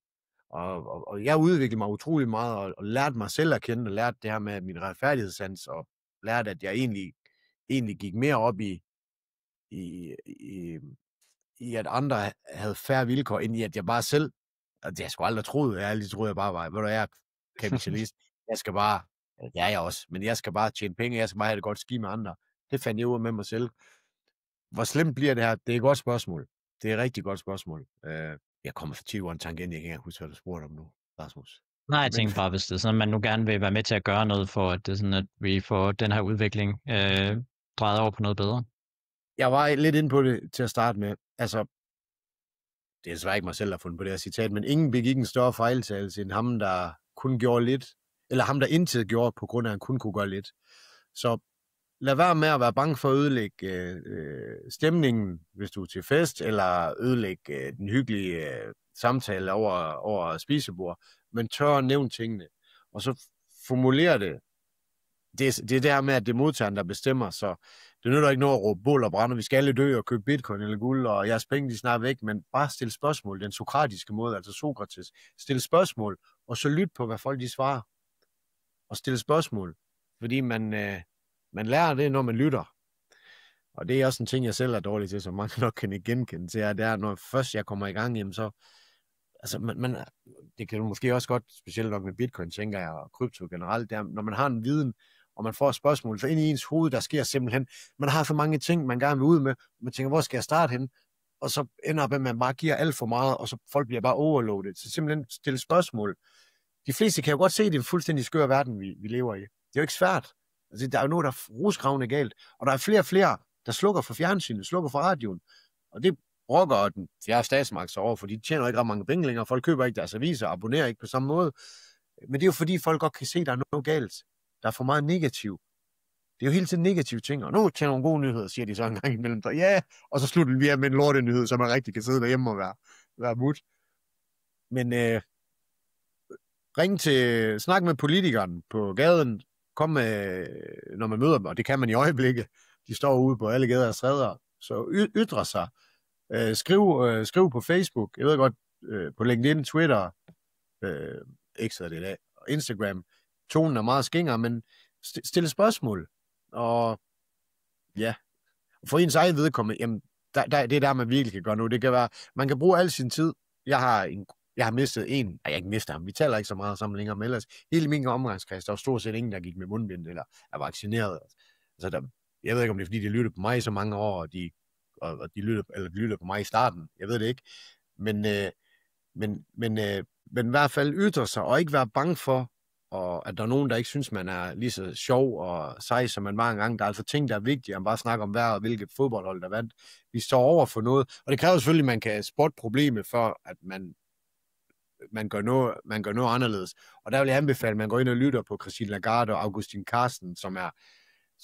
Og jeg udviklede mig utrolig meget, og lærte mig selv at kende, og lærte det her med min retfærdighedssans, og lærte, at jeg egentlig gik mere op i at andre havde færre vilkår, end i at jeg bare selv, og det jeg sgu aldrig troet, jeg altid troede, jeg bare var, hvor jeg er kapitalist, jeg skal bare, det er jeg også, men jeg skal bare tjene penge, jeg skal bare have det godt ski med andre. Det fandt jeg ud af med mig selv. Hvor slemt bliver det her? Det er et godt spørgsmål. Det er et rigtig godt spørgsmål. Jeg kommer for 10 år en tangent, jeg kan ikke huske, hvad du spurgte om nu, Rasmus. Nej, jeg tænker bare, hvis det er sådan, at man nu gerne vil være med til at gøre noget for, at det er sådan, at vi får den her udvikling drejet over på noget bedre. Jeg var lidt inde på det til at starte med. Altså, det er desværre ikke mig selv, der har fundet på det her citat, men ingen begik en større fejltagelse end ham, der kun gjorde lidt, eller ham, der intet gjorde, på grund af, at han kun kunne gøre lidt. Så lad være med at være bange for at ødelægge stemningen, hvis du er til fest, eller ødelægge den hyggelige samtale over spisebord, men tør at nævne tingene, og så formulere det. Det er det her med, at det er modtageren, der bestemmer, så det nytter ikke noget at råbe bål og brænde, vi skal alle dø og købe bitcoin eller guld, og jeres penge, de snart væk, men bare stille spørgsmål, den sokratiske måde, altså Sokrates, stille spørgsmål, og så lyt på, hvad folk de svarer, og stille spørgsmål, fordi man lærer det, når man lytter, og det er også en ting, jeg selv er dårlig til, som mange nok kan genkende til, at det er, når først jeg kommer i gang, jamen så, altså det kan du måske også godt, specielt nok med bitcoin, tænker jeg, og krypto generelt, der, når man har en viden, og man får et spørgsmål, så ind i ens hoved, der sker simpelthen, man har så mange ting, man gerne vil ud med, man tænker, hvor skal jeg starte hen? Og så ender op, at man bare giver alt for meget, og så folk bliver bare overloadet. Så simpelthen stille spørgsmål. De fleste kan jo godt se, at det er en fuldstændig skør verden, vi lever i. Det er jo ikke svært. Altså, der er jo noget, der er rusgravende galt, og der er flere og flere, der slukker for fjernsynet, slukker for radioen, og det rokker den fjerde statsmagt så over, for de tjener ikke ret mange penge længere, folk køber ikke deres aviser, abonnerer ikke på samme måde, men det er jo fordi, folk godt kan se, at der er noget galt. Der er for meget negativ. Det er jo hele tiden negative ting, og nu tjener nogle gode nyheder, siger de så en gang imellem. Så ja, og så slutter vi af med en lortenyhed, så man rigtig kan sidde derhjemme og være mut. Men snak med politikeren på gaden, kom med, når man møder dem, og det kan man i øjeblikket. De står ude på alle gader og stræder, så ytre sig. Skriv på Facebook, jeg ved godt, på LinkedIn, Twitter, ikke så det i dag, og Instagram. Tonen er meget skinger, men stille spørgsmål. Og ja, for ens egen vedkommende, jamen, det er der, man virkelig kan gøre nu. Det kan være, man kan bruge al sin tid. Jeg har mistet en, jeg ikke mistet ham, vi taler ikke så meget sammen længere, men ellers hele min omgangskreds, der var stort set ingen, der gik med mundbind, eller er vaccineret. Altså, jeg ved ikke, om det er, fordi de lyttede på mig i så mange år, og de lyttede på mig i starten. Jeg ved det ikke. Men i hvert fald ytre sig, og ikke være bange for, og at der er nogen, der ikke synes, man er lige så sjov og sej, som man var engang. Der er altså ting, der er vigtige, end bare at snakke om hver hvilket fodboldhold, der vandt. Vi står over for noget, og det kræver selvfølgelig, at man kan spotte problemet, for at man gør noget anderledes. Og der vil jeg anbefale, at man går ind og lytter på Christine Lagarde og Augustin Carsten, som er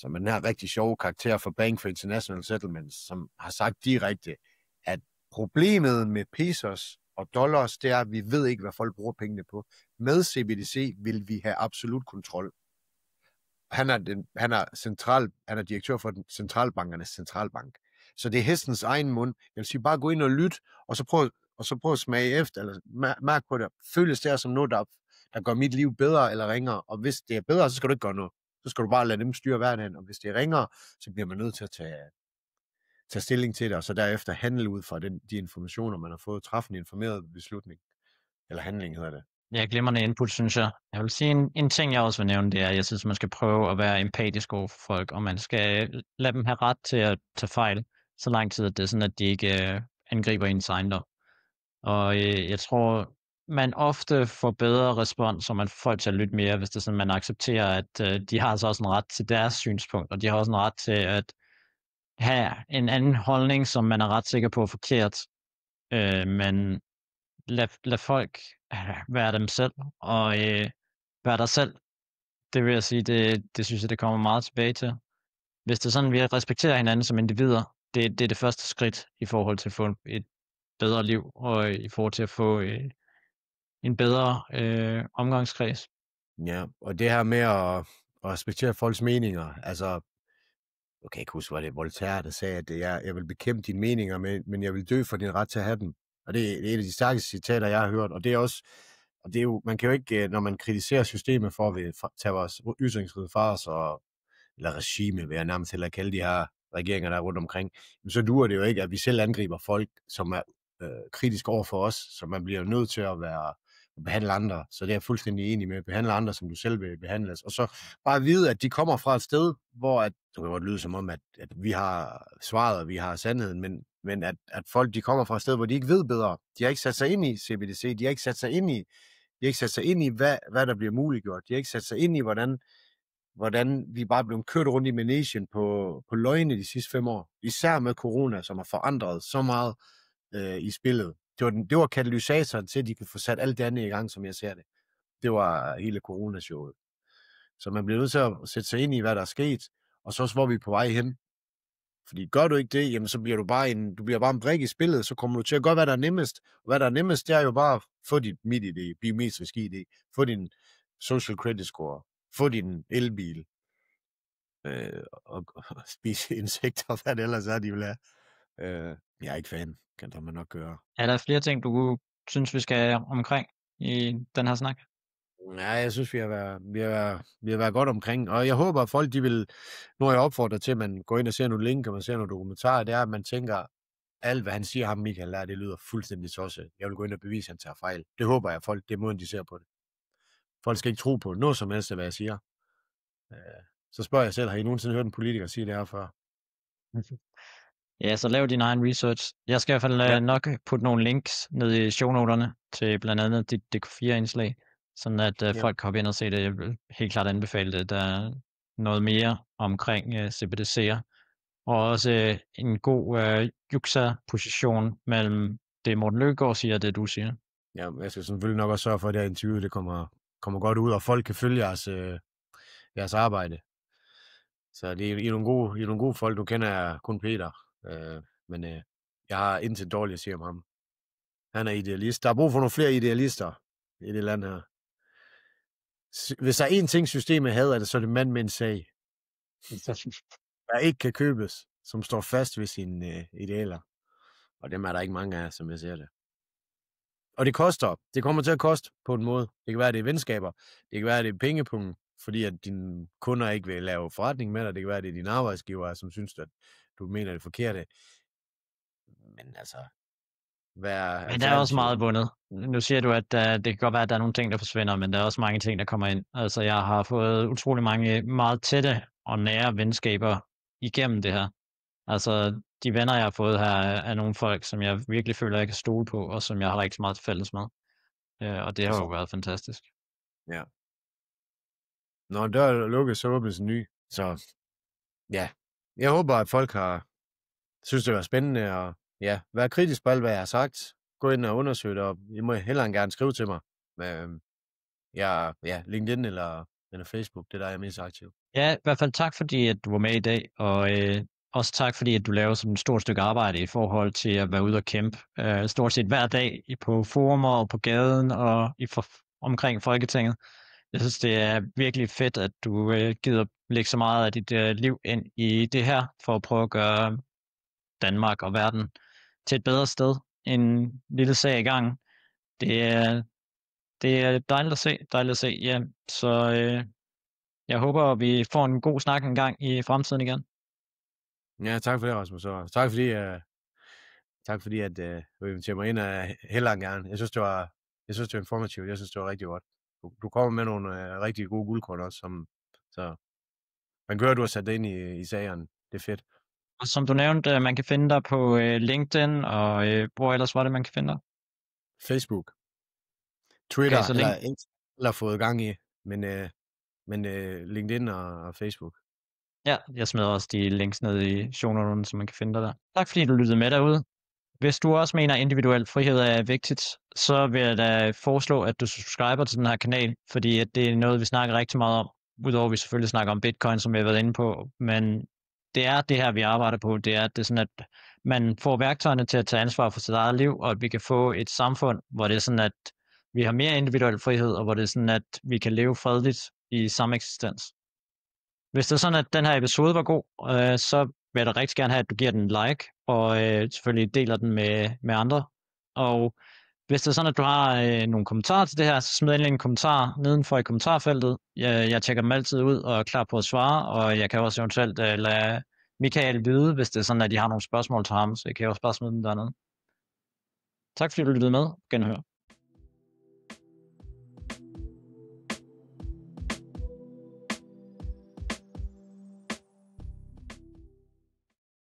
den her rigtig sjove karakter for Bank for International Settlements, som har sagt direkte, at problemet med pesos og dollars, det er, at vi ved ikke, hvad folk bruger pengene på. Med CBDC vil vi have absolut kontrol. Han er direktør for centralbankernes centralbank. Så det er hestens egen mund. Jeg vil sige, bare gå ind og lyt, og så prøv at smage efter, eller mærk på det. Føles det som noget, der gør mit liv bedre eller ringere? Og hvis det er bedre, så skal du ikke gøre noget. Så skal du bare lade dem styre hverdagen. Og hvis det er ringere, så bliver man nødt til at tage stilling til det, og så derefter handle ud fra de informationer, man har fået, træffe en informeret beslutning. Eller handling hedder det. Ja, glimrende input, synes jeg. Jeg vil sige, en ting, jeg også vil nævne, det er, at jeg synes, man skal prøve at være empatisk over for folk, og man skal lade dem have ret til at tage fejl, så lang tid, at det er sådan, at de ikke angriber ens ejendom. Og jeg tror, man ofte får bedre respons, og man får folk til at lytte mere, hvis det er sådan, man accepterer, at de har altså også en ret til deres synspunkt, og de har også en ret til at have en anden holdning, som man er ret sikker på er forkert. Men lad folk være dem selv, og være dig selv. Det vil jeg sige, det synes jeg, det kommer meget tilbage til. Hvis det er sådan, vi respekterer hinanden som individer, det er det første skridt i forhold til at få et bedre liv, og i forhold til at få en bedre omgangskreds. Ja, og det her med at respektere folks meninger, altså, okay, jeg kan huske, hvad det er Voltaire, der sagde, at jeg vil bekæmpe dine meninger, men jeg vil dø for din ret til at have dem. Og det er et af de stærkeste citater, jeg har hørt, og det er også, og det er jo, man kan jo ikke, når man kritiserer systemet for at tage vores ytringsfrihed fra os, eller regime, vil jeg nærmest hellere kalde de her regeringer, der er rundt omkring, så duer det jo ikke, at vi selv angriber folk, som er kritiske over for os, så man bliver nødt til at behandle andre. Så det er jeg fuldstændig enig med. Behandle andre, som du selv vil behandles. Og så bare vide, at de kommer fra et sted, hvor det kan godt lyde som om, at vi har svaret, og vi har sandheden, men at folk, de kommer fra et sted, hvor de ikke ved bedre. De har ikke sat sig ind i CBDC. De har ikke sat sig ind i, hvad der bliver muliggjort. De har ikke sat sig ind i, hvordan vi bare er blevet kørt rundt i managen på løgne de sidste 5 år. Især med corona, som har forandret så meget i spillet. Det var katalysatoren til, at de kunne få sat alt det andet i gang, som jeg ser det. Det var hele coronashowet. Så man bliver nødt til at sætte sig ind i, hvad der er sket, og så også, hvor vi er på vej hen. Fordi gør du ikke det, jamen så bliver du bare en brik i spillet, så kommer du til at gøre, hvad der er nemmest. Og hvad der er nemmest, det er jo bare at få dit MitID, biometrisk ID, få din social credit score, få din elbil, og spise insekter, hvad det ellers er, de vil have. Jeg er ikke fan, kan der man nok gøre. Er der flere ting, du synes, vi skal omkring i den her snak? Ja, jeg synes, vi har været godt omkring, og jeg håber, at folk, de vil, nu har jeg opfordret til, at man går ind og ser nogle link, og man ser nogle dokumentarer, det er, at man tænker, alt hvad han siger ham, Michael, der, det lyder fuldstændig tosset. Jeg vil gå ind og bevise, at han tager fejl. Det håber jeg, folk, det er måden, de ser på det. Folk skal ikke tro på noget som helst, hvad jeg siger. Så spørger jeg selv, har I nogensinde hørt en politiker sige det her før? Ja, så lav din egen research. Jeg skal i hvert fald nok putte nogle links ned i shownoterne til blandt andet dit DK4-indslag, sådan at folk kan hoppe ind og se det. Jeg vil helt klart anbefale det. Der er noget mere omkring CBDC'er, og også en god juxa-position mellem det Morten Løkkegaard siger og det du siger. Ja, jeg skal selvfølgelig nok også sørge for, at det her interview det kommer godt ud, og folk kan følge jeres arbejde. Så det er nogle gode folk. Du kender jeg kun Peter, men jeg har intet dårligt at sige om ham. Han er idealist. Der er brug for nogle flere idealister i det land her. Hvis der er én ting, systemet havde, er det så det mand med en sag, der ikke kan købes, som står fast ved sine idealer. Og dem er der ikke mange af, som jeg ser det. Og det koster. Det kommer til at koste på en måde. Det kan være, at det er venskaber. Det kan være, at det er pengepunkten, fordi at dine kunder ikke vil lave forretning med dig. Det kan være, at det er dine arbejdsgiver, som synes, at du mener det forkerte. Men altså... Men der er også meget vundet. Nu siger du, at det kan godt være, at der er nogle ting, der forsvinder, men der er også mange ting, der kommer ind. Altså, jeg har fået utrolig mange meget tætte og nære venskaber igennem det her. Altså, de venner, jeg har fået her, er nogle folk, som jeg virkelig føler, jeg kan stole på, og som jeg har rigtig meget fælles med. Og det har jo været fantastisk. Ja. Når en dør er lukket, så åbnes en ny. Så ja, jeg håber, at folk synes, det var spændende, og ja, vær kritisk på alt, hvad jeg har sagt. Gå ind og undersøg det, og I må hellere gerne skrive til mig. LinkedIn eller Facebook, det er der, jeg er mest aktiv. Ja, i hvert fald tak, fordi at du var med i dag, og også tak, fordi at du laver sådan et stort stykke arbejde i forhold til at være ude og kæmpe stort set hver dag på forumer og på gaden og omkring Folketinget. Jeg synes, det er virkelig fedt, at du gider lægge så meget af dit liv ind i det her, for at prøve at gøre Danmark og verden til et bedre sted. En lille sag i gang. Det er dejligt at se, ja. Så jeg håber, at vi får en god snak en gang i fremtiden igen. Ja, tak for det, Rasmus. Og tak fordi at du inviterer mig ind og hellere gerne. Jeg synes, det var informativt. Jeg synes, det var rigtig godt. Du kommer med nogle rigtig gode guldkorn også, så man kan høre, at du har sat det ind i sagerne. Det er fedt. Og som du nævnte, man kan finde dig på LinkedIn, og hvor ellers var det, man kan finde dig? Facebook. Twitter okay, eller fået gang i, men LinkedIn og Facebook. Ja, jeg smider også de links ned i shownoterne, så man kan finde dig der. Tak fordi du lyttede med derude. Hvis du også mener, at individuel frihed er vigtigt, så vil jeg da foreslå, at du subscriber til den her kanal, fordi at det er noget, vi snakker rigtig meget om. Udover at vi selvfølgelig snakker om Bitcoin, som vi har været inde på, men det er det her, vi arbejder på. Det er sådan, at man får værktøjerne til at tage ansvar for sit eget liv, og at vi kan få et samfund, hvor det er sådan, at vi har mere individuel frihed, og hvor det er sådan, at vi kan leve fredeligt i samme eksistens. Hvis det er sådan, at den her episode var god, så vil jeg da rigtig gerne have, at du giver den en like, og selvfølgelig deler den med andre. Og hvis det er sådan, at du har nogle kommentarer til det her, så smid endelig en kommentar nedenfor i kommentarfeltet. Jeg tjekker dem altid ud og er klar på at svare, og jeg kan også eventuelt lade Michael vide, hvis det er sådan, at de har nogle spørgsmål til ham, så I kan også bare smide dem dernede. Tak fordi du lyttede med. Genhør.